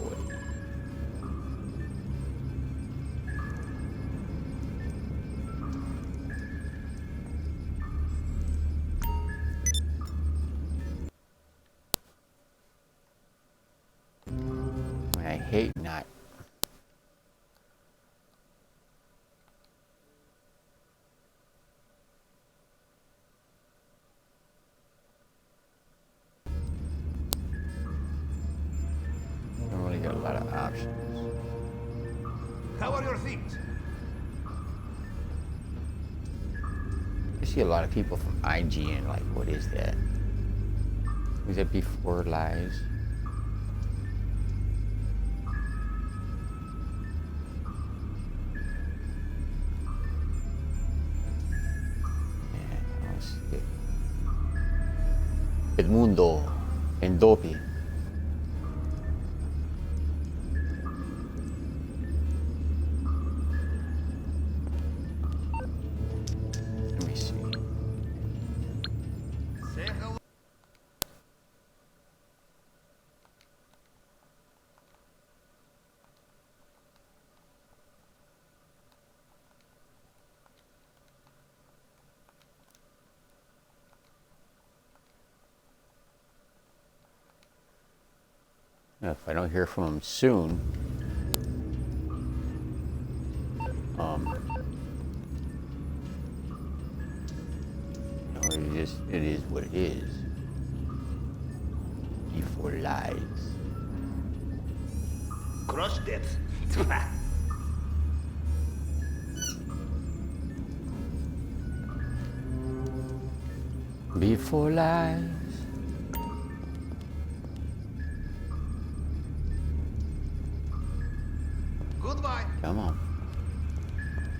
hate not. I don't really got a lot of options. How are your things? I see a lot of people from IGN, like, what is that? Was that Before Lies? Yeah, I don't see it. Edmundo Endopi. Let me see. Say hello. If I don't hear from him soon, it is what it is. Before Lies. Crush depth. Before Lies. Goodbye. Come on.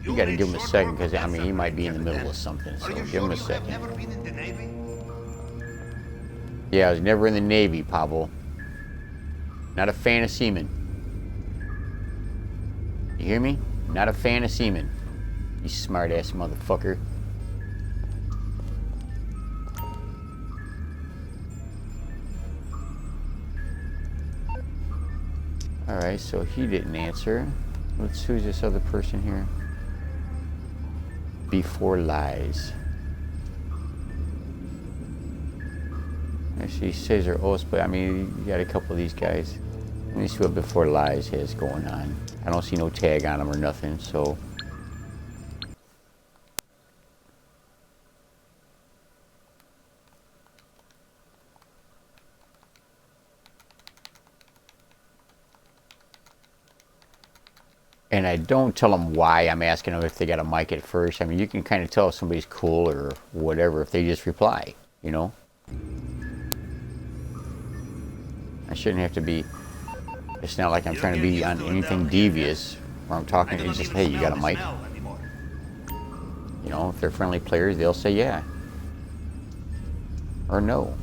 You gotta give him a second, because I mean, he might be in the middle of something, so give him a second. Never been in the Navy? Yeah, I was never in the Navy, Pablo. Not a fan of seamen. You hear me? Not a fan of seamen. You smart ass motherfucker. Alright, so he didn't answer. Who's this other person here? Before Lies. Actually, Cesar Os, but I mean, you got a couple of these guys. Let me see what Before Lies has going on. I don't see no tag on them or nothing, so. And I don't tell them why I'm asking them if they got a mic at first. I mean, you can kind of tell if somebody's cool or whatever if they just reply, you know? I shouldn't have to be, it's not like I'm trying to be on anything devious where I'm talking, it's just, hey, you got a mic? You know, if they're friendly players, they'll say yeah. Or no.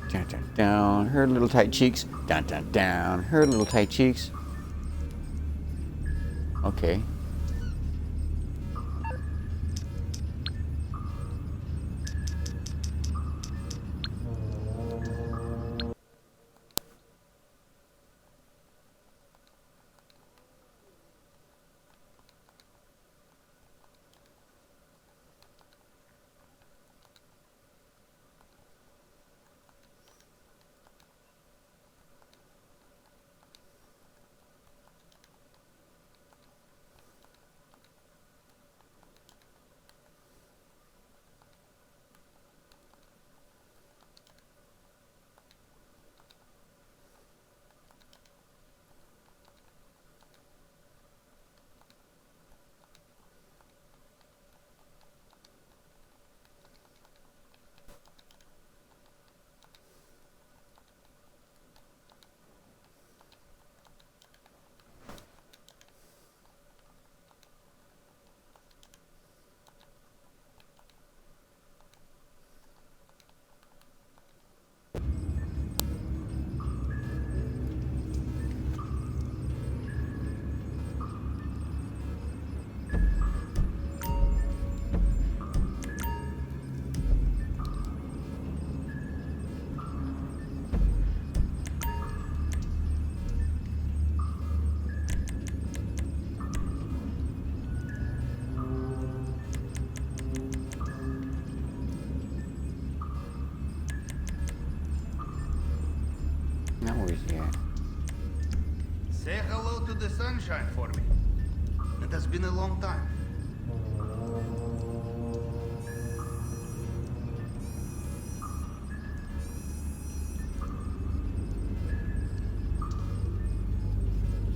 Dun, dun, down, her little tight cheeks. Dun, dun, down, her little tight cheeks. Okay. Say hello to the sunshine for me. It has been a long time.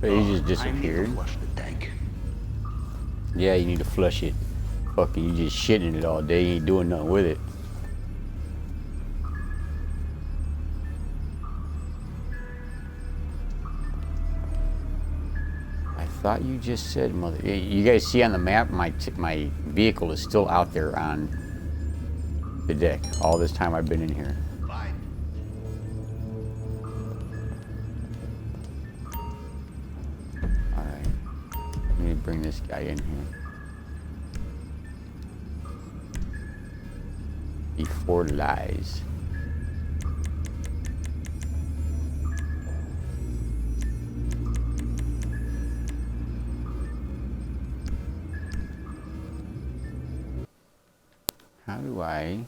But he just I need disappeared. to flush the tank. Yeah, you need to flush it. Fucking, you just shitting in it all day. You ain't doing nothing with it. I thought you just said, mother. You guys see on the map, my vehicle is still out there on the deck. All this time I've been in here. Bye. All right. Let me bring this guy in here. Before lies. How do I...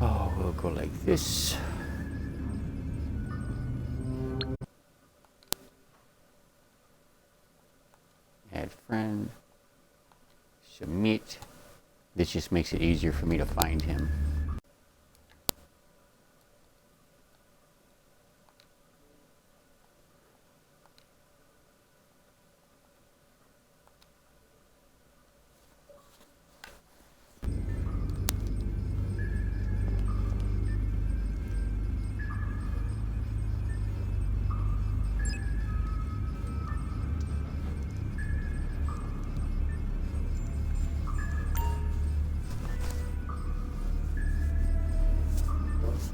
Oh, we'll go like this. Add friend. Submit. This just makes it easier for me to find him.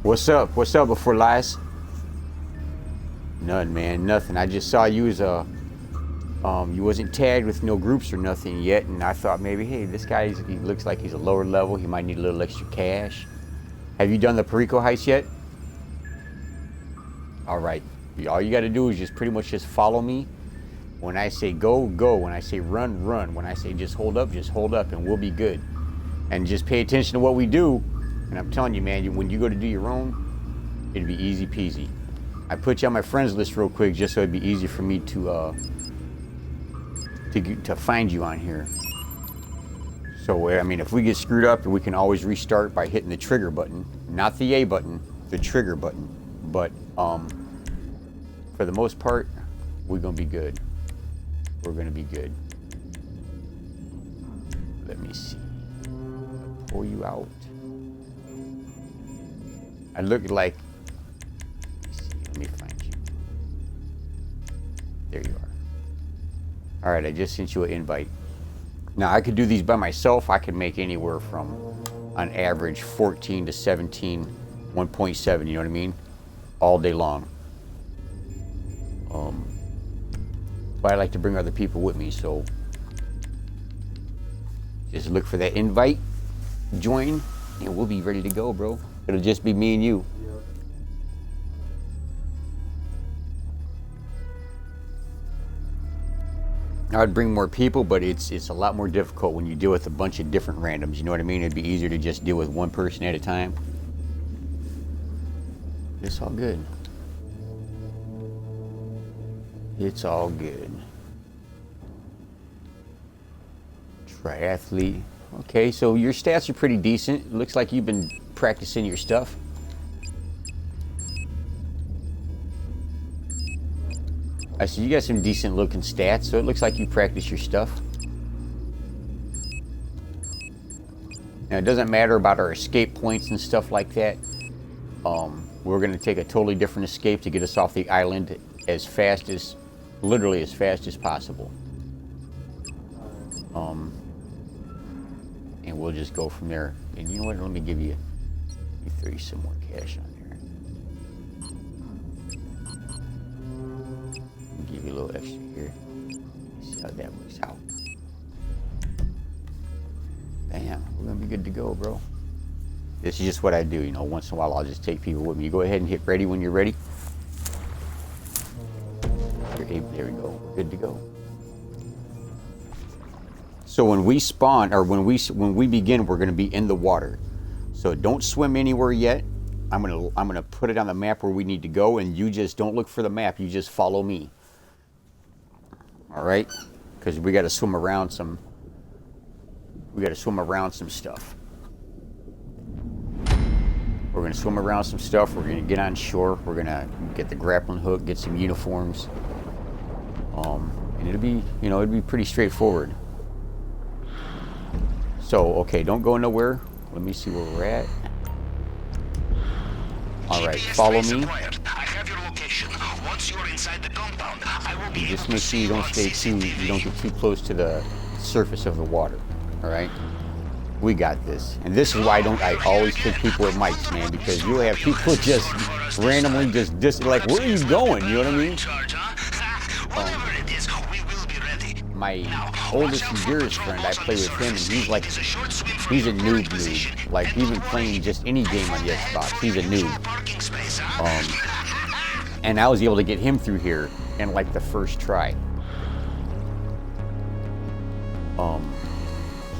What's up? What's up before lies? None, man. Nothing. I just saw you as a... you wasn't tagged with no groups or nothing yet, and I thought maybe, hey, this guy, he looks like he's a lower level. He might need a little extra cash. Have you done the Perico heist yet? All right. All you got to do is just pretty much just follow me. When I say go, go. When I say run, run. When I say just hold up, and we'll be good. And just pay attention to what we do. And I'm telling you, man, when you go to do your own, it'd be easy peasy. I put you on my friends list real quick just so it'd be easy for me to find you on here. So, I mean, if we get screwed up, we can always restart by hitting the trigger button. Not the A button, the trigger button. But for the most part, we're going to be good. We're going to be good. Let me see. I'll pull you out. I look like, let me find you. There you are. All right, I just sent you an invite. Now, I could do these by myself. I could make anywhere from, on average, 14 to 17, 1.7, you know what I mean? All day long. But I like to bring other people with me, so just look for that invite, join, and we'll be ready to go, bro. It'll just be me and you. I'd bring more people, but it's a lot more difficult when you deal with a bunch of different randoms. You know what I mean? It'd be easier to just deal with one person at a time. It's all good. It's all good. Triathlete. Okay, so your stats are pretty decent. It looks like you've been practicing your stuff. I see you got some decent looking stats, so it looks like you practice your stuff. Now, it doesn't matter about our escape points and stuff like that. We're going to take a totally different escape to get us off the island as fast as, literally as fast as possible. And we'll just go from there. And you know what? Let me give you, throw you some more cash on there. I'll give you a little extra here. See how that works out. Bam, we're gonna be good to go, bro. This is just what I do, you know. Once in a while, I'll just take people with me. You go ahead and hit ready when you're ready. There we go. Good good to go. So when we spawn, or when we begin, we're gonna be in the water. So don't swim anywhere yet. I'm gonna put it on the map where we need to go, and you just don't look for the map. You just follow me. All right? Because we got to swim around some. We got to swim around some stuff. We're gonna swim around some stuff. We're gonna get on shore. We're gonna get the grappling hook, get some uniforms, and it'll be, it'll be pretty straightforward. So, okay, don't go nowhere. Let me see where we're at. All right, follow me. You just make sure you don't get too close to the surface of the water. All right, we got this. And this is why I always pick people with mics, man, because you'll have people just randomly like, where are you going? You know what I mean? My oldest and dearest friend, I play with him, and he's a noob. Like, even playing just any game on the Xbox, he's a noob. And I was able to get him through here in like the first try.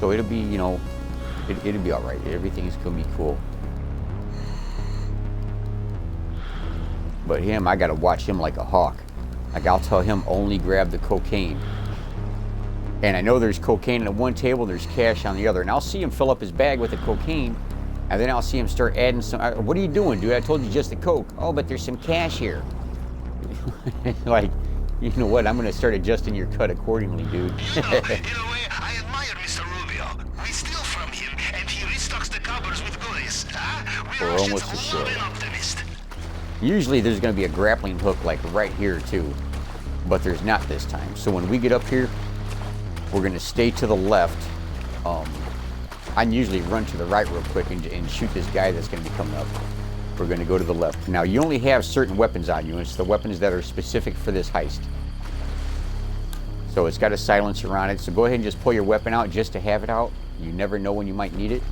So it'll be, it'll be all right. Everything's gonna be cool. But him, I gotta watch him like a hawk. Like, I'll tell him only grab the cocaine. And I know there's cocaine at one table, there's cash on the other. And I'll see him fill up his bag with the cocaine, and then I'll see him start adding some. What are you doing, dude? I told you just the coke. Oh, but there's some cash here. Like, you know what? I'm gonna start adjusting your cut accordingly, dude. In a way, I admire Mr. Rubio. We steal from him, and he restocks the cupboards with goodies. We're almost to shore. Usually there's gonna be a grappling hook like right here too, but there's not this time. So when we get up here, we're gonna stay to the left. I usually run to the right real quick and shoot this guy that's gonna be coming up. We're gonna go to the left. Now, you only have certain weapons on you, and it's the weapons that are specific for this heist. So it's got a silencer on it, so go ahead and just pull your weapon out just to have it out. You never know when you might need it.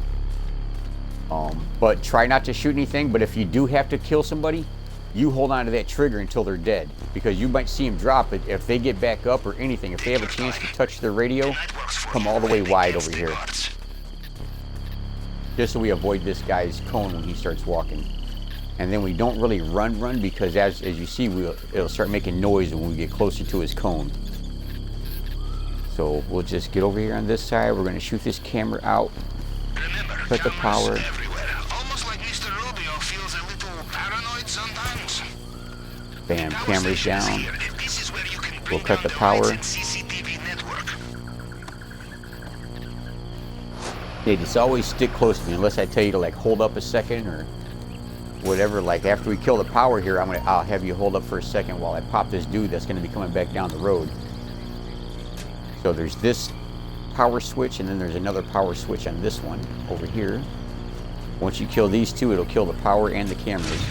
But try not to shoot anything, but if you do have to kill somebody, you hold on to that trigger until they're dead, because you might see them drop it. If they get back up or anything, if they have a chance to touch their radio, come all the way wide over here. Just so we avoid this guy's cone when he starts walking. And then we don't really run because as you see, it'll start making noise when we get closer to his cone. So we'll just get over here on this side. We're gonna shoot this camera out. Cut the power. Almost like Mr. Rubio feels a little paranoid sometimes. Bam, camera's down. We'll cut the power. Yeah, just always stick close to me unless I tell you to like hold up a second or whatever. Like after we kill the power here, I'll have you hold up for a second while I pop this dude that's gonna be coming back down the road. So there's this power switch, and then there's another power switch on this one over here. Once you kill these two, it'll kill the power and the cameras.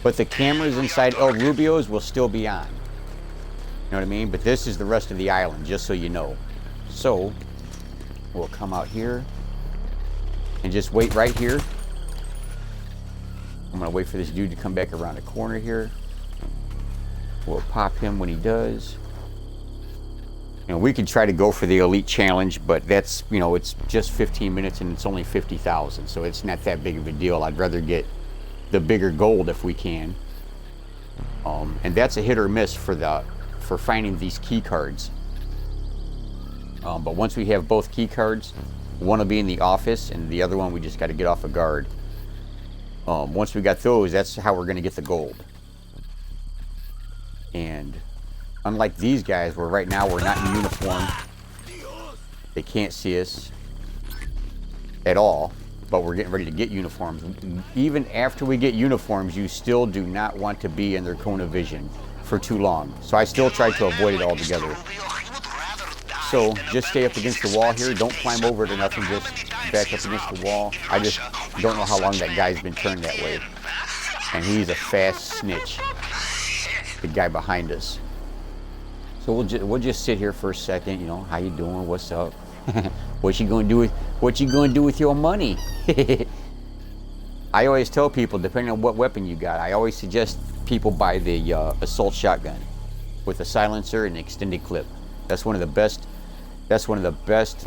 But the cameras inside El Rubio's will still be on. You know what I mean? But this is the rest of the island, just so you know. So we'll come out here and just wait right here. I'm gonna wait for this dude to come back around the corner here. We'll pop him when he does. And we could try to go for the elite challenge, but that's, it's just 15 minutes and it's only 50,000, so it's not that big of a deal. I'd rather get the bigger gold if we can. And that's a hit or miss for finding these key cards. But once we have both key cards, one will be in the office and the other one we just got to get off a guard. Once we got those, that's how we're going to get the gold. And unlike these guys, where right now we're not in uniform, they can't see us at all, but we're getting ready to get uniforms. Even after we get uniforms, you still do not want to be in their cone of vision for too long. So I still try to avoid it altogether. So just stay up against the wall here. Don't climb over it or nothing. Just back up against the wall. I just don't know how long that guy's been turned that way. And he's a fast snitch, the guy behind us. So we'll just sit here for a second. How you doing? What's up? What you gonna do with your money? I always tell people, depending on what weapon you got, I always suggest people buy the assault shotgun. with a silencer and an extended clip. That's one of the best. That's one of the best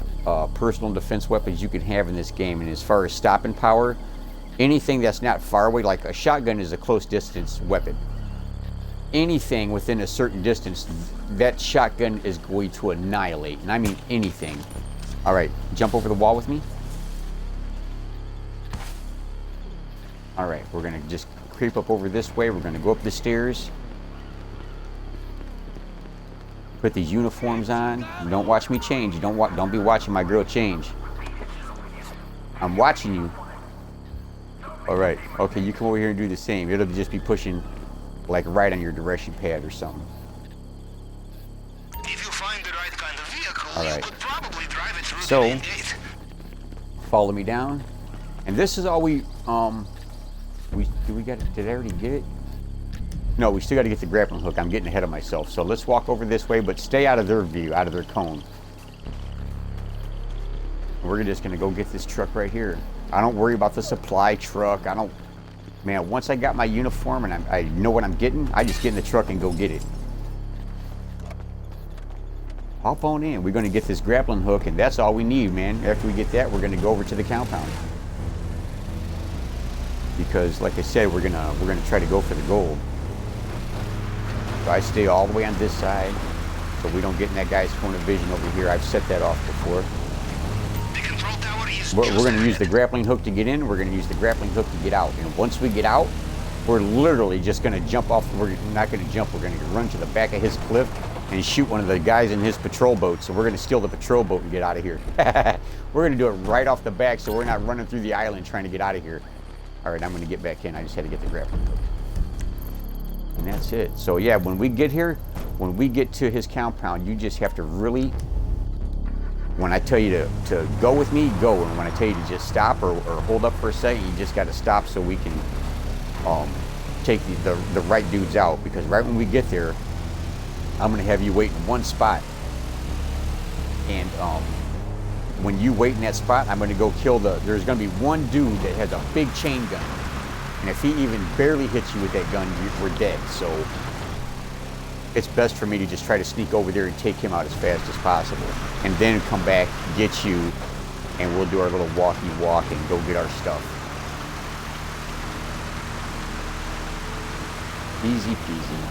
personal defense weapons you can have in this game. And as far as stopping power, anything that's not far away, like a shotgun is a close distance weapon. Anything within a certain distance, that shotgun is going to annihilate. And I mean anything. All right, jump over the wall with me. All right, we're gonna just creep up over this way. We're gonna go up the stairs. Put these uniforms on. Don't watch me change. Don't be watching my girl change. I'm watching you. All right, okay, you come over here and do the same. It'll just be pushing like right on your direction pad or something. If you find the right kind of vehicle, All right. you could probably drive it through So, the main gate. follow me down. And this is all did I already get it? No, we still got to get the grappling hook. I'm getting ahead of myself. So let's walk over this way, but stay out of their view, out of their cone. We're just going to go get this truck right here. I don't worry about the supply truck. Man, once I got my uniform and I know what I'm getting, I just get in the truck and go get it. Hop on in. We're going to get this grappling hook, and that's all we need, man. After we get that, we're going to go over to the compound. Because, like I said, we're gonna try to go for the gold. So I stay all the way on this side, so we don't get in that guy's point of vision over here. I've set that off before. The control tower is We're just going to ahead. use the grappling hook to get in. We're going to use the grappling hook to get out. And once we get out, we're literally just going to jump off. We're not going to jump. We're going to run to the back of his cliff and shoot one of the guys in his patrol boat. So we're going to steal the patrol boat and get out of here. We're going to do it right off the back, so we're not running through the island trying to get out of here. All right, I'm going to get back in. I just had to get the grappling hook. And that's it. So yeah, when we get here, when we get to his compound, you just have to really, when I tell you to go with me, go. And when I tell you to just stop or hold up for a second, you just got to stop so we can take the right dudes out. Because right when we get there, I'm going to have you wait in one spot. And when you wait in that spot, I'm going to go kill there's going to be one dude that has a big chain gun. And if he even barely hits you with that gun, we're dead. So it's best for me to just try to sneak over there and take him out as fast as possible. And then come back, get you, and we'll do our little walkie walk and go get our stuff. Easy peasy.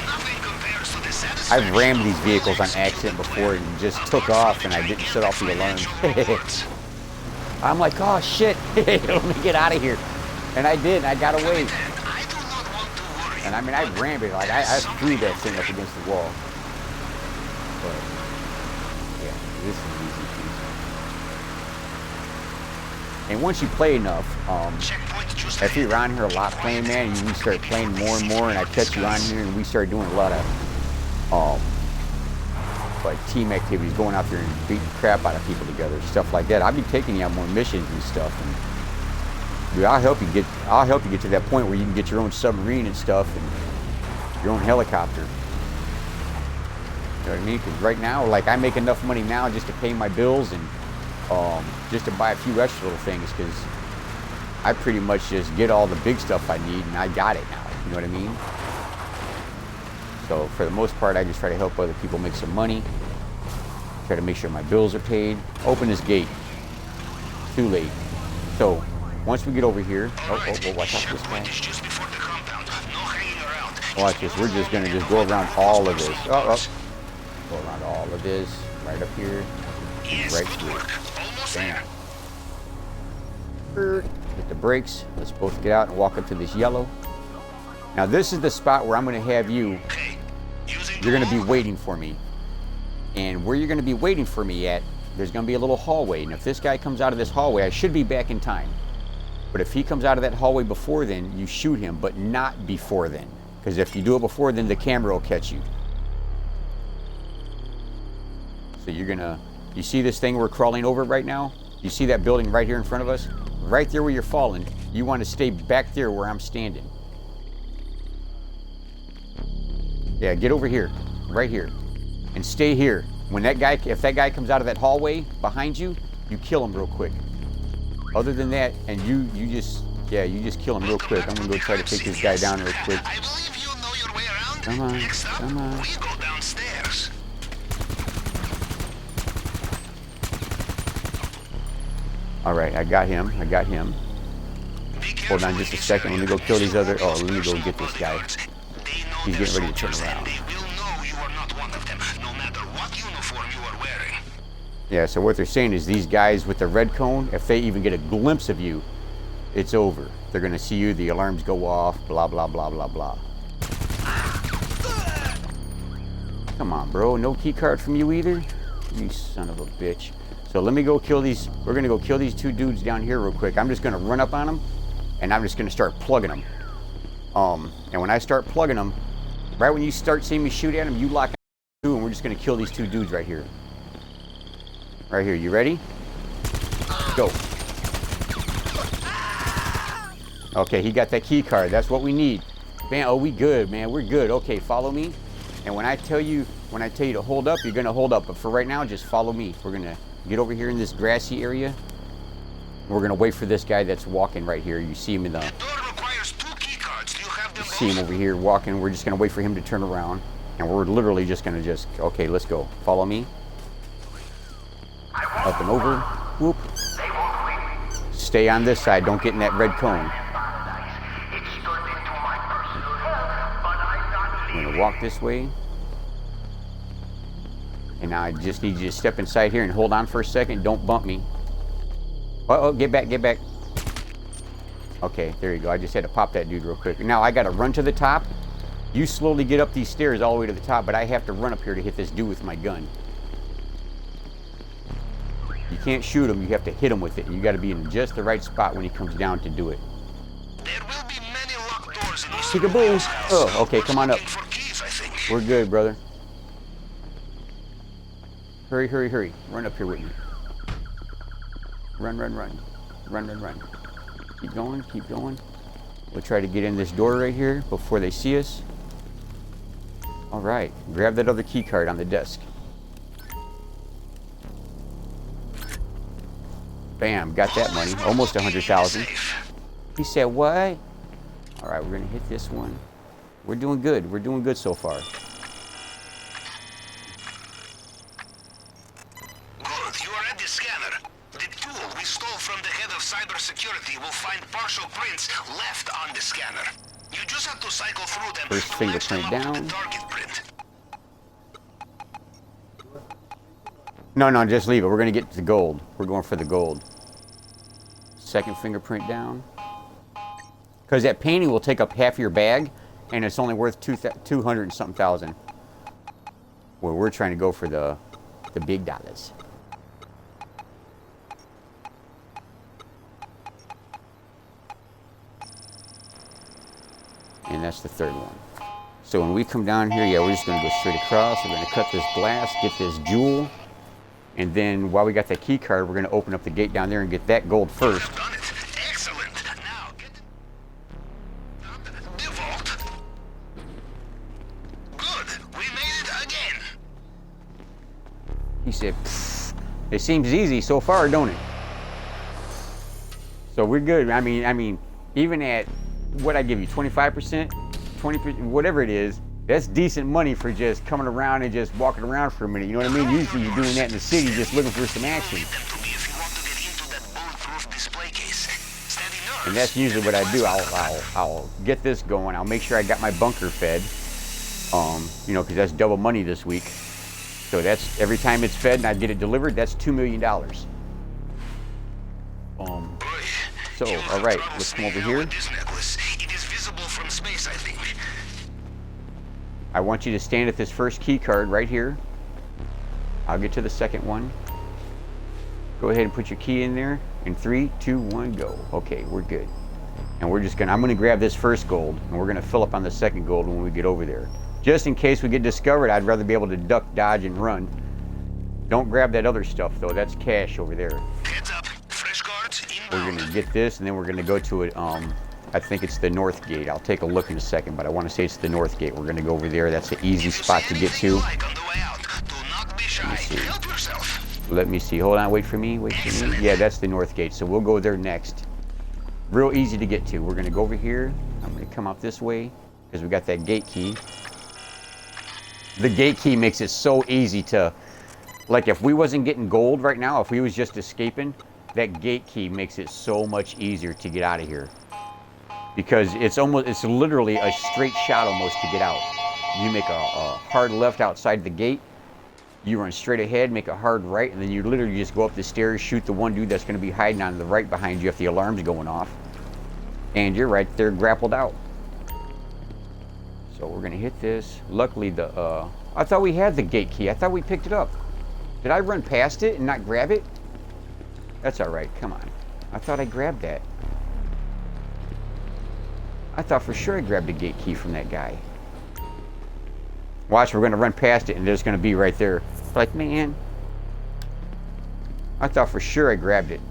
Nothing compares to the satisfaction I've rammed these of vehicles on well-executed accident before and labor. just took off and I didn't set off the alarm. Rewards. I'm like, oh shit, let me get out of here. And I did, and I got away. I do not want to worry. And I mean, I rammed it, like I threw that thing up against the wall. But, yeah, this is easy peasy. And once you play enough, Checkpoint just if you're ahead. around here a lot playing, man, and we start playing more and more, and I catch you on here, and we start doing a lot of, like team activities, going out there and beating the crap out of people together, stuff like that. I'll be taking you on more missions and stuff. And dude, I'll help you get to that point where you can get your own submarine and stuff and your own helicopter. You know what I mean? Because right now, like, I make enough money now just to pay my bills and just to buy a few extra little things, because I pretty much just get all the big stuff I need and I got it now. You know what I mean? So for the most part, I just try to help other people make some money. Try to make sure my bills are paid. Open this gate. Too late. So once we get over here, watch out for this guy. Checkpoint is just before the compound. No hanging around. Watch this. We're just gonna go around all of this. Go around all of this, right up here, Yes, right good through. work. Almost Bam. there. Hit the brakes. Let's both get out and walk up to this yellow. Now this is the spot where I'm gonna have you. Okay. Using You're the gonna be wall. waiting for me. And where you're gonna be waiting for me at, there's gonna be a little hallway. And if this guy comes out of this hallway, I should be back in time. But if he comes out of that hallway before then, you shoot him, but not before then. Because if you do it before then, the camera will catch you. So you see this thing we're crawling over right now? You see that building right here in front of us? Right there where you're falling, you want to stay back there where I'm standing. Yeah, get over here, right here, and stay here. If that guy comes out of that hallway behind you, you kill him real quick. Other than that, and you just kill him real quick. I'm gonna go try to take this guy down real quick. I believe you know your way Come on, Next up, come on. we go downstairs. All right, I got him. I got him. Hold on just a second. Let me go kill these other. Oh, let me go get this guy. He's getting ready to turn around. They will know you are not one of them, no matter what uniform you are wearing. Yeah, so what they're saying is these guys with the red cone, if they even get a glimpse of you, it's over. They're going to see you, the alarms go off, blah, blah, blah, blah, blah. Come on, bro. No key card from you either? You son of a bitch. So let me go kill these. We're going to go kill these two dudes down here real quick. I'm just going to run up on them, and I'm just going to start plugging them. And when I start plugging them, right when you start seeing me shoot at them, you lock on, and we're just going to kill these two dudes right here. Right here. You ready? Go. Okay, he got that key card. That's what we need. Man, oh, we good, man. We're good. Okay, follow me. And when I tell you to hold up, you're gonna hold up. But for right now, just follow me. We're gonna get over here in this grassy area. We're gonna wait for this guy that's walking right here. You see him in the. The door requires 2 key cards. Do you have them? You see him over here walking. We're just gonna wait for him to turn around, and we're literally just gonna okay, let's go. Follow me. Up and over. Whoop. Stay on this side. Don't get in that red cone. I'm gonna walk this way. And now I just need you to step inside here and hold on for a second. Don't bump me. Oh, get back, get back. Okay, there you go. I just had to pop that dude real quick. Now I gotta run to the top. You slowly get up these stairs all the way to the top, but I have to run up here to hit this dude with my gun. You can't shoot him, you have to hit him with it. You gotta be in just the right spot when he comes down to do it. There will be many locked doors in this Peekaboo. Oh, okay, come on up. for keys, I think. We're good, brother. Hurry, hurry, hurry. Run up here with me. Run, run, run. Run, run, run. Keep going, keep going. We'll try to get in this door right here before they see us. All right, grab that other key card on the desk. Bam, got that money. Almost 100,000. He said, what? All right, we're gonna hit this one. We're doing good. We're doing good so far. Good, you are at the scanner. The tool we stole from the head of cybersecurity will find partial prints left on the scanner. You just have to cycle through them First to match them fingerprint up with down. the target print. No, just leave it. We're gonna get to the gold. We're going for the gold. Second fingerprint down. Because that painting will take up half your bag, and it's only worth 200 and something thousand. Well, we're trying to go for the big dollars. And that's the third one. So when we come down here, yeah, we're just gonna go straight across. We're gonna cut this glass, get this jewel. And then while we got that key card, we're going to open up the gate down there and get that gold first. Done it. Excellent. Now get the vault. Good. We made it again. He said, pfft, it seems easy so far, don't it? So we're good. I mean, even at what I give you, 25%, 20%, whatever it is, that's decent money for just coming around and just walking around for a minute. You know what I mean? Usually you're doing that in the city, just looking for some action. And that's usually what I do. I'll get this going. I'll make sure I got my bunker fed. You know, because that's double money this week. So that's every time it's fed and I get it delivered, that's $2 million. So, all right, let's come over here. It is visible from space, I think. I want you to stand at this first key card right here. I'll get to the second one. Go ahead and put your key in there. In 3, 2, 1, go. Okay, we're good. And we're just I'm gonna grab this first gold, and we're gonna fill up on the second gold when we get over there. Just in case we get discovered, I'd rather be able to duck, dodge, and run. Don't grab that other stuff though, that's cash over there. Heads up, fresh cards We're inbound. gonna get this, and then we're gonna go to it, I think it's the north gate. I'll take a look in a second, but I want to say it's the north gate. We're going to go over there. That's an easy spot to get to. Let me see. Hold on. Wait for me. Wait for me. Yeah, that's the north gate. So we'll go there next. Real easy to get to. We're going to go over here. I'm going to come out this way because we got that gate key. The gate key makes it so easy to, like if we wasn't getting gold right now, if we was just escaping, that gate key makes it so much easier to get out of here. Because it's literally a straight shot almost to get out. You make a hard left outside the gate, you run straight ahead, make a hard right, and then you literally just go up the stairs, shoot the one dude that's going to be hiding on the right behind you if the alarm's going off, and you're right there grappled out. So we're going to hit this. Luckily, I thought we had the gate key. I thought we picked it up. Did I run past it and not grab it? That's all right. Come on. I thought I grabbed that. I thought for sure I grabbed the gate key from that guy. Watch, we're going to run past it, and there's going to be right there. Like, man, I thought for sure I grabbed it.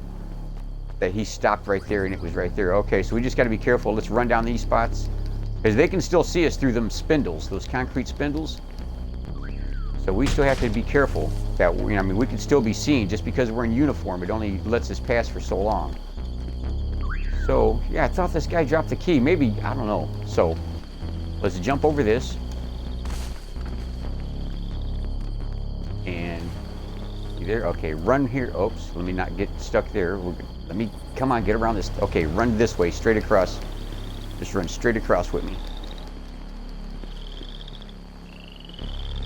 That he stopped right there, and it was right there. Okay, so we just got to be careful. Let's run down these spots. Because they can still see us through them spindles, those concrete spindles. So we still have to be careful that, I mean, we can still be seen. Just because we're in uniform, it only lets us pass for so long. So, yeah, I thought this guy dropped the key. Maybe, I don't know. So, let's jump over this. And, you there? Okay, run here. Oops, let me not get stuck there. Let me, come on, get around this. Okay, run this way, straight across. Just run straight across with me.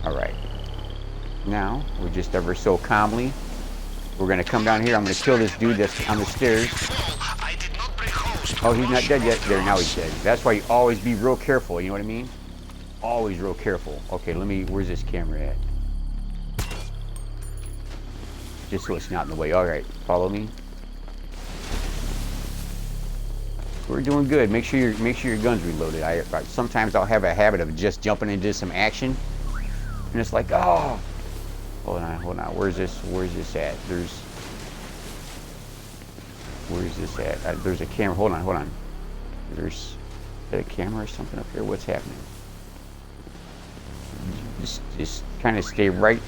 All right. Now, we're just ever so calmly. We're going to come down here. I'm going to kill this dude that's on the stairs. Oh, he's not dead yet. There, now he's dead. That's why you always be real careful. You know what I mean? Always real careful. Okay, where's this camera at? Just so it's not in the way. All right, follow me. We're doing good. Make sure your gun's reloaded. Sometimes I'll have a habit of just jumping into some action, and it's like, oh, hold on. Where's this at? Where's this at? There's a camera. Hold on. Is there a camera or something up here? What's happening? Just kind of stay right.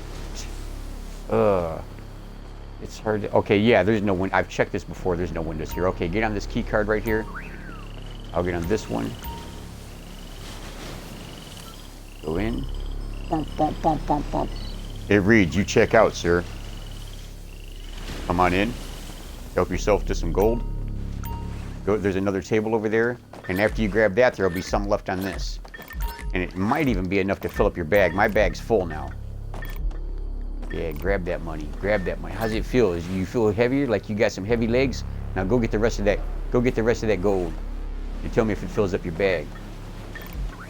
It's hard to, okay, yeah, there's no window. I've checked this before. There's no windows here. Okay, get on this key card right here. I'll get on this one. Go in. Bump, bump, bump, bump, bump. It reads, you check out, sir. Come on in. Help yourself to some gold. Go, there's another table over there. And after you grab that, there'll be some left on this. And it might even be enough to fill up your bag. My bag's full now. Yeah, grab that money. Grab that money. How's it feel? You feel heavier? Like you got some heavy legs? Now go get the rest of that. Go get the rest of that gold. And tell me if it fills up your bag.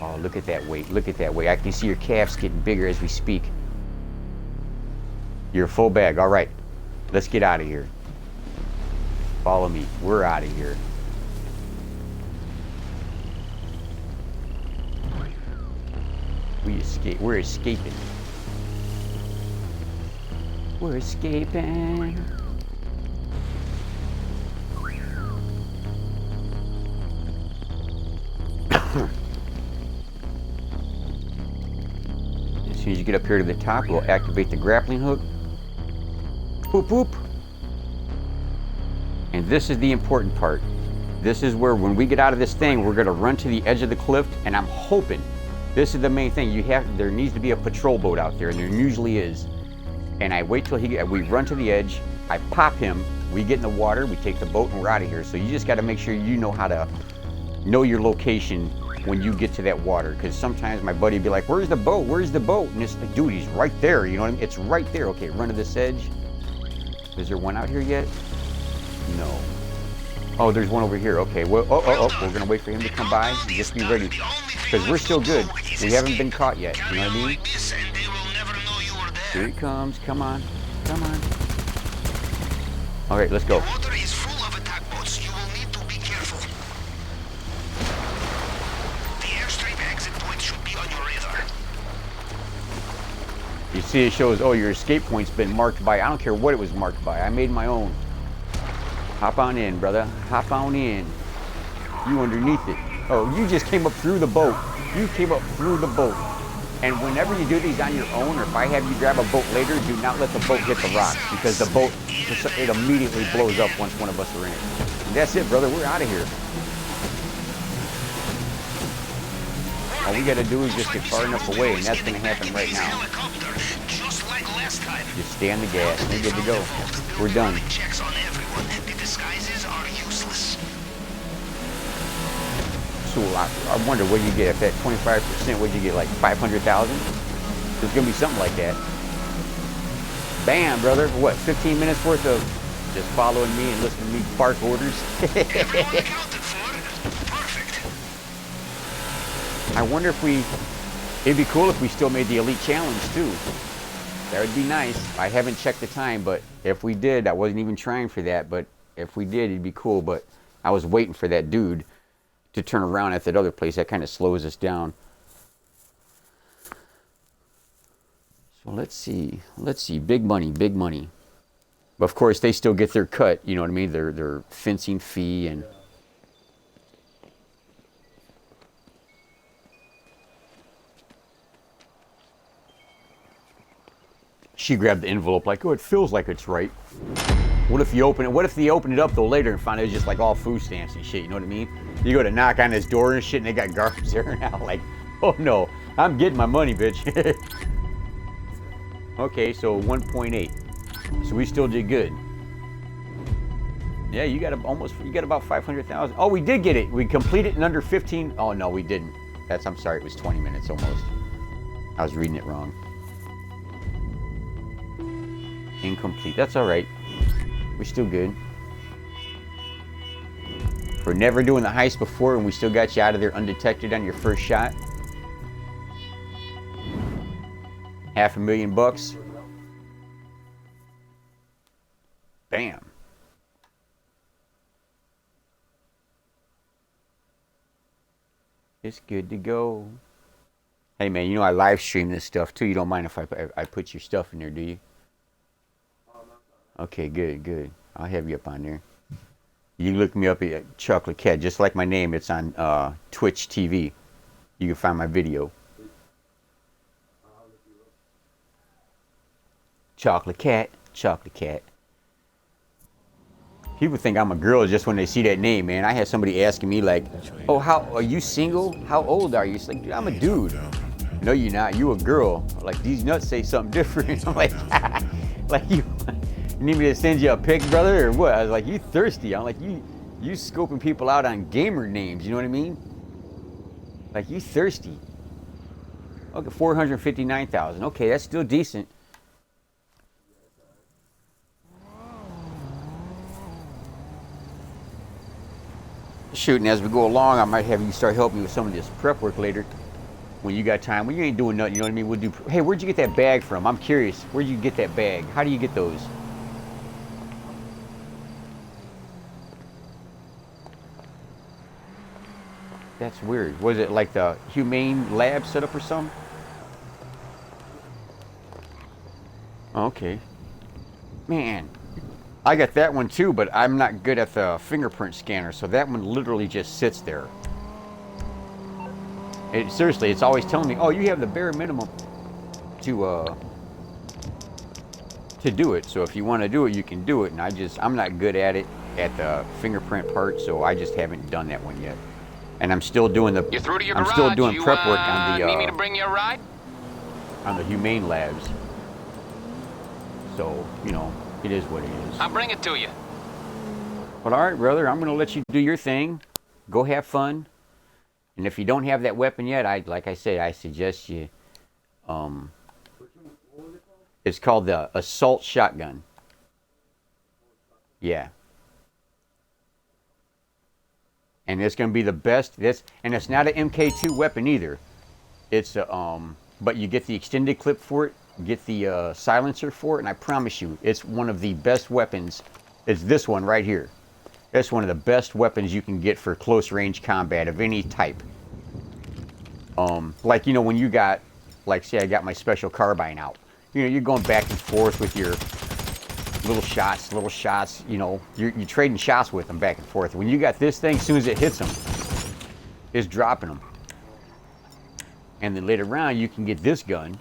Oh, look at that weight. Look at that weight. I can see your calves getting bigger as we speak. You're a full bag. All right. Let's get out of here. Follow me. We're out of here. We escape. We're escaping. We're escaping. As soon as you get up here to the top, we'll activate the grappling hook. Boop, boop. And this is the important part. This is where, when we get out of this thing, we're going to run to the edge of the cliff, and I'm hoping, this is the main thing, there needs to be a patrol boat out there, and there usually is. And I wait till we run to the edge, I pop him, we get in the water, we take the boat, and we're out of here. So you just got to make sure you know how to know your location when you get to that water. Because sometimes my buddy would be like, where's the boat? Where's the boat? And it's like, dude, he's right there. You know what I mean? It's right there. Okay, run to this edge. Is there one out here yet? No. Oh, there's one over here. Okay, well, we're going to wait for him to come by and just be ready. Because we're still good. We haven't been caught yet. You know what I mean? Here he comes. Come on. Come on. All right, let's go. The water is full of attack boats. You will need to be careful. The airstrip exit point should be on your radar. You see it shows, oh, your escape point's been marked by, I don't care what it was marked by. I made my own. Hop on in, brother. Hop on in. You underneath it. Oh, you just came up through the boat. You came up through the boat. And whenever you do these on your own, or if I have you grab a boat later, do not let the boat hit the rocks, because the boat, it immediately blows up once one of us are in it. And that's it, brother. We're out of here. All we gotta do is just get far enough away, and that's gonna happen right now. Helicopter, just like last time. Just stay on the gas. We're good to go. We're done. Checks on everyone. The disguises are useless. So I wonder what you get if that 25%. What you get, like 500,000? There's gonna be something like that. Bam, brother. What? 15 minutes worth of just following me and listening to me bark orders. Everyone accounted for. Perfect. I wonder if it'd be cool if we still made the Elite Challenge too. That would be nice. I haven't checked the time, but if we did, I wasn't even trying for that, but if we did, it'd be cool. But I was waiting for that dude to turn around at that other place. That kind of slows us down. So let's see. Big money, big money. But of course, they still get their cut. You know what I mean? Their fencing fee and. She grabbed the envelope like, oh, it feels like it's right. What if you open it? What if they open it up though later and find it was just like all food stamps and shit? You know what I mean? You go to knock on his door and shit, and they got guards there now. Like, oh no, I'm getting my money, bitch. Okay, so 1.8. So we still did good. Yeah, you got about 500,000. Oh, we did get it. We completed in under 15. Oh no, we didn't. I'm sorry. It was 20 minutes almost. I was reading it wrong. Incomplete. That's all right. We're still good. For never doing the heist before, and we still got you out of there undetected on your first shot. $500,000. Bam. It's good to go. Hey man, you know I live stream this stuff too. You don't mind if I put your stuff in there, do you? Okay, good. I'll have you up on there. You can look me up at ChocolateKat, just like my name. It's on Twitch TV. You can find my video. ChocolateKat. People think I'm a girl just when they see that name, man. I had somebody asking me like, "Oh, how are you single? How old are you?" It's like, I'm a dude. No, you're not. You a girl. Like these nuts say something different. I'm like, like you need me to send you a pic, brother, or what? I was like, you thirsty? I'm like, you scoping people out on gamer names. You know what I mean? Like you thirsty? Okay, 459,000. Okay, that's still decent. Shooting as we go along, I might have you start helping me with some of this prep work later when you got time. When you ain't doing nothing, you know what I mean? We'll do. Hey, where'd you get that bag from? I'm curious. Where'd you get that bag? How do you get those? That's weird. Was it like the Humane Lab setup or something? Okay. Man. I got that one too, but I'm not good at the fingerprint scanner, so that one literally just sits there. Seriously, it's always telling me, oh, you have the bare minimum to do it. So if you want to do it, you can do it. And I'm not good at it at the fingerprint part, so I just haven't done that one yet. And I'm still doing the. You're through to your I'm garage. still doing prep work on the. Need me to bring you a ride? On the Humane Labs. So you know. It is what it is. I'll bring it to you. Well, all right, brother. I'm going to let you do your thing. Go have fun. And if you don't have that weapon yet, like I said, I suggest you. It's called the assault shotgun. Yeah. And it's going to be the best. And it's not an MK2 weapon either. It's but you get the extended clip for it. Get the silencer for it, and I promise you, it's one of the best weapons. It's this one right here. It's one of the best weapons you can get for close range combat of any type. Like, you know, when you got, like, say I got my special carbine out. You know, you're going back and forth with your little shots, you know, you're trading shots with them back and forth. When you got this thing, as soon as it hits them, it's dropping them. And then later on, you can get this gun.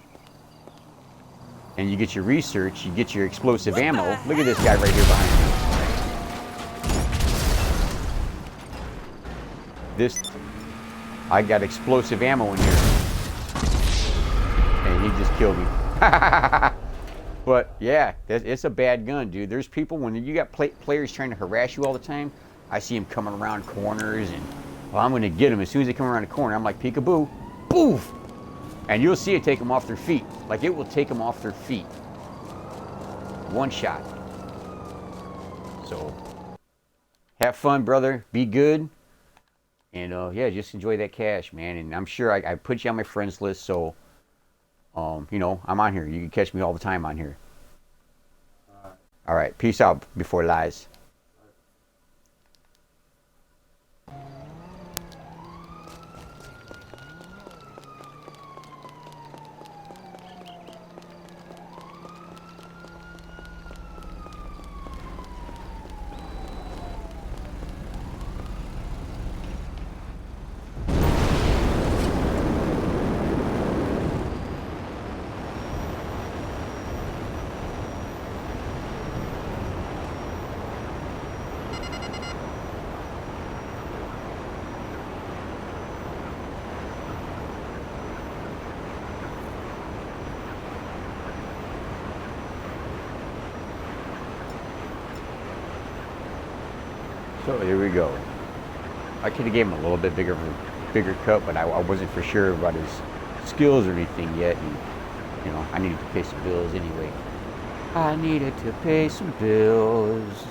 And you get your research, you get your explosive ammo. Look at this guy right here behind me. I got explosive ammo in here. And he just killed me. But yeah, it's a bad gun, dude. There's people, when you got players trying to harass you all the time, I see them coming around corners and, well, I'm going to get them. As soon as they come around the corner, I'm like, peekaboo, boof. And you'll see it take them off their feet. Like, it will take them off their feet. One shot. So, have fun, brother. Be good. And, yeah, just enjoy that cash, man. And I'm sure I put you on my friends list, so, you know, I'm on here. You can catch me all the time on here. All right. Peace out before lies. So here we go. I could have gave him a little bit bigger cut, but I wasn't for sure about his skills or anything yet. And, you know, I needed to pay some bills anyway. I needed to pay some bills.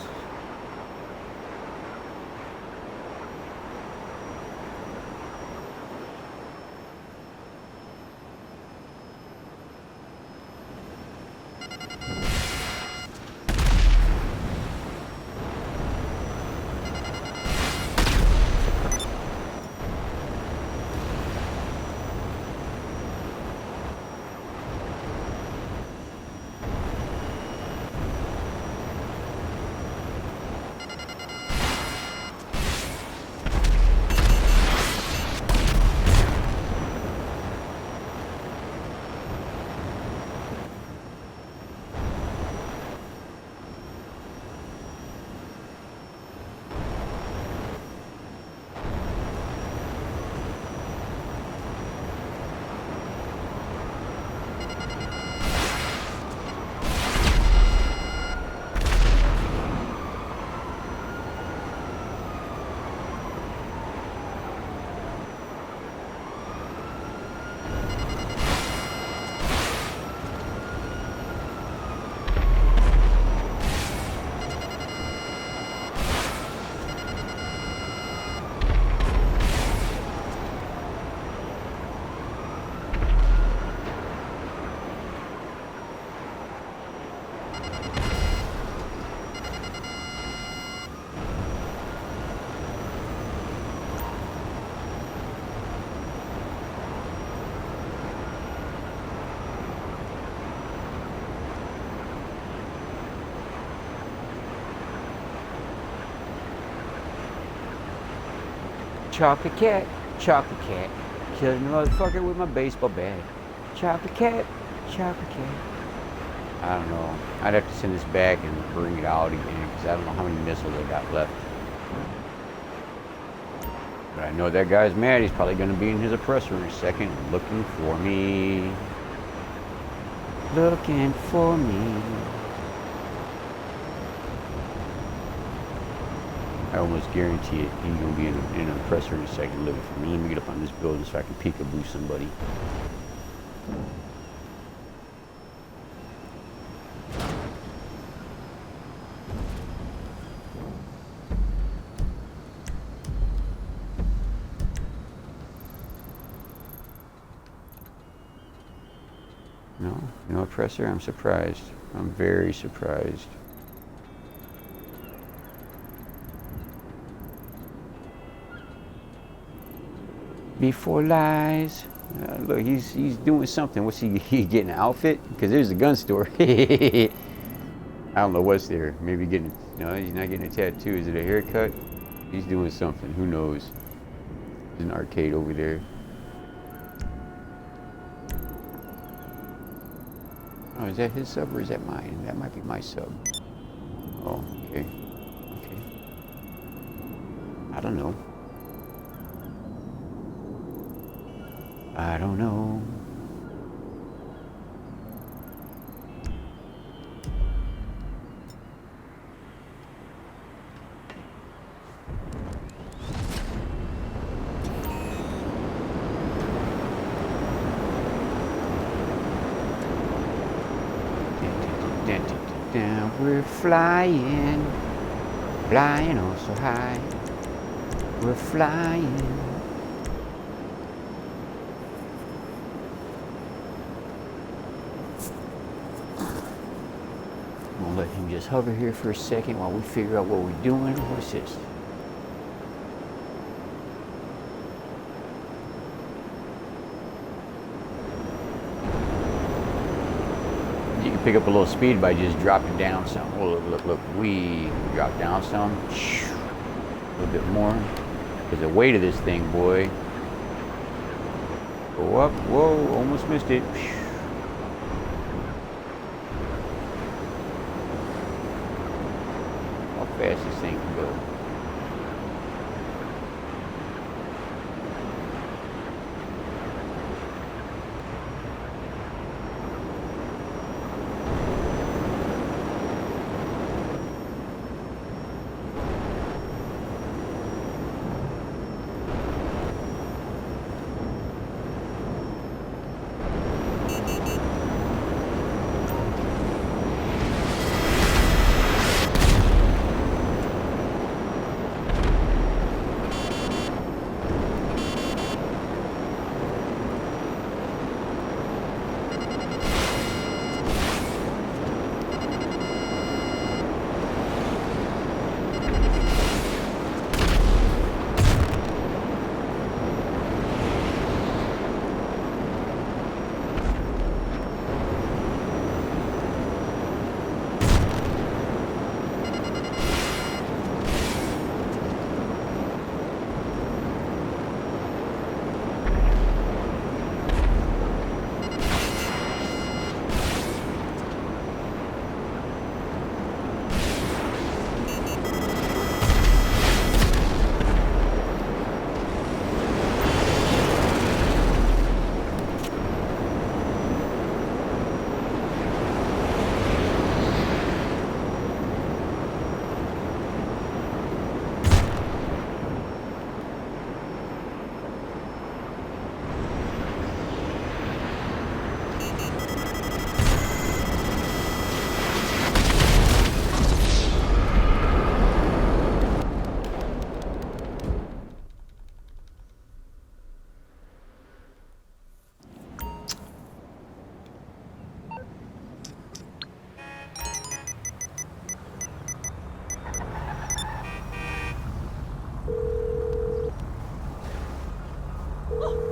ChocolateKat, ChocolateKat, killing the motherfucker with my baseball bat. ChocolateKat, ChocolateKat. I don't know. I'd have to send this back and bring it out again because I don't know how many missiles I got left. But I know that guy's mad. He's probably going to be in his oppressor in a second, looking for me. Looking for me. I almost guarantee it. He's going to be in an oppressor in a second looking for me. Let me get up on this building so I can peekaboo somebody. No, no oppressor. I'm surprised. I'm very surprised. Before lies. Look, he's doing something. What's he getting an outfit? Because there's a gun store. I don't know what's there. Maybe getting, no, he's not getting a tattoo. Is it a haircut? He's doing something. Who knows? There's an arcade over there. Oh, is that his sub or is that mine? That might be my sub. Oh, okay. Okay. I don't know. don't know. We're flying, flying oh so high. We're flying. I'm gonna let him just hover here for a second while we figure out what we're doing. What's this? You can pick up a little speed by just dropping down some. Oh, look, we drop down some. A little bit more. Because the weight of this thing, boy. Go up, whoa, almost missed it. How fast this thing can go.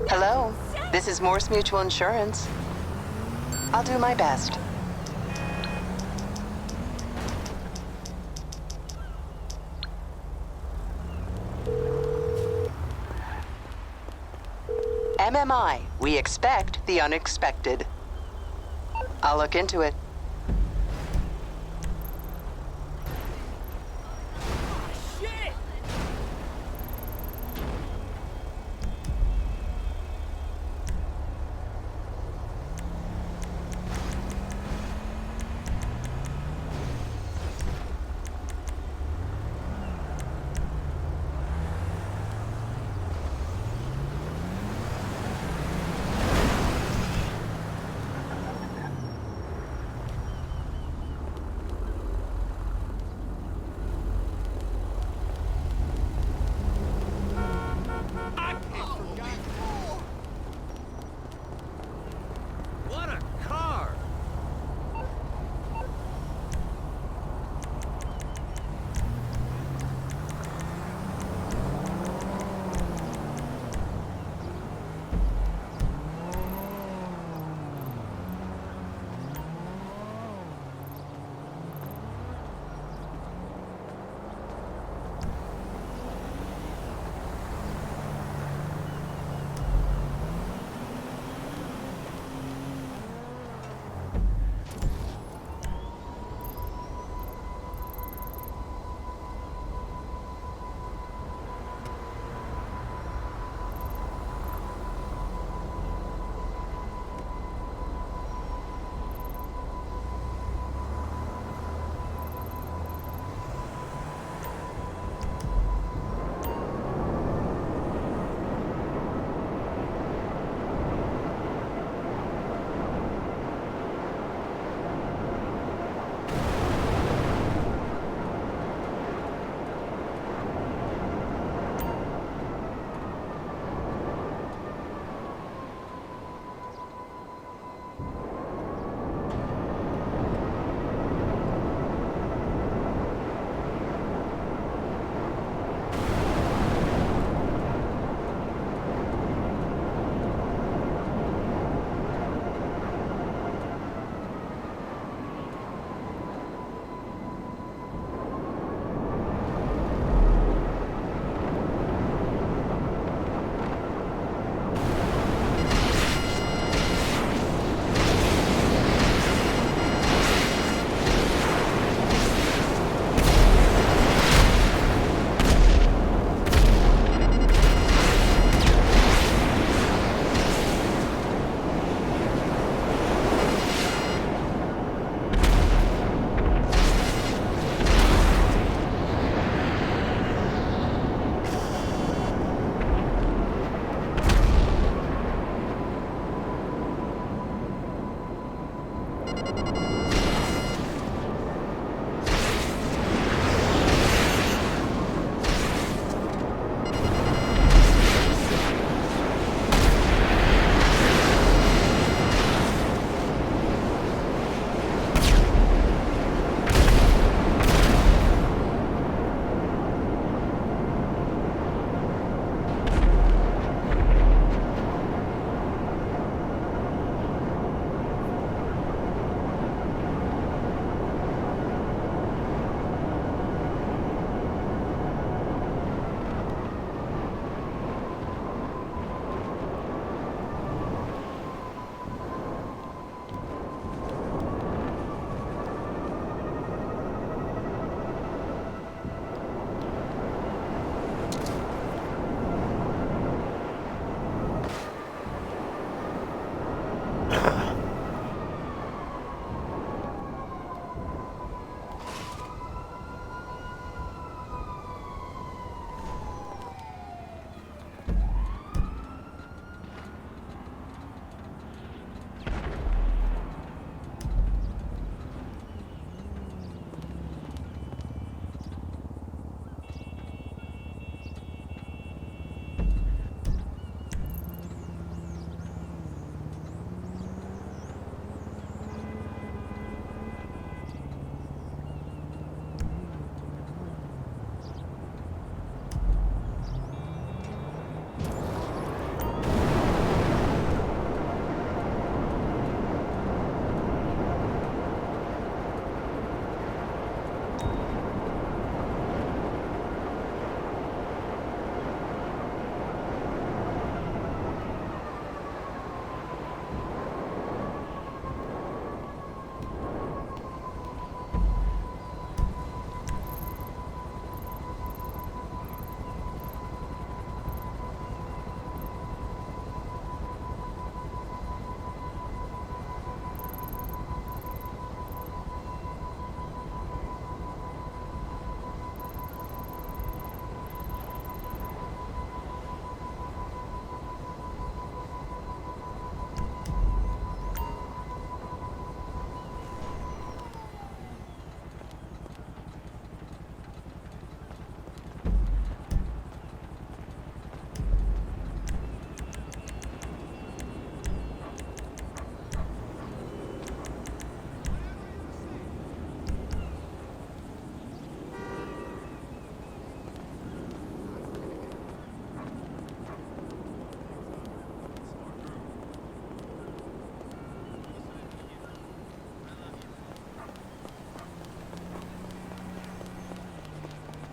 Hello, this is Morse Mutual Insurance. I'll do my best. MMI, we expect the unexpected. I'll look into it.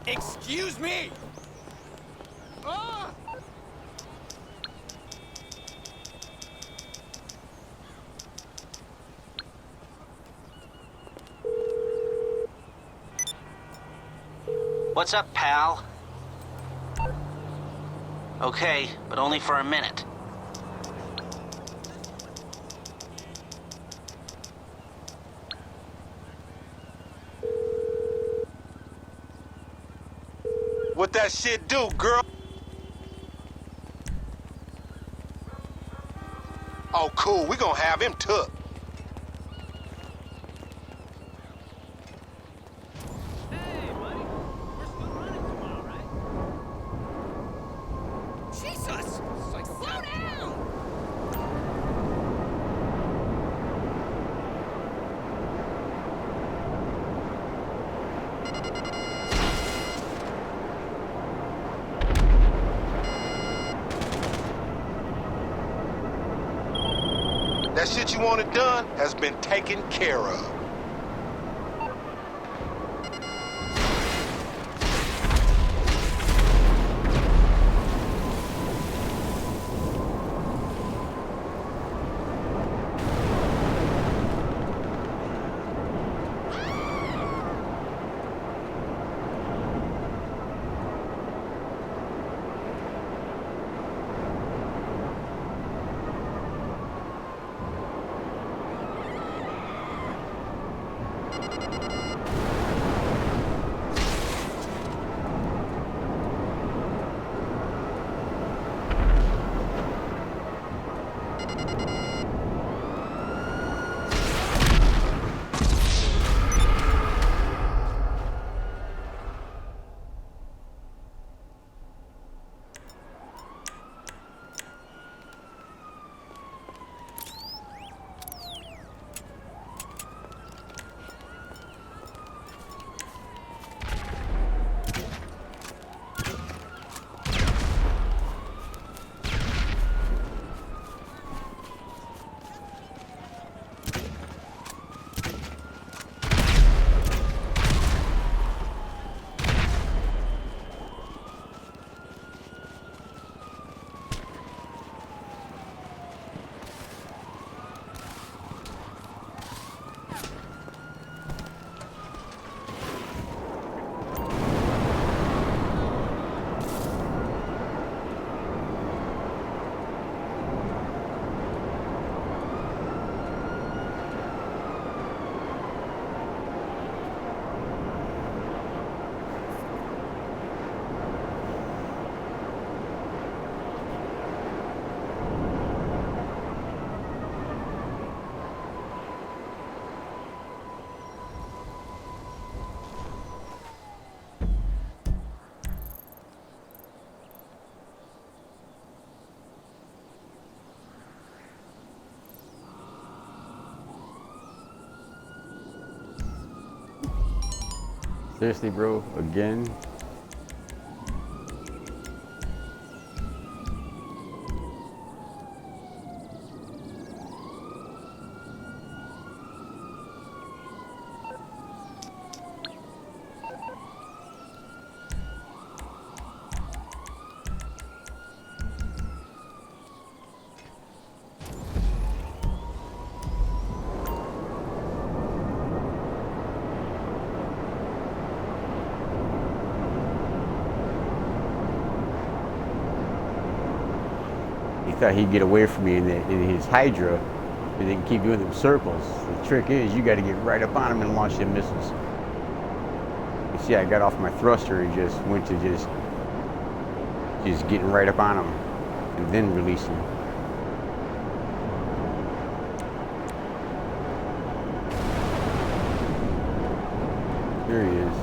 Excuse me! Ah! What's up, pal? Okay, but only for a minute. What that shit do, girl? Oh, cool. We gonna have him took. Hey, buddy. We're still running tomorrow, right? Jesus! Slow down! That shit you wanted done has been taken care of. Seriously, bro? Again? He thought he'd get away from me in his Hydra and then keep doing them circles. The trick is you got to get right up on him and launch them missiles. You see, I got off my thruster and just went to just getting right up on him and then releasing. There he is.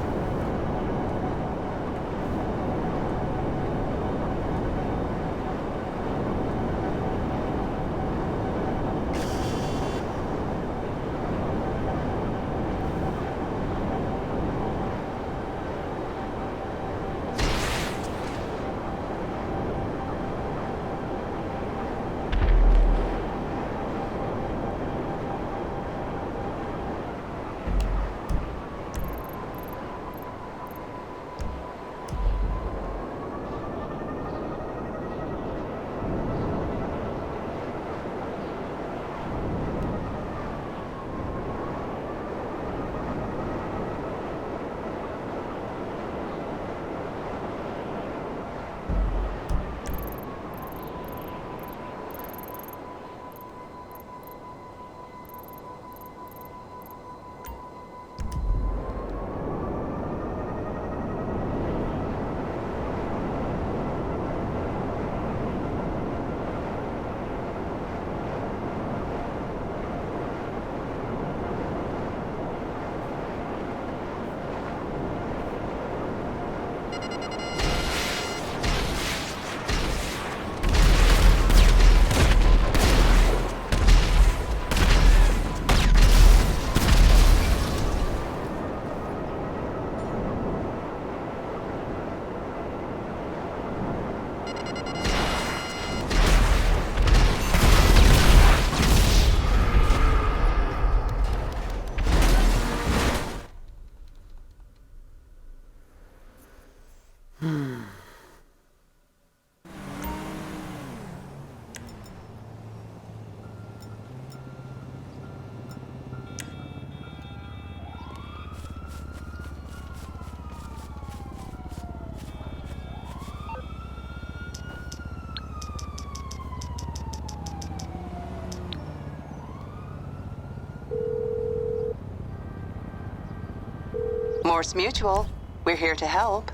Morse Mutual, we're here to help.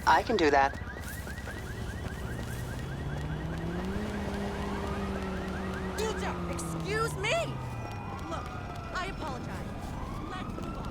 I can do that. Excuse me! Look, I apologize. Let's move on.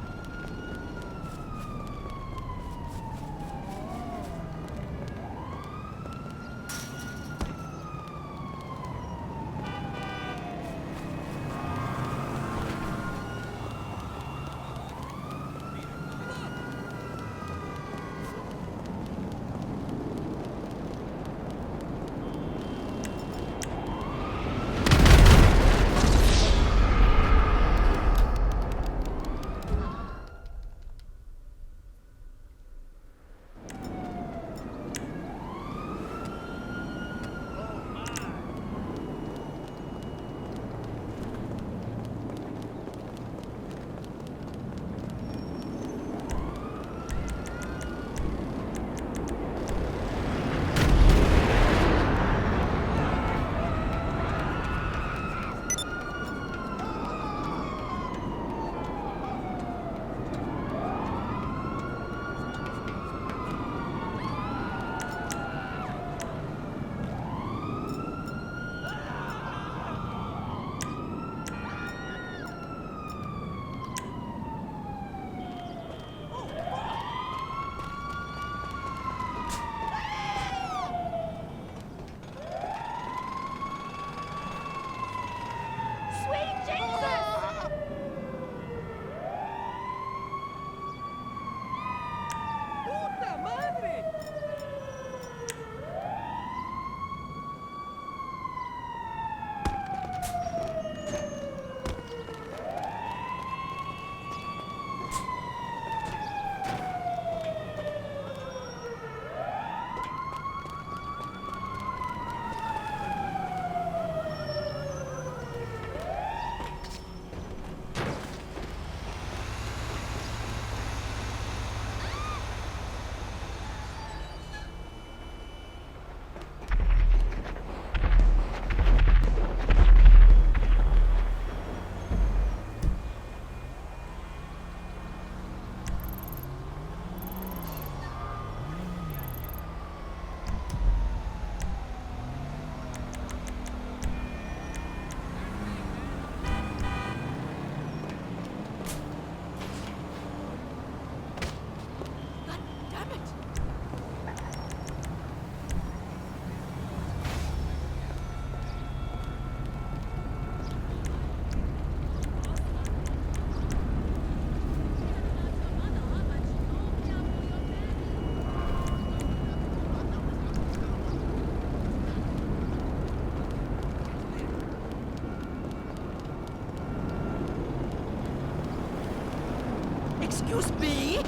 Excuse me?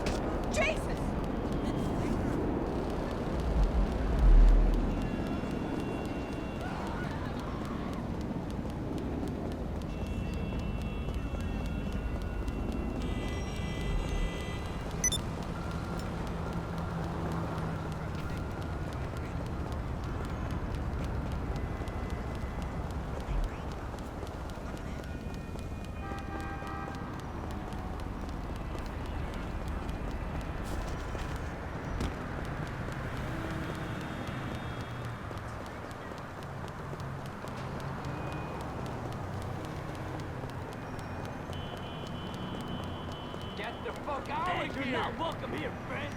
Jesus! Get the fuck out of here! You're not welcome here, friend!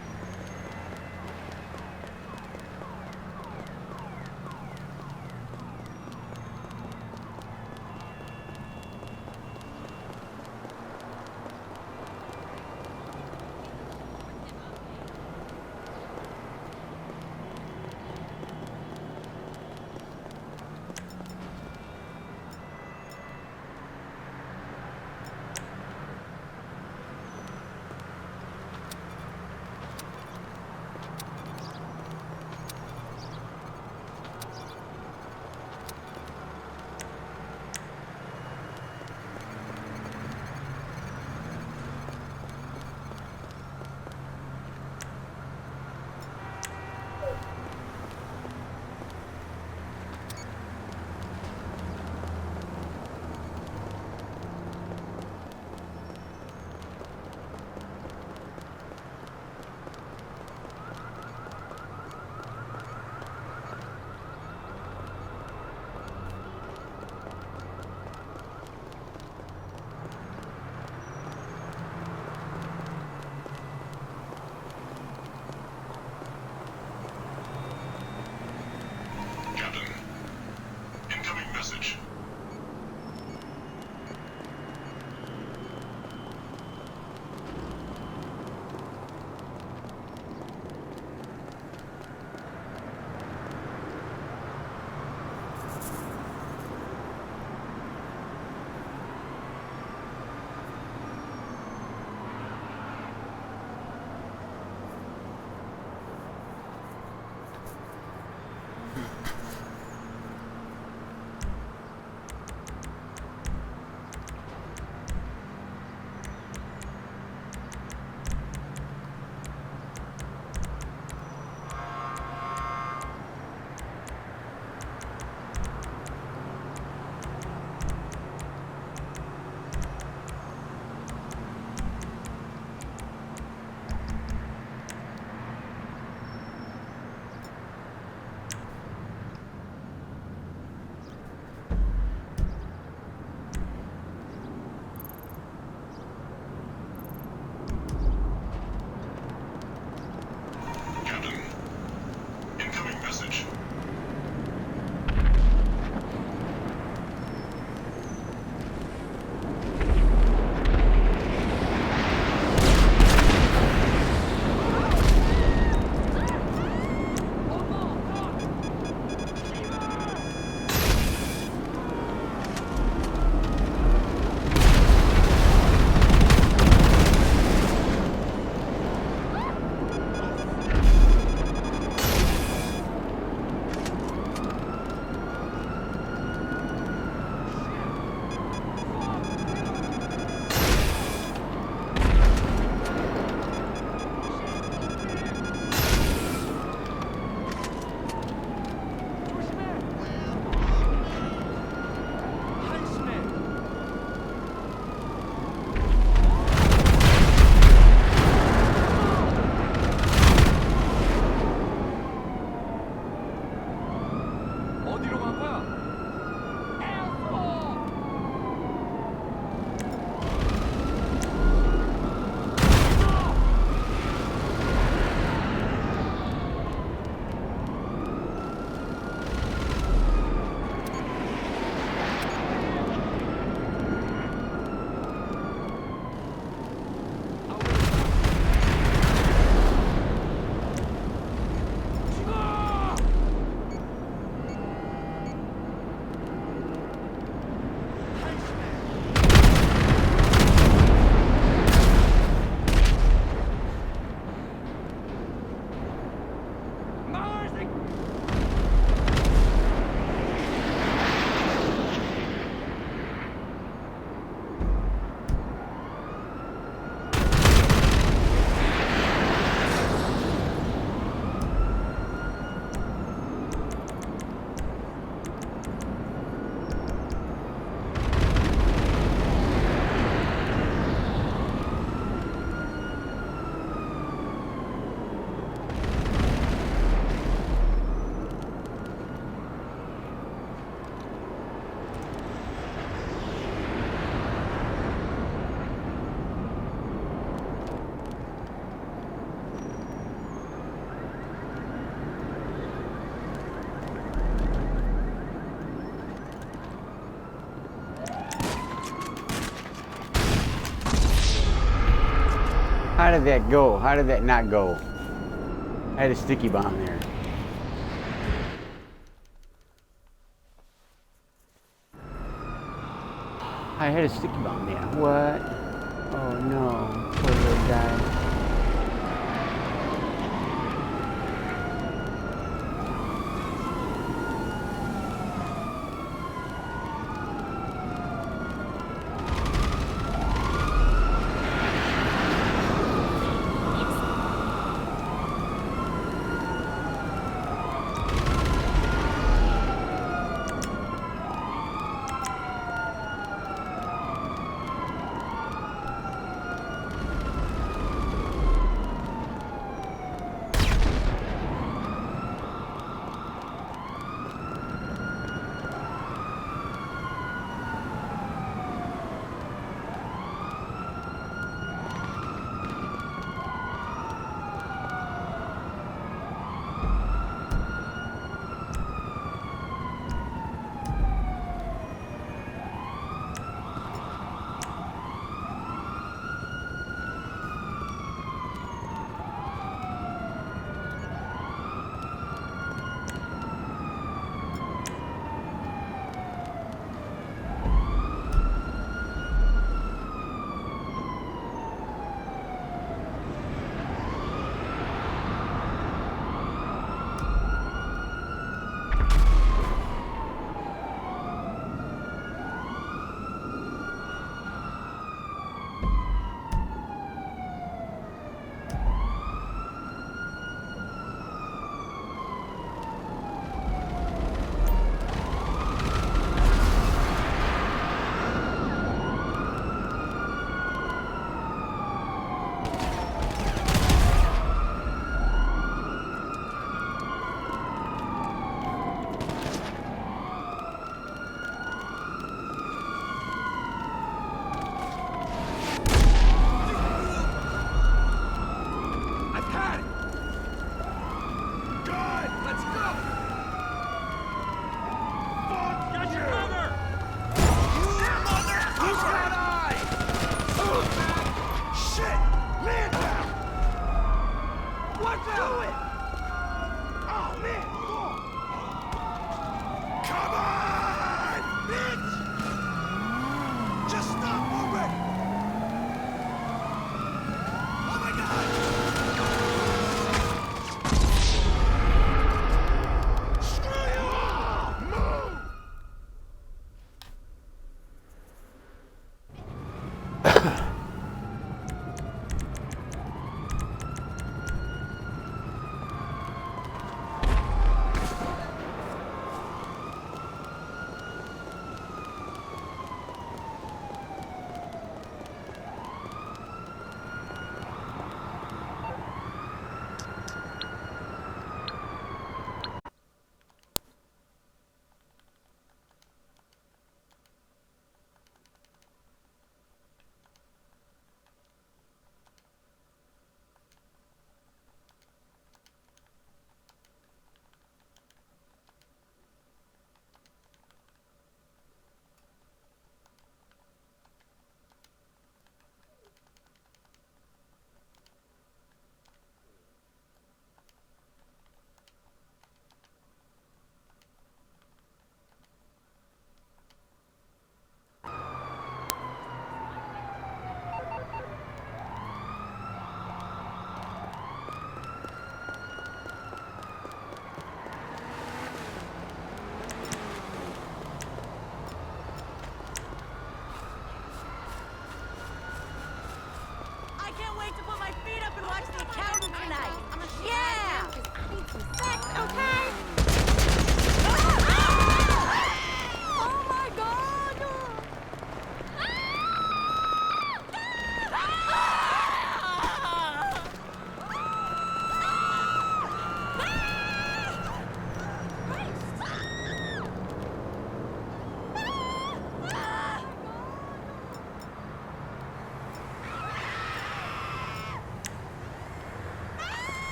How did that go? How did that not go? I had a sticky bomb there. I had a sticky bomb there. What? Oh no. Poor little guy.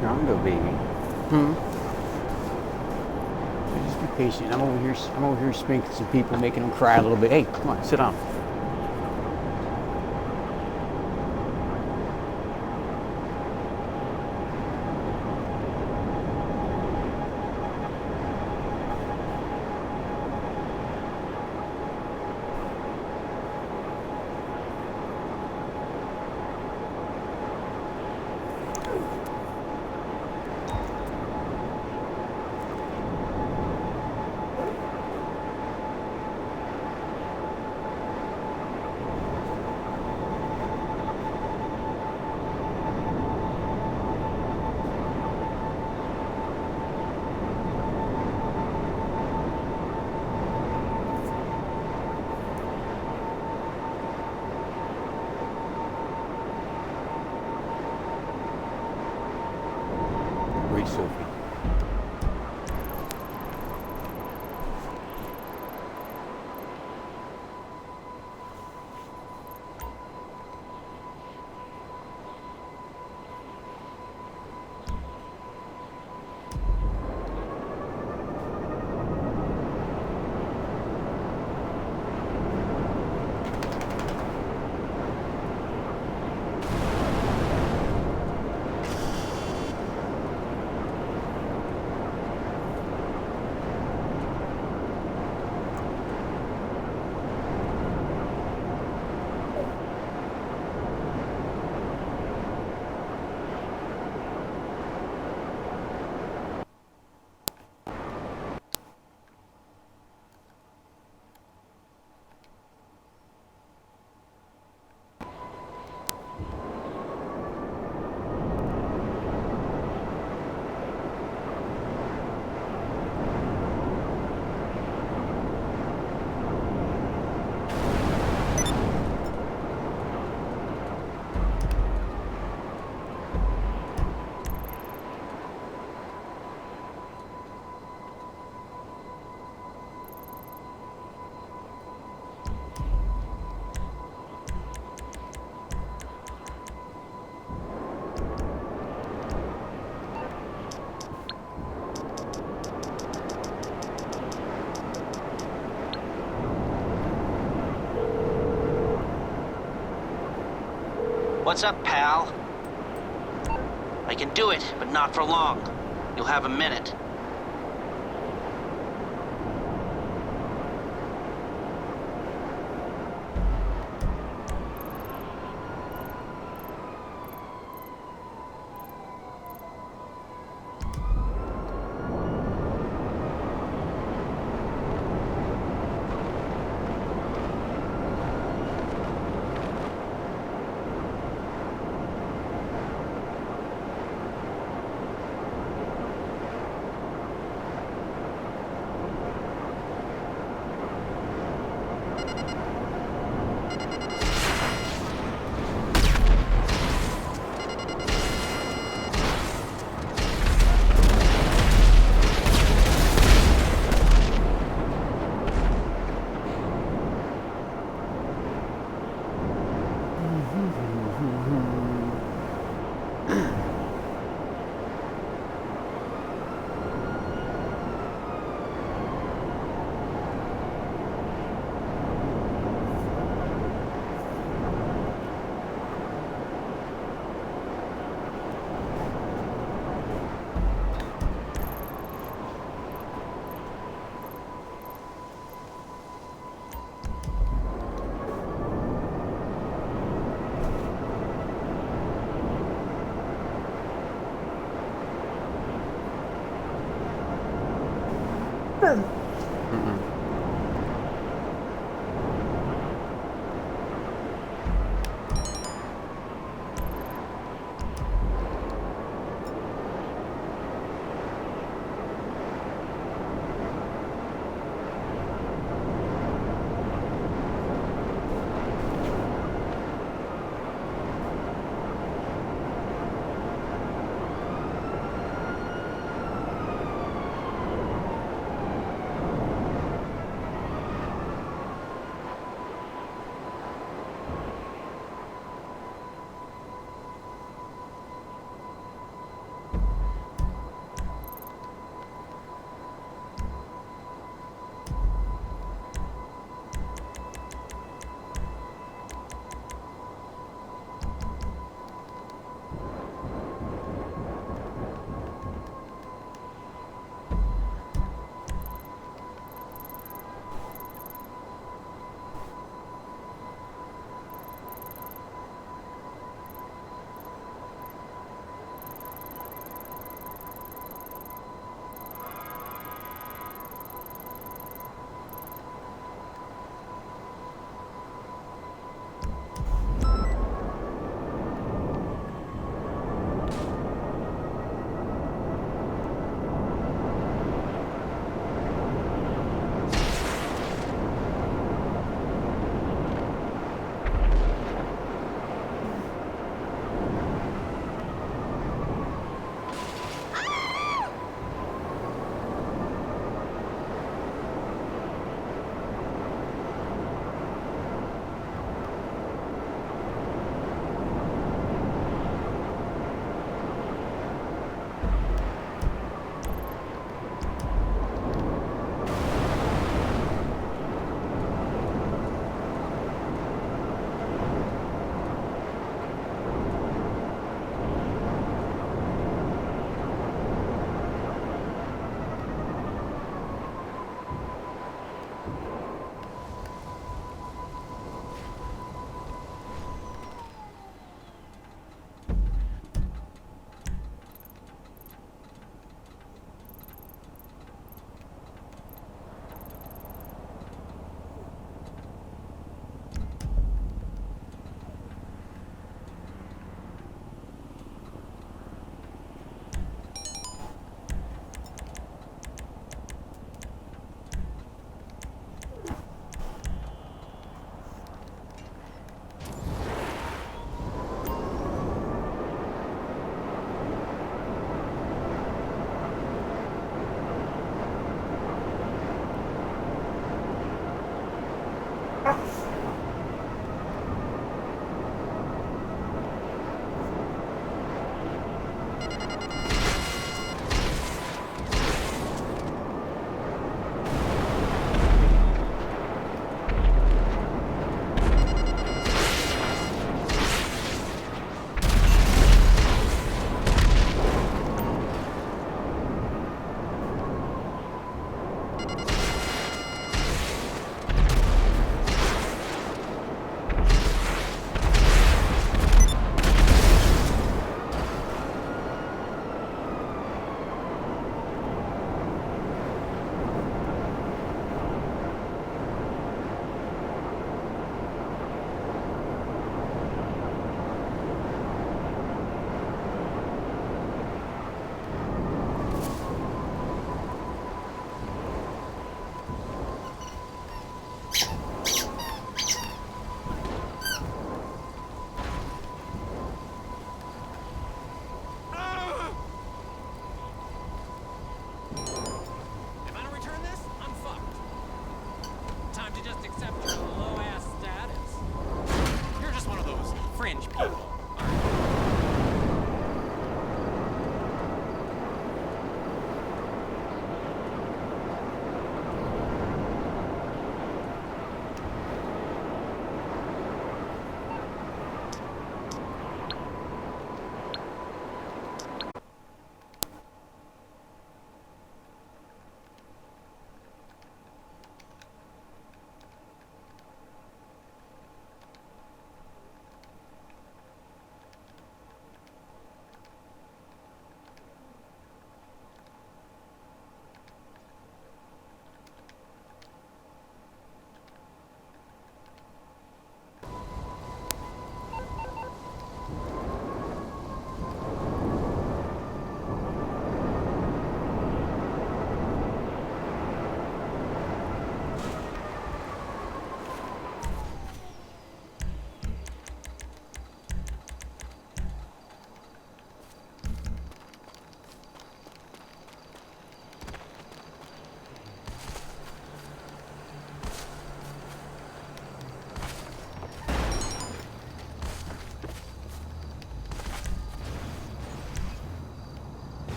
Congo, baby. Just be patient. I'm over here spanking some people, making them cry a little bit. Hey, come on, sit down. Wait, Sophie. What's up, pal? I can do it, but not for long. You'll have a minute.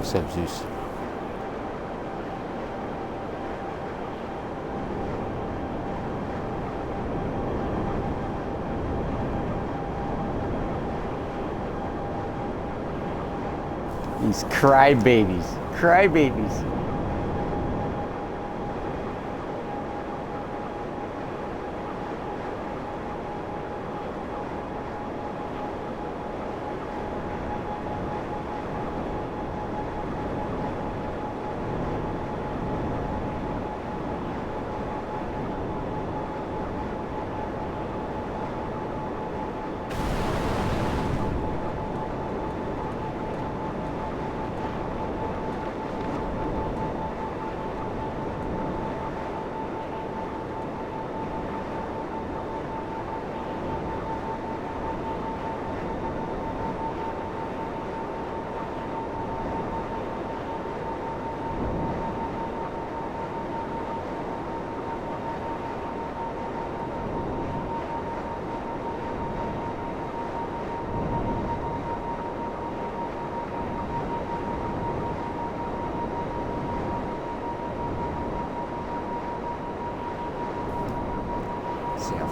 What's up, Zeus? These crybabies. Crybabies.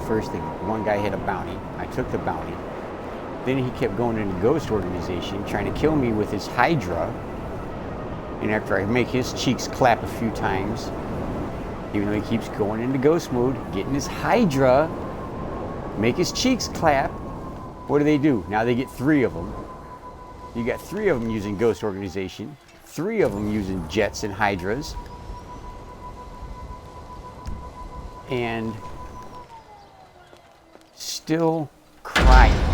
First thing, one guy hit a bounty. I took the bounty. Then he kept going into Ghost Organization, trying to kill me with his Hydra. And after I make his cheeks clap a few times, even though he keeps going into Ghost mode, getting his Hydra, make his cheeks clap, what do? Now they get 3 of them. You got 3 of them using Ghost Organization, 3 of them using Jets and Hydras. And still crying.